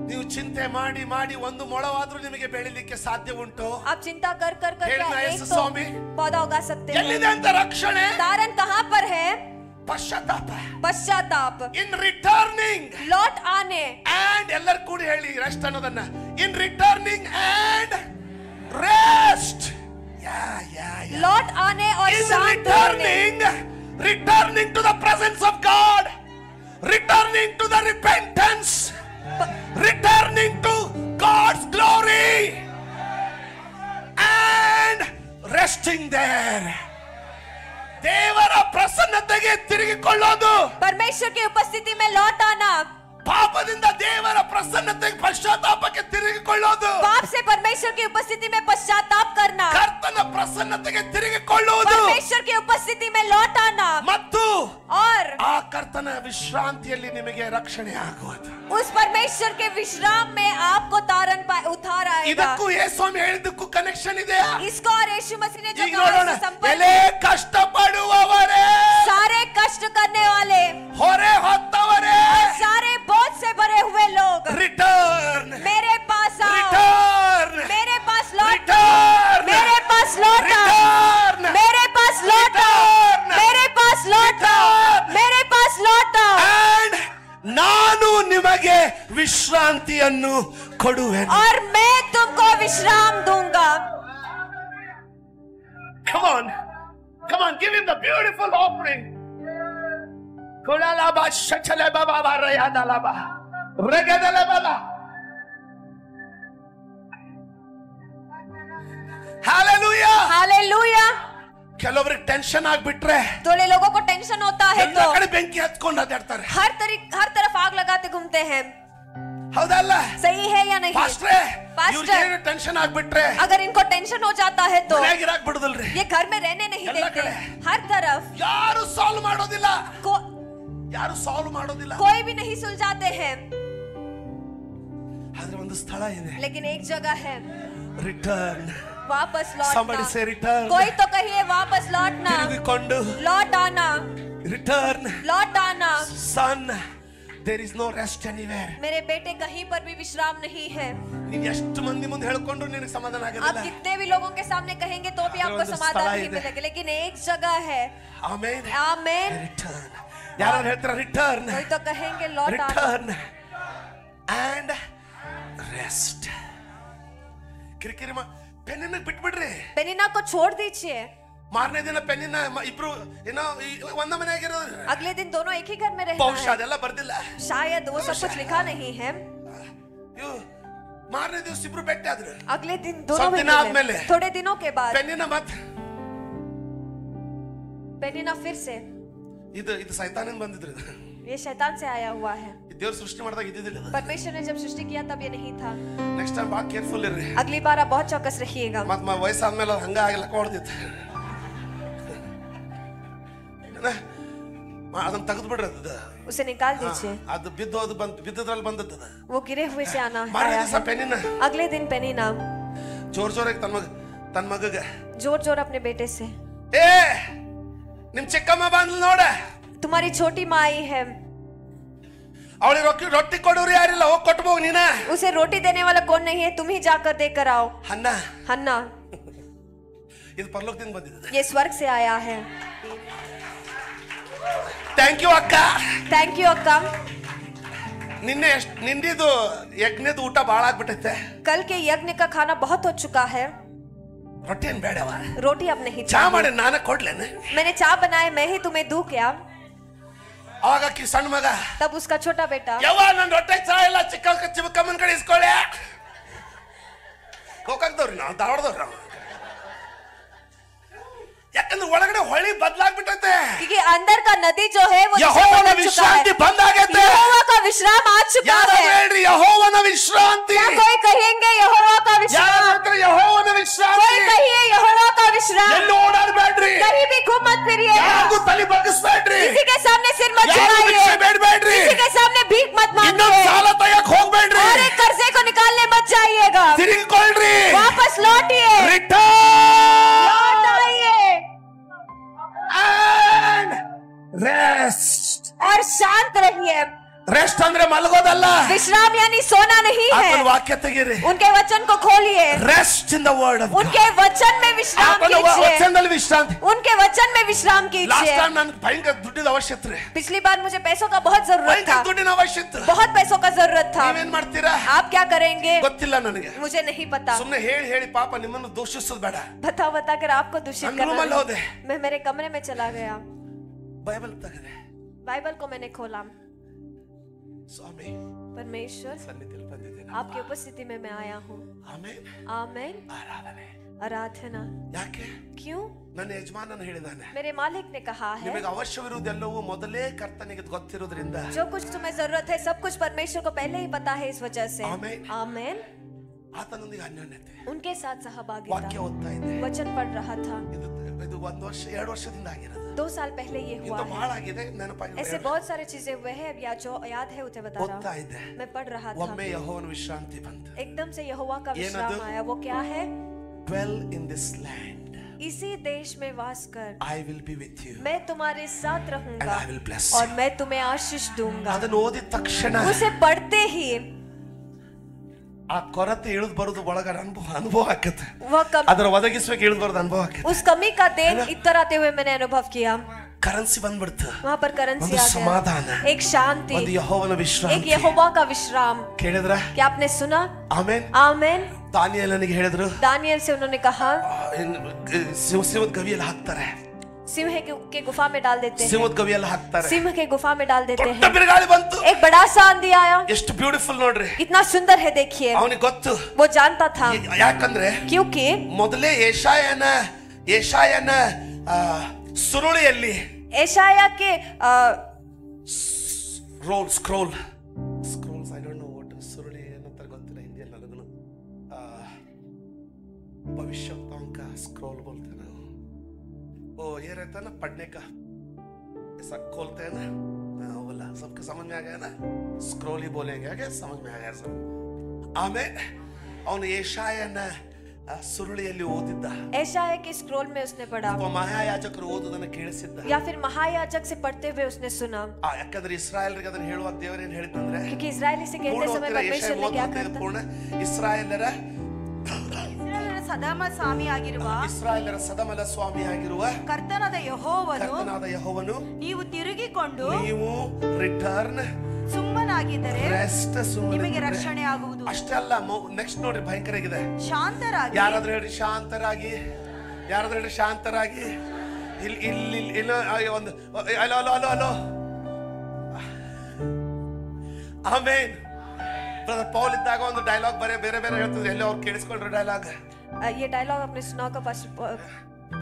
ನೀವು ಚಿಂತೆ ಮಾಡಿ ಮಾಡಿ ಒಂದು ಮೊಳವಾದ್ರೂ ನಿಮಗೆ ಬೆಳಿಲಿಕ್ಕೆ ಸಾಧ್ಯ ಉಂಟು? आप चिंता कर कर कर क्या एक तो पौधा उगा सकते हैं? ಎಲ್ಲಿದೆ ಅಂತ ರಕ್ಷಣೆ? तारण कहां पर है? ಪಶ್ಚಾತ್ತಾಪ. In returning, लौट आने and ಎಲ್ಲರೂ ಕೂಡಿ ಹೇಳಿ ರೆಸ್ಟ್ ಅನ್ನೋದನ್ನ. In returning and rest. लौट आने और शांत रहने. Returning to the presence of God, returning to the repentance, returning to God's glory and resting there. ದೇವರ ಪ್ರಸನ್ನತೆಗೆ ತಿರುಗಿಕೊಳ್ಳೋದು, परमेश्वर की उपस्थिति में लौट आना. ಪಾಪದಿಂದ ದೇವರ ಪ್ರಸನ್ನತೆಗೆ ಪಶ್ಚಾತ್ತಾಪಕ್ಕೆ ತಿರುಗಿಕೊಳ್ಳೋದು, पाप से परमेश्वर की उपस्थिति में पश्चाताप करना. ಕರ್ತನ ಪ್ರಸನ್ನತೆಗೆ ತಿರುಗಿಕೊಳ್ಳುವುದು, परमेश्वर की उपस्थिति में लौट आना. ಮತ್ತು और ಆ ಕರ್ತನ ವಿಶ್ರಾಂತಿಯಲ್ಲಿ ನಿಮಗೆ ರಕ್ಷಣೆ ಆಗುವುದು. उस परमेश्वर के विश्राम में आपको तारण उद्धार आएगा. ಇದಕ್ಕೂ ಯೇಸುಸ್ವಾಮಿ ಹೇಳಿದ್ದಕ್ಕೂ ಕನೆಕ್ಷನ್ ಇದೆಯಾ? इसको और यीशु मसीह ने जो ಈಗ कहा ನೋಡೋಣ. उससे संपर्क. ಎಲೆ ಕಷ್ಟಪಡುವವರೇ, सारे कष्ट करने वाले, ಹೊರೆ ಹೊತ್ತವರೇ, सारे बोझ से भरे हुए लोग, ರಿಟರ್ನ್, मेरे पास आओ. ರಿಟರ್ನ್, मेरे पास लौट. ರಿಟರ್ನ್, मेरे पास लौट आओ. ರಿಟರ್ನ್, मेरे पास लौट आओ. मेरे पास लौट आओ. मेरे पास लौट आओ. and ನಾನು ನಿಮಗೆ ವಿಶ್ರಾಂತಿಯನ್ನು ಕೊಡುವೆನು. और मैं तुमको विश्राम दूंगा. Come on, come on, give him the beautiful offering. Kulalaba shachalaba baba rayadalaba regadalaba. Hallelujah. Hallelujah. ಕೆಲವರಿಗೆ ಟೆನ್ಷನ್ ಆಗ್ಬಿಟ್ರೆ थोड़े लोगों को टेंशन होता है ಎಲ್ಲ तो ಕಡೆ ಬೆಂಕಿ ಹತ್ಕೊಂಡು ಅಡ್ಡಾಡ್ತಾರೆ. हर तरफ आग लगाते घूमते हैं. ಹೌದಲ್ಲ? सही है या नहीं? ಪಾಸ್ಟ್ರೇ, पास्टर, ಇವ್ರಿಗೆ ಟೆನ್ಷನ್ ಆಗ್ಬಿಟ್ರೆ अगर इनको टेंशन हो जाता है तो ಮನೆಯಾಗಿರಾಕ್ ಬಿಡುದಿಲ್ರಿ. ये घर में रहने नहीं ಎಲ್ಲ देते. ಕಡೆ. हर तरफ ಯಾರು ಸಾಲ್ವ್ ಮಾಡೋದಿಲ್ಲ, को, ಯಾರು ಸಾಲ್ವ್ ಮಾಡೋದಿಲ್ಲ. कोई भी नहीं सुलझाते हैं. ಆದ್ರೆ ಒಂದು ಸ್ಥಳ ಇದೆ, लेकिन एक जगह है, ರಿಟರ್ನ್. वापस Somebody लौटना. say return. कोई तो कहिए वापस लौटना. ತಿರುಗಿಕೊಂಡು लौट आना. ರಿಟರ್ನ್. लौट आना. Son, there is no rest anywhere. मेरे बेटे कहीं पर भी विश्राम नहीं है. ನೀನ್ ಎಷ್ಟು ಮಂದಿ ಮುಂದೆ ಹೇಳ್ಕೊಂಡ್ರು ನಿನಗೆ ಸಮಾಧಾನ आप ಆಗೋದಿಲ್ಲ. कितने भी लोगों के सामने कहेंगे तो भी आपको ಒಂದು समाधान ಸ್ಥಳ नहीं ಇದೆ. मिलेगा. लेकिन एक जगह है. Amen. आमेन. Return. ಯಾರು ಹೇಳ್ತಾರ ರಿಟರ್ನ್ कोई तो कहेंगे लौट आना ರಿಟರ್ನ್ ಅಂಡ್ ರೆಸ್ಟ್. ಕಿರಿಕಿರಿ ಪೆನ್ನಿನ ಬಿಟ್ಬಿಡ್ರಿ. पेनिना को छोड़ दीजिए. ಮಾರನೇ ದಿನ ಪೆನ್ನಿನ ಇಬ್ರು ಏನೋ ಒಂದ ಮನೆಯಾಗಿರೋದು. अगले दिन दोनों एक ही घर में रहना ಬಹುಶಃ है. ಅದೆಲ್ಲ ಬರ್ದಿಲ್ಲ. शायद वो सब कुछ लिखा नहीं है. ಮಾರನೇ ದಿವಸ ಇಬ್ರು ಭೇಟಿ ಆದ್ರು. अगले दिन दोनों सब दिन आद्ಮೇಲೆ थोड़े दिनों के बाद ಪೆನ್ನಿನ ಮತ್ पेनिना फिर से ಇದು ಸೈತಾನನ್ ಬಂದಿದ್ರು. ये शैतान से आया हुआ है. ದೇವ್ರು ಸೃಷ್ಟಿ ಮಾಡಿದಾಗ ಇದ್ದಿದ್ದಿಲ್ಲ. परमेश्वर ने जब सृष्टि किया तब ये नहीं था. ನೆಕ್ಸ್ಟ್ ಟೈಮ್ ಬಾ ಕೇರ್ಫುಲ್ ಇರ್ರಿ. अगली बार आप बहुत चौकस रहिएगा. ಮತ್ ವಯಸ್ಸಾದ್ಮೇಲೆ ಅದು ಹಂಗ ಆಗಿಲ್ಲ ಕೊಡ್ದಿತ್ತು. ಅದನ್ನ ತೆಗೆದು ಬಿಡ್ರಿ. उसे निकाल दीजिए. ಅದು ಬಿದ್ದೋದು ಬಿದ್ದದ್ರಲ್ಲಿ ಬಂದದ್ದು. वो गिरे हुए से आना ಮಾರನೇ आया ದಿವಸ है. ಪೆನ್ನಿನ अगले दिन पेनिना ಜೋರಾಗಿ ತನ್ನ ಮಗಗೆ जोर जोर अपने बेटे से, ಏ ನಿಮ್ ಚಿಕ್ಕಮ್ಮ ಬಂದ್ಲು ನೋಡ, तुम्हारी छोटी माँ आई है. ಅವಳಿಗೆ ರೊಟ್ಟಿ ಕೊಡೋರು ಯಾರಿಲ್ಲ, ಹೋಗಿ ಕೊಟ್ಬೋಗ್ ನೀನ. उसे रोटी देने वाला कौन नहीं है, तुम ही जाकर देकर आओ. ಅನ್ನ हन्ना ಇದು ಪರಲೋಕದಿಂದ ಬಂದಿದೆ. ये स्वर्ग से आया है. ಥ್ಯಾಂಕ್ ಯು ಅಕ್ಕ. थैंक यू अक्का. ನಿಂದಿದು ಯಜ್ಞದ ಊಟ ಬಾಳ ಆಗ್ಬಿಟ್ಟೈತೆ. कल के यज्ञ का खाना बहुत हो चुका है. ರೊಟ್ಟಿ ಏನ್ ಬೇಡವ, रोटी अब नहीं ಚಾ चाहिए. ಮಾಡಿ ನಾನೇ ಕೊಡ್ಲೇನೆ. मैंने चाय बनाए, मैं ही तुम्हें दूं क्या? ಅವಾಗ ಸಣ್ಣ ಮಗ तब उसका छोटा बेटा, ಯವ್ವ ನನ್ ರೊಟ್ಟೆ ಚಾ ಇಲ್ಲ, ಚಿಕ್ಕಮ್ಮನ ಕಡೆ ಇಸ್ಕೊಳ್ಳೆ. ಗೋಕಾಕ್ದವ್ರಿ ನಾವು, ಧಾರವಾಡದವ್ರಿ ನಾವು. ಯಾಕಂದ್ರೆ ಒಳಗಡೆ ಹೊಳಿ ಬದಲಾಗ್ಬಿಟ್ಟೈತೆ. क्योंकि अंदर का नदी जो है वो ಯೆಹೋವನ बदल चुका ವಿಶ್ರಾಂತಿ है. ಬಂದ್ ಆಗೈತೆ. यहोवा का विश्राम आ चुका ಯಾರು है. ಹೇಳ್ರಿ ಯೆಹೋವನ ವಿಶ್ರಾಂತಿ? क्या कोई कहेंगे यहोवा का ಯಾರು विश्राम? ಹೇಳ್ತಾರೆ ಯೆಹೋವನ कोई ವಿಶ್ರಾಂತಿ? कहिए यहोवा का विश्राम. ಎಲ್ಲಿ ಓಡಾಡ್ಬೇಡ್ರಿ, कहीं भी घूम मत फिरिए. ಯಾರಿಗೂ ತಲೆ ಬಗ್ಗಿಸ್ಬೇಡ್ರಿ, किसी के सामने सिर मत ಯಾರಿಗೂ ಭಿಕ್ಷೆ झुकाइए. ಬೇಡ್ಬೇಡ್ರಿ, किसी के सामने भीख मत ಇನ್ನೊಂದು मांगिए. ಸಾಲ ತೆಗಿಯಕ್ ಹೋಗ್ಬೇಡ್ರಿ. और एक कर्जे को निकालने मत जाइएगा. ತಿರುಗಿಕೊಳ್ಳ್ರಿ, वापस लौटिए. ರಿಟರ್ನ್ लौट आइए ಅಂಡ್ ರೆಸ್ಟ್. और शांत रहिए. ರೆಸ್ಟ್ ಅಂದ್ರೆ ಮಲಗೋದಲ್ಲ. विश्राम यानी सोना नहीं ಆತನ है. ವಾಕ್ಯ ತೆಗೀರಿ. उनके वचन को खोलिए. Rest in the word of god. उनके वचन में विश्राम ಆತನ कीजिए. ವಚನದಲ್ಲಿ ವಿಶ್ರಾಂತಿ. उनके वचन में विश्राम ಲಾಸ್ಟ್ कीजिए. ಟೈಮ್ ನನಗೆ ಭಯಂಕರ ದುಡ್ಡಿನ ಅವಶ್ಯಕತೆ ರೀ. पिछली बार मुझे पैसों का बहुत जरूरत ಭಯಂಕರ था. ದುಡ್ಡಿನ ಅವಶ್ಯಕತೆ. बहुत पैसों का जरूरत था. ನೀವೇನ್ ಮಾಡ್ತೀರಾ? आप क्या करेंगे ಗೊತ್ತಿಲ್ಲ ನನಗೆ. मुझे नहीं पता. ಸುಮ್ಮನೆ ಹೇಳಿ ಹೇಳಿ ಪಾಪ ನಿಮ್ಮನ್ನು ದೂಷಿಸೋದು ಬೇಡ. बता बता कर आपको दूषित ನಾನು ರೂಮಲ್ಲಿ करना. ಹೋದೆ, मैं मेरे कमरे में चला गया. ಬೈಬಲ್ ತೆಗೆದೆ. बाइबल को मैंने खोला. ಸ್ವಾಮಿ परमेश्वर ಸನ್ನಿಧಿಯಲ್ಲಿ ಬಂದಿದ್ದೇನೆ. आपकी उपस्थिति में मैं आया हूँ. ಆಮೆನ್. आमेन. ಆರಾಧನೆ. आराधना. ಯಾಕೆ? क्यों? ನನ್ನ ಯಜಮಾನನು ಹೇಳಿದಾನೆ, मेरे मालिक ने कहा है ನಿಮಗೆ ಅವಶ್ಯವಿರುವುದೆಲ್ಲವೂ ಮೊದಲೇ ಕರ್ತನಿಗೆ ಗೊತ್ತಿರೋದ್ರಿಂದ. जो कुछ तुम्हें जरूरत है सब कुछ परमेश्वर को पहले ही पता है. इस वजह से आमेन. आमेन. ಆತನೊಂದಿಗೆ ಅನ್ಯೋನ್ಯತೆ. उनके साथ सहभागिता. ವಾಕ್ಯ ಓದ್ತಾ ಇದ್ದೆ. वचन पढ़ रहा था. ಇದು 1 ವರ್ಷ 2 ವರ್ಷದಿಂದ ಆಗಿರೋದು. 2 साल पहले ये हुआ ಇದು है. ಬಹಳ ಆಗಿದೆ, ನೆನಪಾಗಿದೆ. ऐसे बहुत सारे चीजें हुए हैं. अब जो याद है उसे बता रहा ಓದ್ತಾ हूँ. ಇದ್ದೆ. मैं पढ़ रहा था. ಒಮ್ಮೆ ಯೆಹೋವನ ವಿಶ್ರಾಂತಿ ಬಂತು. एकदम से यहोवा का विश्राम ಏನದು? आया. वो क्या है? Dwell in this land. इसी देश में वास कर, I will be with you मैं तुम्हारे साथ and रहूंगा I will bless और you. मैं तुम्हें आशीष दूंगा. ಅದನ್ನು ಓದಿದ ತಕ್ಷಣ उसे पढ़ते ही ಆ ಕೊರತೆ ಇಳಿದು ಬರೋದು ಒಳಗ ಅನುಭವ ಆಕತ್ತೆ. वह ಅದರ ಒದಗಿಸುವಾಗ ಇಳಿದು ಬರೋದು ಅನುಭವ ಆಕತ್ತೆ. उस कमी का दिन इतर आते हुए मैंने अनुभव किया. ಕರೆನ್ಸಿ ಬಂದ್ಬಿಡ್ತು. वहाँ पर करेंसी ಒಂದು आ गया. ಸಮಾಧಾನ, एक शांति, ಒಂದು ಯೆಹೋವನ एक ವಿಶ್ರಾಂತಿ. यहोवा का विश्राम. ಕೇಳಿದ್ರ? क्या आपने सुना? ಆಮೆನ್. आमेन. ದಾನಿಯೇಲನಿಗೆ ಹೇಳಿದ್ರು, दानियल से उन्होंने कहा ಸಿಂಹದ ಗವಿಯಲ್ಲಿ ಹಾಕ್ತಾರೆ, सिंह के गुफा में डाल देते हैं. ಸಿಂಹದ ಗವಿಯಲ್ಲಿ ಹಾಕ್ತಾರೆ. सिंह के गुफा में डाल देते ದೊಡ್ಡ हैं. ಬಿರುಗಾಳಿ ಬಂತು. एक बड़ा सा आंधी आया. ಎಷ್ಟು ಬ್ಯೂಟಿಫುಲ್ ನೋಡ್ರಿ. इतना सुंदर है देखिए. ಅವನಿಗೆ ಗೊತ್ತು. वो जानता था ಯಾಕಂದ್ರೆ क्योंकि ಮೊದಲೇ ಯೆಶಾಯನ ಸುರುಳಿಯಲ್ಲಿ एशाया के ಸ್ಕ್ರೋಲ್ಸ್ ಐ ಡೋಂಟ್ ನೋ ವಾಟ್ ಸುರುಳಿ ಏನಂತ ಗೊತ್ತಿಲ್ಲ ಹಿಂದಿಯಲ್ಲಿ ನನಗೂ. ಭವಿಷ್ಯವಾಂಕ स्क्रॉल बोलते हैं वो ये रहता है ना पढ़ने का ऐसा खोलते हैं ना, हाँ बोला सबको समझ में आ गया ना, स्क्रॉल ही बोलेंगे क्या, समझ में आ गया सब. ಆಮೇಲೆ ಅವನು ಯೆಶಾಯನ ಸುರುಳಿಯಲ್ಲಿ ಓದಿದ್ದ. एशाया के स्क्रॉल में उसने पढ़ा ಮಹಾಯಾಜಕರು ಓದುವುದನ್ನು ಕೇಳಿಸಿದ್ದ. या फिर महायाजक से पढ़ते हुए उसने सुना. ಯಾಕಂದ್ರೆ ಇಸ್ರಾಯೇಲರಿಗೆ ಅದನ್ನು ಹೇಳುವಾಗ ದೇವರೇನು ಹೇಳಿದಂದ್ರೆ, क्योंकि इजरायली से कहते समय परमेश्वर ने क्या ಪೂರ್ಣ करता? ಇಸ್ರಾಯೇಲರ ಸದಮ ಸ್ವಾಮಿಯಾಗಿರುವ ಇಸ್ರಾಯೇಲರ ಸದಮಲ ಸ್ವಾಮಿಯಾಗಿರುವ ಕರ್ತನಾದ ಯೆಹೋವನು ನೀವು ತಿರುಗಿಕೊಂಡು ನೀವು ರಿಟರ್ನ್ ಸುಮ್ಮನಾಗಿದ್ದರೆ ರೆಸ್ಟ್ ನಿಮಗೆ ರಕ್ಷಣೆ ಆಗುವುದು. ಅಷ್ಟೇ ಅಲ್ಲ, ನೆಕ್ಸ್ಟ್ ನೋಡ್ರಿ ಭಯಂಕರ ಆಗಿದೆ. ಶಾಂತರಾಗಿ, ಯಾರಾದ್ರೂ ಹೇಳ್ರಿ ಶಾಂತರಾಗಿ, ಯಾರಾದ್ರೂ ಹೇಳ್ರಿ ಶಾಂತರಾಗಿ. ಇಲ್ಲಿ ಇಲ್ಲಿ ಇಲ್ಲ ಒಂದು ಅಲೋ ಅಲೋ ಅಲೋ ಅಲೋ ಆಮೇನ್. ಬ್ರದರ್ ಪೌಲ್ ಇದ್ದಾಗ ಒಂದು ಡೈಲಾಗ್ ಬೇರೆ ಬೇರೆ ಹೇಳ್ತಿದ್ರು, ಎಲ್ಲೋ ಅವ್ರು ಕೇಳಿಸ್ಕೊಂಡ್ರು ಡೈಲಾಗ್. ये डायलॉग आपने सुना होगा पास्टर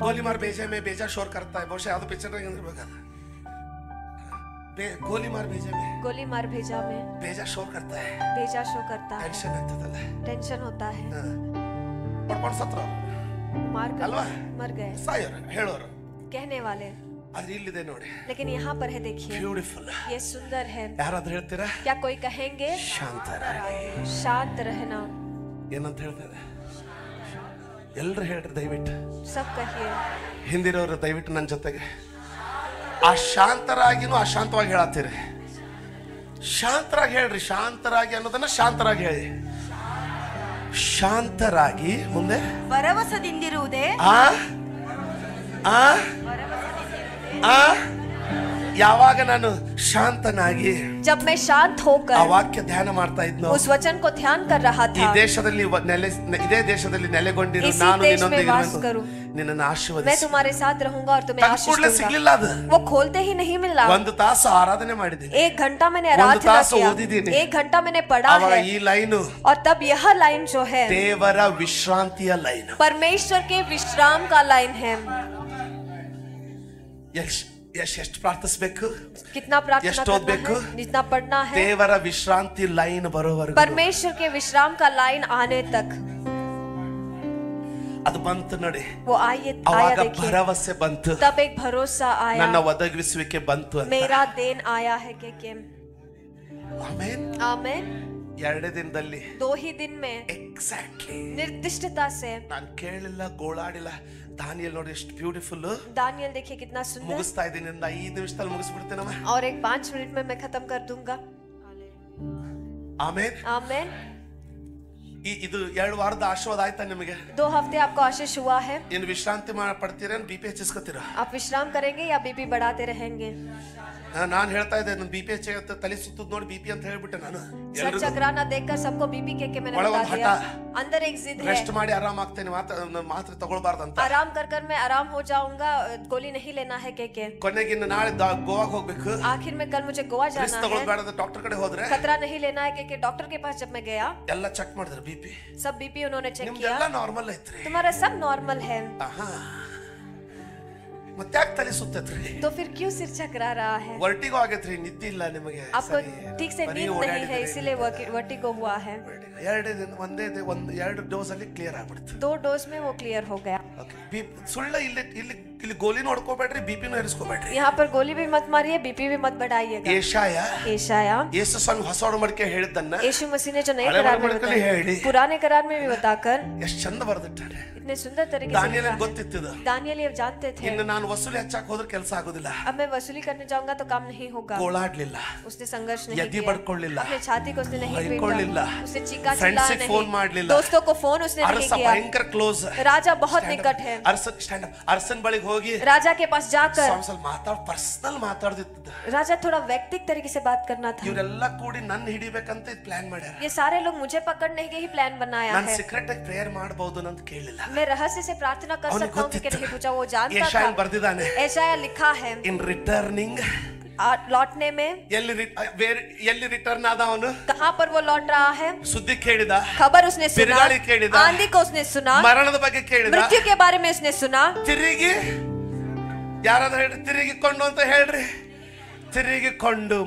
गोली मार भेजे में बेजा शोर करता है, ಬಹುಶಃ ಯಾವ್ದು ಪಿಕ್ಚರ್ गोली मार भेजे में भेजा शोर करता है, भेजा शो करता है, टेंशन ಆಗ್ತದಲ್ಲ, टेंशन होता है, ಪಡ್ಕೊಂಡು ಸತ್ರು मार कर ಅಲ್ವಾ, मर गए ಸಾಯೋರು ಹೇಳೋರು कहने वाले. ಆದ್ರೆ ಇಲ್ಲಿದೆ ನೋಡಿ, लेकिन यहाँ पर है, देखिए ಬ್ಯೂಟಿಫುಲ್. ये सुंदर है. ಯಾರಾದ್ರೂ ಹೇಳ್ತೀರಾ? क्या कोई कहेंगे शांत रहना? ಏನಂತ ಹೇಳ್ತಾರೆ? ಎಲ್ಲರೂ ಹೇಳ್ರಿ ದಯವಿಟ್ಟು, सब कहिए. ಹಿಂದಿರೋರು ದಯವಿಟ್ಟು ನನ್ನ ಜೊತೆಗೆ. ಆ ಶಾಂತರಾಗಿನೂ ಅಶಾಂತವಾಗಿ ಹೇಳತ್ತೀರಿ. ಶಾಂತರಾಗಿ ಹೇಳ್ರಿ, ಶಾಂತರಾಗಿ ಅನ್ನೋದನ್ನ ಶಾಂತರಾಗಿ ಹೇಳಿ. ಶಾಂತರಾಗಿ ಮುಂದೆ ಭರವಸದಿಂದಿರುವುದೇ ಯಾವಾಗ ನಾನು ಶಾಂತನಾಗಿ, जब मैं शांत होकर ಆ ವಾಕ್ಯ ಧ್ಯಾನ ಮಾಡ್ತಾ ಇದ್ನೋ, उस वचन को ध्यान कर रहा ಈ था, ದೇಶದಲ್ಲಿ ಇದೇ ದೇಶದಲ್ಲಿ ನೆಲೆಗೊಂಡಿರು इसी ನಾನು देश में वास ನಿನ್ನೊಂದಿಗೆ करूं, ನಿನ್ನನ್ನು मैं ಆಶೀರ್ವದಿಸಿ. तुम्हारे साथ रहूंगा और तुम्हें आशीष ಕೂಡಲೇ दूंगा. ಸಿಗ್ಲಿಲ್ಲ ಅದು. वो खोलते ही नहीं मिला. ಒಂದು ತಾಸು ಆರಾಧನೆ ಮಾಡಿದ್ದೀನಿ, 1 घंटा मैंने ಒಂದು आराधना ತಾಸು किया, ಓದಿದ್ದೀನಿ. 1 घंटा मैंने पढ़ा ಅವಾಗ है. ಈ ಲೈನು और तब यह लाइन जो है ದೇವರ ವಿಶ್ರಾಂತಿಯ ಲೈನ್. परमेश्वर के विश्राम का लाइन है. ಎಷ್ಟು ಪ್ರಾರ್ಥಿಸಬೇಕು, कितना प्रार्थना ಎಷ್ಟು करना ಓದಬೇಕು, है, जितना पढ़ना है, ದೇವರ ವಿಶ್ರಾಂತಿ ಲೈನ್ ಬರೋವರೆಗೂ. परमेश्वर के विश्राम का लाइन आने तक. ಅದು ಬಂತು ನೋಡಿ, वो आया ಅವಾಗ देखिए, ಭರವಸೆ ಬಂತು, तब एक भरोसा ನನ್ನ आया, ಒದಗಿಸುವಿಕೆ ಬಂತು ಅಂತ. मेरा दिन आया है के ಆಮೆನ್. आमेन. 2 ದಿನದಲ್ಲಿ 2 ही दिन में ಎಕ್ಸಾಕ್ಟ್ಲಿ निर्दिष्टता से. ನಾನು ಕೇಳಿಲ್ಲ, ಗೋಳಾಡಿಲ್ಲ. ದಾನಿಯೇಲ್ ನೋಡಿ ಎಷ್ಟು ಬ್ಯೂಟಿಫುಲ್. दानियल देखिए कितना सुंदर. ಮುಗಿಸ್ತಾ ಇದ್ದೀನಿ, 5 ನಿಮಿಷದಲ್ಲಿ ಮುಗಿಸ್ಬಿಡ್ತೇನಮ್ಮ. और एक 5 मिनट में मैं खत्म कर दूंगा. ಆಮೆನ್. आमेन. ಇದು 2 ವಾರದ ಆಶೀರ್ವಾದ ಆಯ್ತಾ ನಿಮಗೆ? 2 हफ्ते आपको आशीष हुआ है. ಇನ್ನು ವಿಶ್ರಾಂತಿ ಪಡ್ತೀರಾ, ಬಿಪಿ ಹೆಚ್ಚಿಸ್ಕೊತೀರಾ? आप विश्राम करेंगे या बीपी बढ़ाते रहेंगे? ನಾನು ಹೇಳ್ತಾ ಇದ್ದೆ, ನನ್ನ ಬಿಪಿ ಹೆಚ್ಚಾಗುತ್ತೆ, ತಲೆ ಸುತ್ತದ ನೋಡಿ ಬಿಪಿ ಅಂತ ಹೇಳ್ಬಿಟ್ಟೆ ನಾನು. सर चकराना देखकर सबको बीपी के मैंने ಒಳಗೆ बता ಒಂದು दिया. ಹಠ. अंदर एक जिद है, ರೆಸ್ಟ್ ಮಾಡಿ ಆರಾಮ ಆಗ್ತೇನೆ, ಮಾತ್ರೆ ತಗೊಳ್ಬಾರ್ದಂತ. आराम कर मैं आराम हो जाऊंगा, गोली नहीं लेना है के. ಕೊನೆಗೆ ಇನ್ನು ನಾಳೆ ಗೋವಾಗೆ ಹೋಗ್ಬೇಕು. आखिर में कल मुझे गोवा ರಿಸ್ಕ್ जाना है. ತಗೊಳ್ಬೇಡ, ಡಾಕ್ಟರ್ ಕಡೆ ಹೋದ್ರೆ खतरा नहीं लेना है के डॉक्टर के पास जब मैं गया, ಎಲ್ಲ ಚೆಕ್ ಮಾಡಿದ್ರು ಬಿಪಿ. सब बीपी उन्होंने चेक ನಿಮ್ದೆಲ್ಲ किया, ನಾರ್ಮಲ್ ಐತ್ರಿ. तुम्हारा सब नॉर्मल है. ಆಹಾ, ಮತ್ತೆ ಯಾಕೆ ತಲೆ ಸುತ್ತತ್ರಿ? तो फिर क्यों सिर चकरा रहा है? ವರ್ಟಿಗೋ ಆಗೈತ್ರಿ, ನಿದ್ದೆ ಇಲ್ಲ ನಿಮಗೆ. आपको ठीक से नींद नहीं है, इसीलिए वर्टिगो हुआ है. 2 ದಿನ ಒಂದೇ 2 ಡೋಸ್ ಅಲ್ಲಿ ಕ್ಲಿಯರ್ ಆಗ್ಬಿಡ್ತು. 2 डोज में वो क्लियर हो गया. ಸುಳ್ಳ ಇಲ್ಲಿ ಗೋಲಿ ನೋಡ್ಕೋಬೇಡ್ರಿ, ಬಿಪಿನೂ ಏರಿಸ್ಕೋಬೇಡ್ರಿ. यहाँ पर गोली भी मत मारिए, बीपी भी मत बढ़ाइएगा. ಏಷಾಯ ಯೇಸು ಸಂಘ ಹೊಸ ಒಡಂಬಡಿಕೆ ಹೇಳಿದ್ದನ್ನ यीशु मसीह ने जो नए हरे करार में ಒಡಂಬಡಿಕೆಯಲ್ಲಿ ಹೇಳಿ, बताया, पुराने करार में भी बताकर ಎಷ್ಟು ಚಂದ ಬರೆದಿಟ್ಟಾರೆ. इतने सुंदर तरीके से ದಾನಿಯೇಲನಿಗೆ लिखा है. ಗೊತ್ತಿತ್ತು, दानियल ये जानते थे, ಇನ್ನು ನಾನು ವಸೂಲಿ ಹೆಚ್ಚಾಕ್ ಹೋದ್ರೆ ಕೆಲಸ ಆಗೋದಿಲ್ಲ. अब मैं वसूली करने जाऊंगा तो काम नहीं होगा. ಗೋಳಾಡ್ಲಿಲ್ಲ, उसने संघर्ष नहीं ಎದ್ದಿ किया, ಬಡ್ಕೊಳ್ಳಿಲ್ಲ, अपने छाती को उसने नहीं ಬೈಕೊಳ್ಳಿಲ್ಲ, पीटा, उसने चीखा ಫ್ರೆಂಡ್ಸ್ चिल्लाया ಫೋನ್ नहीं, ಮಾಡ್ಲಿಲ್ಲ. दोस्तों को फोन उसने नहीं ಅರಸ किया. ಭಯಂಕರ ಕ್ಲೋಸ್, राजा बहुत निकट है. ಅರಸನ್ ಬಳಿಗೆ ಹೋಗಿ राजा के पास जाकर ಸ್ವಲ್ಪ ಪರ್ಸನಲ್ ಮಾತಾಡ್ದಿತ್ತು. राजा थोड़ा व्यक्तिगत तरीके से बात करना था. ಇವರೆಲ್ಲ ಕೂಡಿ ನನ್ನ ಹಿಡಿಬೇಕಂತ ಪ್ಲಾನ್ ಮಾಡ್ಯಾರ. ये सारे लोग मुझे पकड़ने के ही प्लान बनाया ನಾನು है. ಸೀಕ್ರೆಟ್ ಆಗಿ ಪ್ರೇಯರ್ ಮಾಡಬಹುದು ಅಂತ ಕೇಳಿಲ್ಲ. मैं रहस्य से प्रार्थना कर सकता हूँ कि नहीं पूछा, वो जानता ಯೆಶಾಯ था. ಬರ್ದಿದ್ದಾನೆ, ऐशाया लिखा है, ಇನ್ ರಿಟರ್ನಿಂಗ್ लौटने में. ಎಲ್ಲಿ ರಿಟರ್ನ್ ಆದ ಅವನು? कहाँ पर वो लौट रहा है? ಸುದ್ದಿ ಕೇಳಿದ, खबर उसने सुना, ಬಿರುಗಾಳಿ ಕೇಳಿದ, आंधी को उसने सुना, ಮರಣದ ಬಗ್ಗೆ ಕೇಳಿದ, मृत्यु के बारे में उसने सुना. ತಿರುಗಿ ಯಾರಾದ್ರೂ ಹೇಳಿ ತಿರುಗಿಕೊಂಡು ಅಂತ ಹೇಳ್ರಿ. ತಿರುಗಿಕೊಂಡು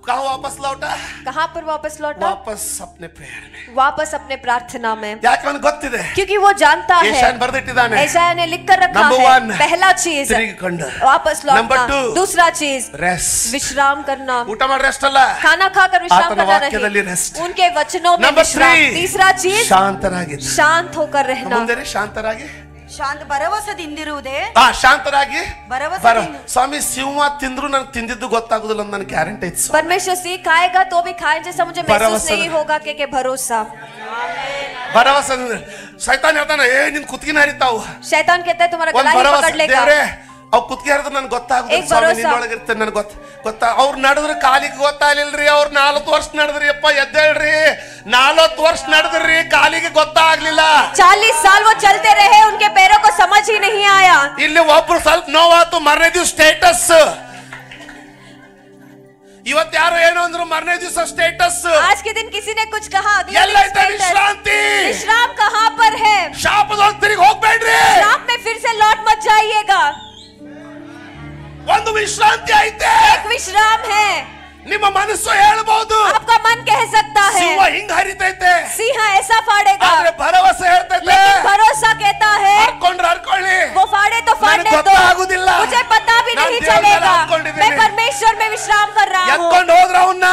कहाँ वापस लौटा? कहाँ पर वापस लौटा? वापस अपने प्रेयर में, वापस अपने प्रार्थना में. ಯಾಕೆ ಅವನಿಗೆ ಗೊತ್ತಿದೆ, क्योंकि वो जानता है. ಯೆಶಾಯನ ಬರೆದಿಟ್ಟಿದ್ದಾನೆ, ऐशाया ने लिख कर रखा Number है. 1, पहला चीज ತಿರುಗಿಕೊಂಡು. वापस लौटना. Number 2, दूसरा चीज ರೆಸ್ಟ್. विश्राम करना. ಊಟ ಮಾಡಿ ರೆಸ್ಟ್ ಅಲ್ಲ, खाना खाकर विश्राम ಆತನ करना ವಾಕ್ಯದಲ್ಲಿ नहीं, rest. उनके वचनों में Number विश्राम. 3, तीसरा चीज ಶಾಂತರಾಗಿರಿ. शांत होकर रहना. ಮುಂದೆ ಶಾಂತರಾಗಿ ಭರವಸೆದಿಂದಿರುವುದೇ ಶಾಂತರಾಗಿ ಭರವಸೆದಿಂದ ಸ್ವಾಮಿ ಸಿಂಹ ತಿಂದ್ರು ನನಗೆ ತಿಂದಿದ್ದು ಗೊತ್ತಾಗುದಿಲ್ಲ ಅಂತ ನನಗೆ ಗ್ಯಾರಂಟಿ ಐತಿ परमेश्वर सिंह खाएगा तो भी खाए जैसा मुझे महसूस नहीं होगा कि भरोसा ಭರವಸೆ ಸೈತಾನ್ ಹೇಳ್ತಾನೆ ಏ ನಿನ್ ಕುತ್ತಿಗೆ ಹರಿತಾವು शैतान कहता है तुम्हारा गला ही पकड़ लेगा ಅವ್ ಕುತ್ತಿಗೆ ಹರಿದ್ರೆ ನನಗೆ ಗೊತ್ತಾಗುದಿಲ್ಲ ಸ್ವಾಮಿ ನಿನ್ನೊಳಗಿರ್ತೇನೆ ನನಗೆ ಗೊತ್ತಾ ಅವ್ರು ನಡೆದ್ರೆ ಕಾಲಿಗೆ ಗೊತ್ತಾಗ್ಲಿಲ್ರಿ ಅವ್ರು 4 ವರ್ಷ ನಡೆದ್ರಿ ಅಪ್ಪ ಎದ್ದೇಳ್ರಿ 4 ವರ್ಷ ನಡೆದ್ರಿ ಕಾಲಿಗೆ ಗೊತ್ತಾಗ್ಲಿಲ್ಲ 40 साल वो चलते रहे उनके पैरों को समझ ही नहीं आया ಇಲ್ಲಿ ಒಬ್ರು ಸ್ವಲ್ಪ ನೋವಾತು ಮರನೇ ದಿವಸ ಸ್ಟೇಟಸ್ ಇವತ್ತು ಯಾರು ಏನೋ ಅಂದ್ರು ಮರನೇ ದಿವಸ ಸ್ಟೇಟಸ್ आज के दिन किसी ने कुछ कहा ಎಲ್ಲೈತೆ ವಿಶ್ರಾಂತಿ विश्राम कहाँ पर है ಶಾಪದೊಳಗೆ ತಿರುಗಿ ಹೋಗ್ಬೇಡ್ರಿ श्राप में फिर से लौट मत जाइएगा ಒಂದು ವಿಶ್ರಾಂತಿ ಐತೆ एक विश्राम है ನಿಮ್ಮ ಮನಸ್ಸು ಹೇಳ್ಬಹುದು आपका मन कह सकता है ಸಿಂಹ ಹಿಂಗ ಹರಿತೈತೆ सिंह ऐसा फाड़ेगा ಆದ್ರೆ ಭರವಸೆ ಹೇಳ್ತೈತೆ लेकिन भरोसा कहता है ಹರ್ಕೊಂಡ್ರೆ ಹರ್ಕೊಳ್ಳಿ वो फाड़े तो फाड़ने दो ಗೊತ್ತಾಗುದಿಲ್ಲ मुझे पता भी ನಾನು नहीं ದೇವರ ಮೇಲೆ चलेगा ಹಾಕೊಂಡಿದ್ದೀನಿ. मैं परमेश्वर में विश्राम कर रहा हूँ ಎತ್ಕೊಂಡು ಹೋದ್ರ ಅವನ್ನ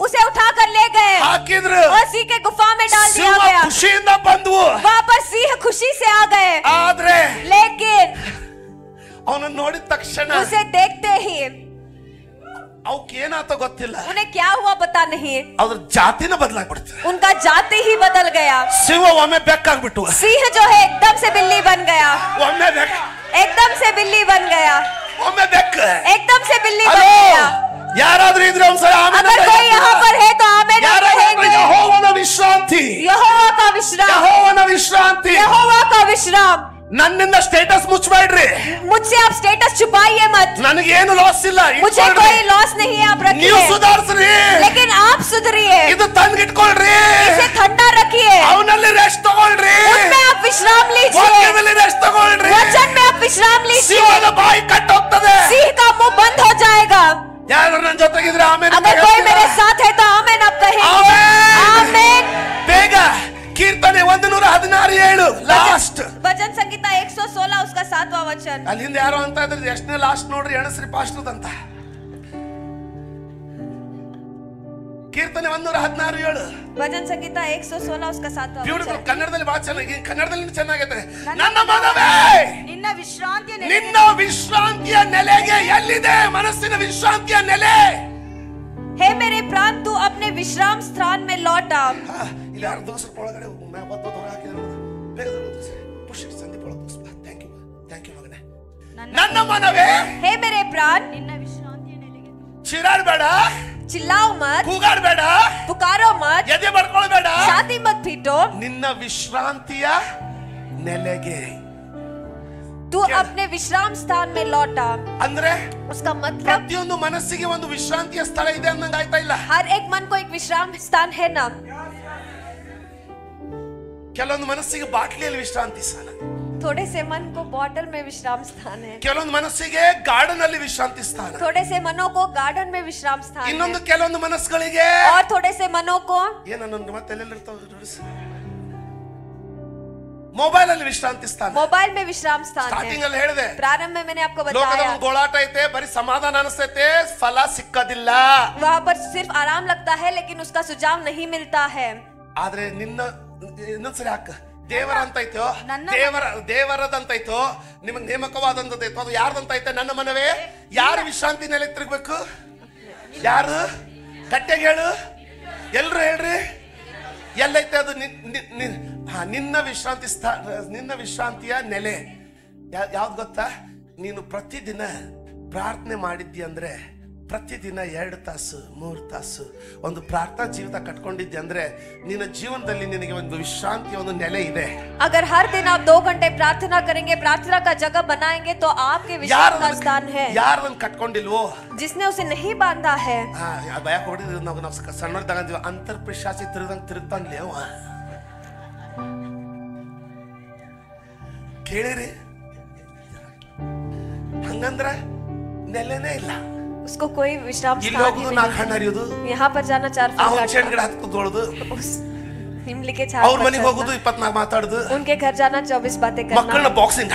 उसे उठा कर ले गए ಹಾಕಿದ್ರು और सिंह के गुफा में डाल दिया ಸಿಂಹ गया ಖುಷಿಯಿಂದ ಬಂದ್ವು वहाँ पर सिंह खुशी से आ गए ಆದ್ರೆ लेकिन ಅವನನ್ನ ನೋಡಿದ ತಕ್ಷಣ उसे देखते ही ಅವಕ್ಕೆ ಏನಾತ ಗೊತ್ತಿಲ್ಲ उन्हें क्या हुआ पता नहीं ಅದ್ರ ಜಾತಿನ ಬದಲಾಗ್ಬಿಡ್ತು उनका जाति ही बदल गया ಸಿಂಹ ಒಮ್ಮೆ ಬೆಕ್ಕಾಗ್ಬಿಟ್ಟು सिंह जो है एकदम से बिल्ली बन गया ಒಮ್ಮೆ ಬೆಕ್ಕ एकदम से बिल्ली बन गया ಒಮ್ಮೆ ಬೆಕ್ಕ एकदम से बिल्ली बन ಹಲೋ गया ಯಾರಾದ್ರೂ ಇದ್ರೆ ಒಂದ್ಸಲ ಆಮೇಲೆ अगर कोई यहाँ पर है तो आमीन कहेंगे ಯೆಹೋವನ ವಿಶ್ರಾಂತಿ यहोवा का विश्राम ಯೆಹೋವನ ವಿಶ್ರಾಂತಿ यहोवा का विश्राम ನನ್ನಿಂದ ಸ್ಟೇಟಸ್ ಮುಚ್ಚಬೇಡ್ರಿ मुझसे आप स्टेटस छुपाइए मत ನನಗೆ ಏನು ಲಾಸ್ ಇಲ್ಲ मुझे कोई लॉस नहीं है आप ನೀವು रखिए ಸುಧಾರಿಸ್ರಿ लेकिन आप सुधरिए ಇದು ತಂದಿಟ್ಕೊಳ್ರಿ इसे ठंडा रखिए ಅವನಲ್ಲಿ ರೆಸ್ಟ್ ತಗೊಳ್ರಿ उसमें आप विश्राम लीजिए ವಾಕ್ಯದಲ್ಲಿ ರೆಸ್ಟ್ ತಗೊಳ್ರಿ वचन में आप विश्राम लीजिए ಸಿಂಹದ ಬಾಯಿ ಕಟ್ಟೋಗ್ತದೆ सिंह का मुंह बंद हो जाएगा ಯಾರು ನನ್ನ ಜೊತೆಗಿದ್ರೆ ಆಮೇಲೆ अगर कोई मेरे साथ है तो आमीन आप कहेंगे आमीन। आमीन ಬೇಗ ಕೀರ್ತನೆ 116:7 ಲಾಸ್ಟ್ भजन संगीता 116 उसका 7वां वचन ಅಲ್ಲಿ ಹಿಂದೆ ಯಾರೋ ಅಂತ ಇದ್ರೆ ಎಷ್ಟನೇ ಲಾಸ್ಟ್ ನೋಡ್ರಿ ಎಣಸ್ರಿ ಪಾಸ್ಟರ್ ಅಂತ ಕೀರ್ತನೆ 116:7 भजन संगीता 116 उसका 7वां ಬ್ಯೂಟಿಫುಲ್ वचन ಕನ್ನಡದಲ್ಲಿ ಬಹಳ ಚೆನ್ನಾಗಿ ಕನ್ನಡದಲ್ಲಿ ಚೆನ್ನಾಗೈತೆ ನನ್ನ ಮನವೇ ನಿನ್ನ ವಿಶ್ರಾಂತಿಯ ನಿನ್ನ ವಿಶ್ರಾಂತಿಯ ನೆಲೆಗೆ ಎಲ್ಲಿದೆ ಮನಸ್ಸಿನ ವಿಶ್ರಾಂತಿಯ ನೆಲೆ हे मेरे प्राण तू अपने विश्राम स्थान में लौट आ ಇಲ್ಲಿ ಅರ್ಧ ಸ್ವಲ್ಪ ಒಳಗಡೆ ಒತ್ತು ಹೊರ ಹಾಕಿದ್ರು ಬೇಗ ಪುಷ್ ಸಂದೀಪ್ ಒಳಗೆ ಥ್ಯಾಂಕ್ ಯು ಮಗನೇ ನನ್ನ ಮನವೇ हे मेरे प्राण ನಿನ್ನ ವಿಶ್ರಾಂತಿಯ ನೆಲೆಗೆ ಚಿರಾಡ್ಬೇಡ चिल्लाओ मत ಕೂಗಾಡ್ಬೇಡ पुकारो मत ಎದೆ ಬಡ್ಕೊಳ್ಬೇಡ छाती मत पीटो ನಿನ್ನ ವಿಶ್ರಾಂತಿಯ ನೆಲೆಗೆ तू अपने विश्राम स्थान में लौट आ ಅಂದ್ರೆ उसका मतलब ಪ್ರತಿಯೊಂದು ಮನಸ್ಸಿಗೆ ಒಂದು ವಿಶ್ರಾಂತಿಯ ಸ್ಥಳ ಇದೆ ಅನ್ನಂಗ ಆಯ್ತಾ ಇಲ್ಲ हर एक मन को एक विश्राम स्थान है ना ಕೆಲವೊಂದು ಮನಸ್ಸಿಗೆ ಬಾಟ್ಲಿಯಲ್ಲಿ ವಿಶ್ರಾಂತಿ ಸ್ಥಾನ थोड़े से मन को बॉटल में विश्राम स्थान है ಕೆಲವೊಂದು ಮನಸ್ಸಿಗೆ ಗಾರ್ಡನ್ ಅಲ್ಲಿ ವಿಶ್ರಾಂತಿ ಸ್ಥಾನ थोड़े से मनों को गार्डन में विश्राम स्थान ಇನ್ನೊಂದು है ಕೆಲವೊಂದು ಮನಸ್ಸುಗಳಿಗೆ और थोड़े से मनों को ಏನನ್ನೊಂದು ಮತ್ತೆ ಎಲ್ಲೆಲ್ಲಿರ್ತಾವ ಮೊಬೈಲ್ ಅಲ್ಲಿ ವಿಶ್ರಾಂತಿ ಸ್ಥಾನ मोबाइल में विश्राम स्थान ಸ್ಟಾರ್ಟಿಂಗ್ है ಅಲ್ಲಿ ಹೇಳಿದೆ प्रारंभ में मैंने आपको ಲೋಕದ बताया ಒಂದು ಗೋಳಾಟ ಐತೆ ಬರೀ ಸಮಾಧಾನ ಅನಿಸ್ತೈತೆ ಫಲ ಸಿಕ್ಕದಿಲ್ಲ वहाँ पर सिर्फ आराम लगता है लेकिन उसका सुझाव नहीं मिलता है ಆದ್ರೆ ನಿನ್ನ ಇನ್ನೊಂದ್ಸರಿ ಹಾಕ ದೇವರ ಅಂತ ಐತೋ ನನ್ನ ದೇವರದಂತೈತೋ ನಿಮಗೆ ನೇಮಕವಾದಂತೈತೋ ಅದು ಯಾರ್ದಂತೈತೆ ನನ್ನ ಮನವೇ ಯಾರು ವಿಶ್ರಾಂತಿ ನೆಲೆ ತಿರುಗಬೇಕು ಯಾರು ಗಟ್ಟಿಯಾಗಿ ಹೇಳು ಎಲ್ರು ಹೇಳ್ರಿ ಎಲ್ಲೈತೆ ಅದು ನಿನ್ನ ವಿಶ್ರಾಂತಿ ನಿನ್ನ ವಿಶ್ರಾಂತಿಯ ನೆಲೆ ಯಾವ್ದು ಗೊತ್ತಾ ನೀನು ಪ್ರತಿದಿನ ಪ್ರಾರ್ಥನೆ ಮಾಡಿದ್ದಿ ಅಂದ್ರೆ ಪ್ರತಿದಿನ 2 ತಾಸು 3 ತಾಸು ಒಂದು ಪ್ರಾರ್ಥನಾ ಜೀವಿತ ಕಟ್ಕೊಂಡಿದ್ದೆ ಅಂದ್ರೆ ನಿನ್ನ ಜೀವನದಲ್ಲಿ ನಿನಗೆ ಒಂದು ವಿಶ್ರಾಂತಿಯ ಒಂದು ನೆಲೆ ಇದೆ अगर हर दिन आप 2 घंटे प्रार्थना करेंगे प्रार्थना का जगह बनाएंगे तो आपके विश्राम का स्थान है ಯಾರನ್ನ ಕಟ್ಕೊಂಡಿಲ್ವೋ जिसने उसे नहीं बांधा है ಭಯ ಹೊಡಿದ್ರು ನಾವು ಸಣ್ಣದಾಗ ಅಂತರ್ಪಿಶಾಚಿ ತಿರುಗ್ತಾನ್ಲಿ ಅವ ಕೇಳಿರಿ ಹಂಗಂದ್ರ ನೆಲೆನೇ ಇಲ್ಲ उसको कोई विश्राम ಇಲ್ಲಿ स्थान ಹೋಗುದು ही 4 नहीं ಹಣ್ಣು ಹರಿಯೋದು यहाँ पर जाना 4 ಆ फल ಹುಣಸೆ काटना। ಗಿಡ ಹತ್ಕೊಳೋದು इमली के ಅವ್ರ झाड़ ಮನೆಗೆ ಹೋಗುದು 24 ಮಾತಾಡುದು, उनके घर जाना 24 बातें करना, ಮಕ್ಕಳನ್ನ ಬಾಕ್ಸಿಂಗ್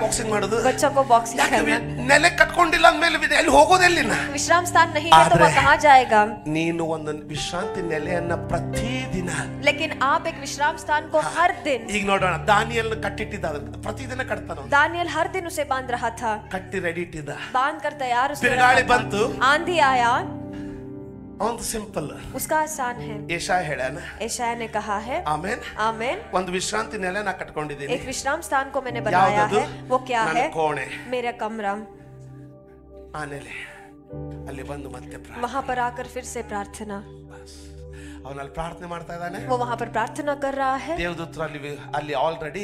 ಬಾಕ್ಸಿಂಗ್ ಮಾಡುದು. बच्चों को बॉक्सिंग करना। ನೆಲೆ ಕಟ್ಕೊಂಡಿಲ್ಲ ಅಂದ್ಮೇಲೆ ಎಲ್ಲಿ ಹೋಗೋದೆಲ್ಲಿನ? विश्राम स्थान नहीं है तो वो कहाँ जाएगा? ನೀನು ಒಂದು ವಿಶ್ರಾಂತಿ ನೆಲೆಯನ್ನ ಪ್ರತಿದಿನ, लेकिन आप एक विश्राम स्थान को हर दिन, ಈಗ ನೋಡೋಣ, ದಾನಿಯಲ್ ಕಟ್ಟಿಟ್ಟಿದ್ದ, ಪ್ರತಿದಿನ ಕಟ್ತಾನ, दानियल हर दिन उसे बांध रहा था, ಕಟ್ಟಿ ರೆಡಿ ಇಟ್ಟಿದ್ದ. बांध कर तैयार उसने ಬಿರುಗಾಳಿ रखा था। ಬಂತು, आंधी आया, ಒಂದು ಸಿಂಪಲ್, उसका आसान है। ಯೆಶಾಯ ಹೇಳಾನ, यशायाह ने कहा है, ಆಮೆನ್, आमेन, ಒಂದು ವಿಶ್ರಾಂತಿ ನೆಲೆ ನಾ ಕಟ್ಕೊಂಡಿದ್ದೀನಿ. एक विश्राम स्थान को मैंने बनाया ಯಾವುದು? है। वो क्या ನನ್ನ है? ಕೋಣೆ. मेरा कमरा। ಆ ನೆಲೆ ಅಲ್ಲಿ ಬಂದು ಮತ್ತೆ वहां पर आकर फिर से प्रार्थना, ಅವನಲ್ಲಿ ಪ್ರಾರ್ಥನೆ ಮಾಡ್ತಾ ಇದ್ದಾನೆ. वो वहां पर प्रार्थना कर रहा है। ದೇವದೂತರು ಅಲ್ಲಿ ಆಲ್ರೆಡಿ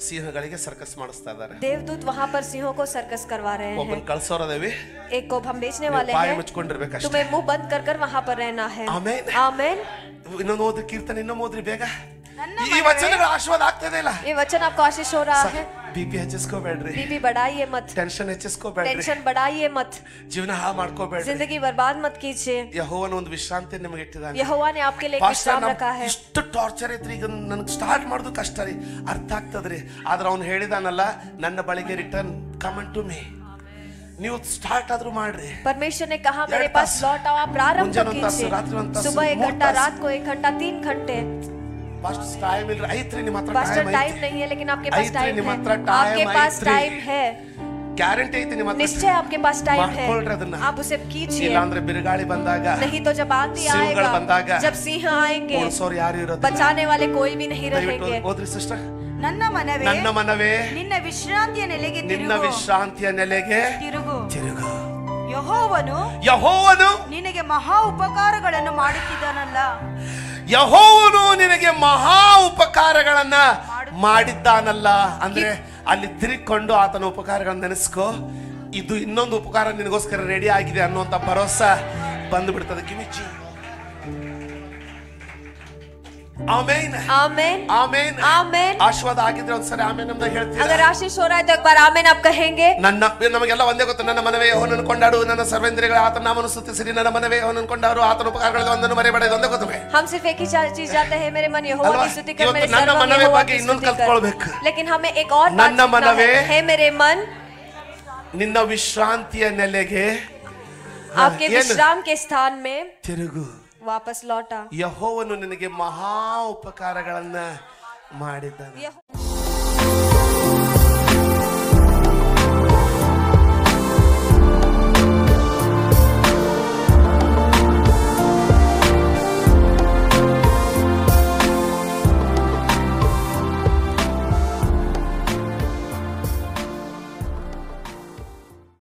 ಸಿಂಹಗಳಿಗೆ ಸರ್ಕಸ್ ಮಾಡಿಸ್ತಾ ಇದ್ದಾರೆ. देवदूत वहां पर सिंहों को सर्कस करवा रहे हैं। ಒಬ್ಬನ್ ಕಳ್ಸೋರದೇವಿ, एक को हम बेचने वाले ಬಾಯಿ हैं, ಮುಚ್ಕೊಂಡಿರ್ಬೇಕಷ್ಟೇ. तुम्हें मुंह बंद कर कर वहां पर रहना है। ಆಮೆನ್. आमेन। ಇನ್ನೊಂದು ಓದ್ರಿ ಕೀರ್ತನೆ, ಇನ್ನೊಂದು ಓದ್ರಿ ಬೇಗ. ಈ ವಚನಗಳ ಆಶೀರ್ವಾದ ಆಗ್ತದೆ ಇಲ್ಲ? ये वचन आपको आशीष हो रहा है। ಬಿಪಿ ಹೆಚ್ಚಿಸ್ಕೋಬೇಡ್ರಿ, बीपी बढ़ाइए मत, ಟೆನ್ಷನ್ ಹೆಚ್ಚಿಸ್ಕೋಬೇಡ್ರಿ, टेंशन बढ़ाइए मत, ಜೀವನ ಹಾಳು ಮಾಡ್ಕೋಬೇಡ್ರಿ. जिंदगी बर्बाद मत कीजिए। ಯೆಹೋವನ ಒಂದು ವಿಶ್ರಾಂತಿ ನಿಮಗೆ ಇಟ್ಟಿದ್ದಾನೆ. यहोवा ने आपके लिए एक विश्राम रखा है। ಇಷ್ಟು ಟಾರ್ಚರ್ ಐತ್ರಿ, ಈಗ ನನಗೆ ಸ್ಟಾರ್ಟ್ ಮಾಡೋದು ಕಷ್ಟ ರೀ, ಅರ್ಥ ಆಗ್ತದ್ರಿ. ಆದ್ರೆ ಅವ್ನು ಹೇಳಿದಾನಲ್ಲ, ನನ್ನ ಬಳಿಗೆ ರಿಟರ್ನ್ ಕಮ್ ಟು ಮೀ. ನೀವು ಸ್ಟಾರ್ಟ್ ಆದ್ರೂ ಮಾಡ್ರಿ. परमेश्वर ने कहा मेरे पास लौट आओ, आप प्रारंभ कीजिए। सुबह 1 घंटा, रात को 1 घंटा, 3 घंटे। ಫಸ್ಟ್ ಟೈಮ್ ಇಲ್ಲ, ಐತ್ರಿ ನಿಮ್ಮ ಹತ್ರ पास्टर टाइम नहीं है, लेकिन आपके पास टाइम है। आपके पास टाइम है, ಗ್ಯಾರಂಟಿ ಐತಿ ನಿಮ್ಮ ಹತ್ರ. निश्चय आपके पास टाइम है, ಮಾಡ್ಕೊಳ್ರಿ ಅದನ್ನ. आप उसे कीजिए। ಇಲ್ಲ ಅಂದ್ರೆ ಬಿರುಗಾಳಿ ಬಂದಾಗ, नहीं तो जब आंधी ಸಿಂಹಗಳು ಬಂದಾಗ, आएगा, जब सिंह आएंगे, ಉಳಿಸೋರು ಯಾರು ಇರೋದಿಲ್ಲ. बचाने वाले कोई भी नहीं ದಯವಿಟ್ಟು रहेंगे। ಓದ್ರಿ ಸಿಸ್ಟರ್. ನನ್ನ ಮನವೇ, ನನ್ನ ಮನವೇ, ನಿನ್ನ ವಿಶ್ರಾಂತಿಯ ನೆಲೆಗೆ ನಿನ್ನ ತಿರುಗು. ವಿಶ್ರಾಂತಿಯ ನೆಲೆಗೆ ತಿರುಗು. ತಿರುಗು. ಯೆಹೋವನು ನಿನಗೆ ಮಹಾ ಉಪಕಾರಗಳನ್ನು ಮಾಡುತ್ತಿದ್ದಾನಲ್ಲ. ಯೆಹೋವನು ನಿನಗೆ ಮಹಾ ಉಪಕಾರಗಳನ್ನ ಮಾಡಿದ್ದಾನಲ್ಲ ಅಂದ್ರೆ ಅಲ್ಲಿ ತಿರುಗಿಕೊಂಡು ಆತನ ಉಪಕಾರಗಳನ್ನ ನೆನೆಸ್ಕೋ. ಇದು ಇನ್ನೊಂದು ಉಪಕಾರ ನಿನಗೋಸ್ಕರ ರೆಡಿ ಆಗಿದೆ ಅನ್ನುವಂತ ಭರವಸೆ ಬಂದು ಬಿಡ್ತದೆ. ಕಿವಿಚಿ. ಆಮೆನ್, आमेन, ಆಮೆನ್, आमेन। ಆಶೀರ್ವಾದ ಆಗಿದ್ರೆ ಒಂದ್ಸರಿ ಆಮೆನ್ ಅಂತ ಹೇಳ್ತೀರಾ? अगर आशीष हो रहा है तो एक बार आमेन आप कहेंगे। ನಮಗೆಲ್ಲ ಒಂದೇ ಗೊತ್ತು, ನನ್ನ ಮನವೇ ಯೆಹೋವನನ್ನು ಕೊಂಡಾಡು, ನನ್ನ ಸರ್ವೇಂದ್ರಿಯಗಳ ಆತನ ನಾಮವನ್ನು ಸ್ತುತಿಸಿರಿ, ನನ್ನ ಮನವೇ ಯೆಹೋವನನ್ನು ಕೊಂಡಾಡು, ಆತನ ಉಪಕಾರಗಳಲ್ಲಿ ಒಂದನ್ನು ಮರೆಯಬೇಡ. ಒಂದೇ ಗೊತ್ತು. हम सिर्फ एक ही चीज जानते हैं, मेरे मन यहोवा की स्तुति कर, मेरे ನನ್ನ सर्व ಮನವೇ यहोवा ಬಗ್ಗೆ की ಇನ್ನೊಂದು स्तुति कर। ಕಲ್ತ್ಕೊಳ್ಬೇಕು. लेकिन हमें एक और बात ನನ್ನ सीखना ಮನವೇ, है मेरे मन, ನಿನ್ನ ವಿಶ್ರಾಂತಿಯ ನೆಲೆಗೆ आपके विश्राम के स्थान में ತಿರುಗು, वापस लौटा। ಯೆಹೋವನು ನಿನಗೆ ಮಹಾ ಉಪಕಾರಗಳನ್ನ ಮಾಡಿದ್ದಾನೆ.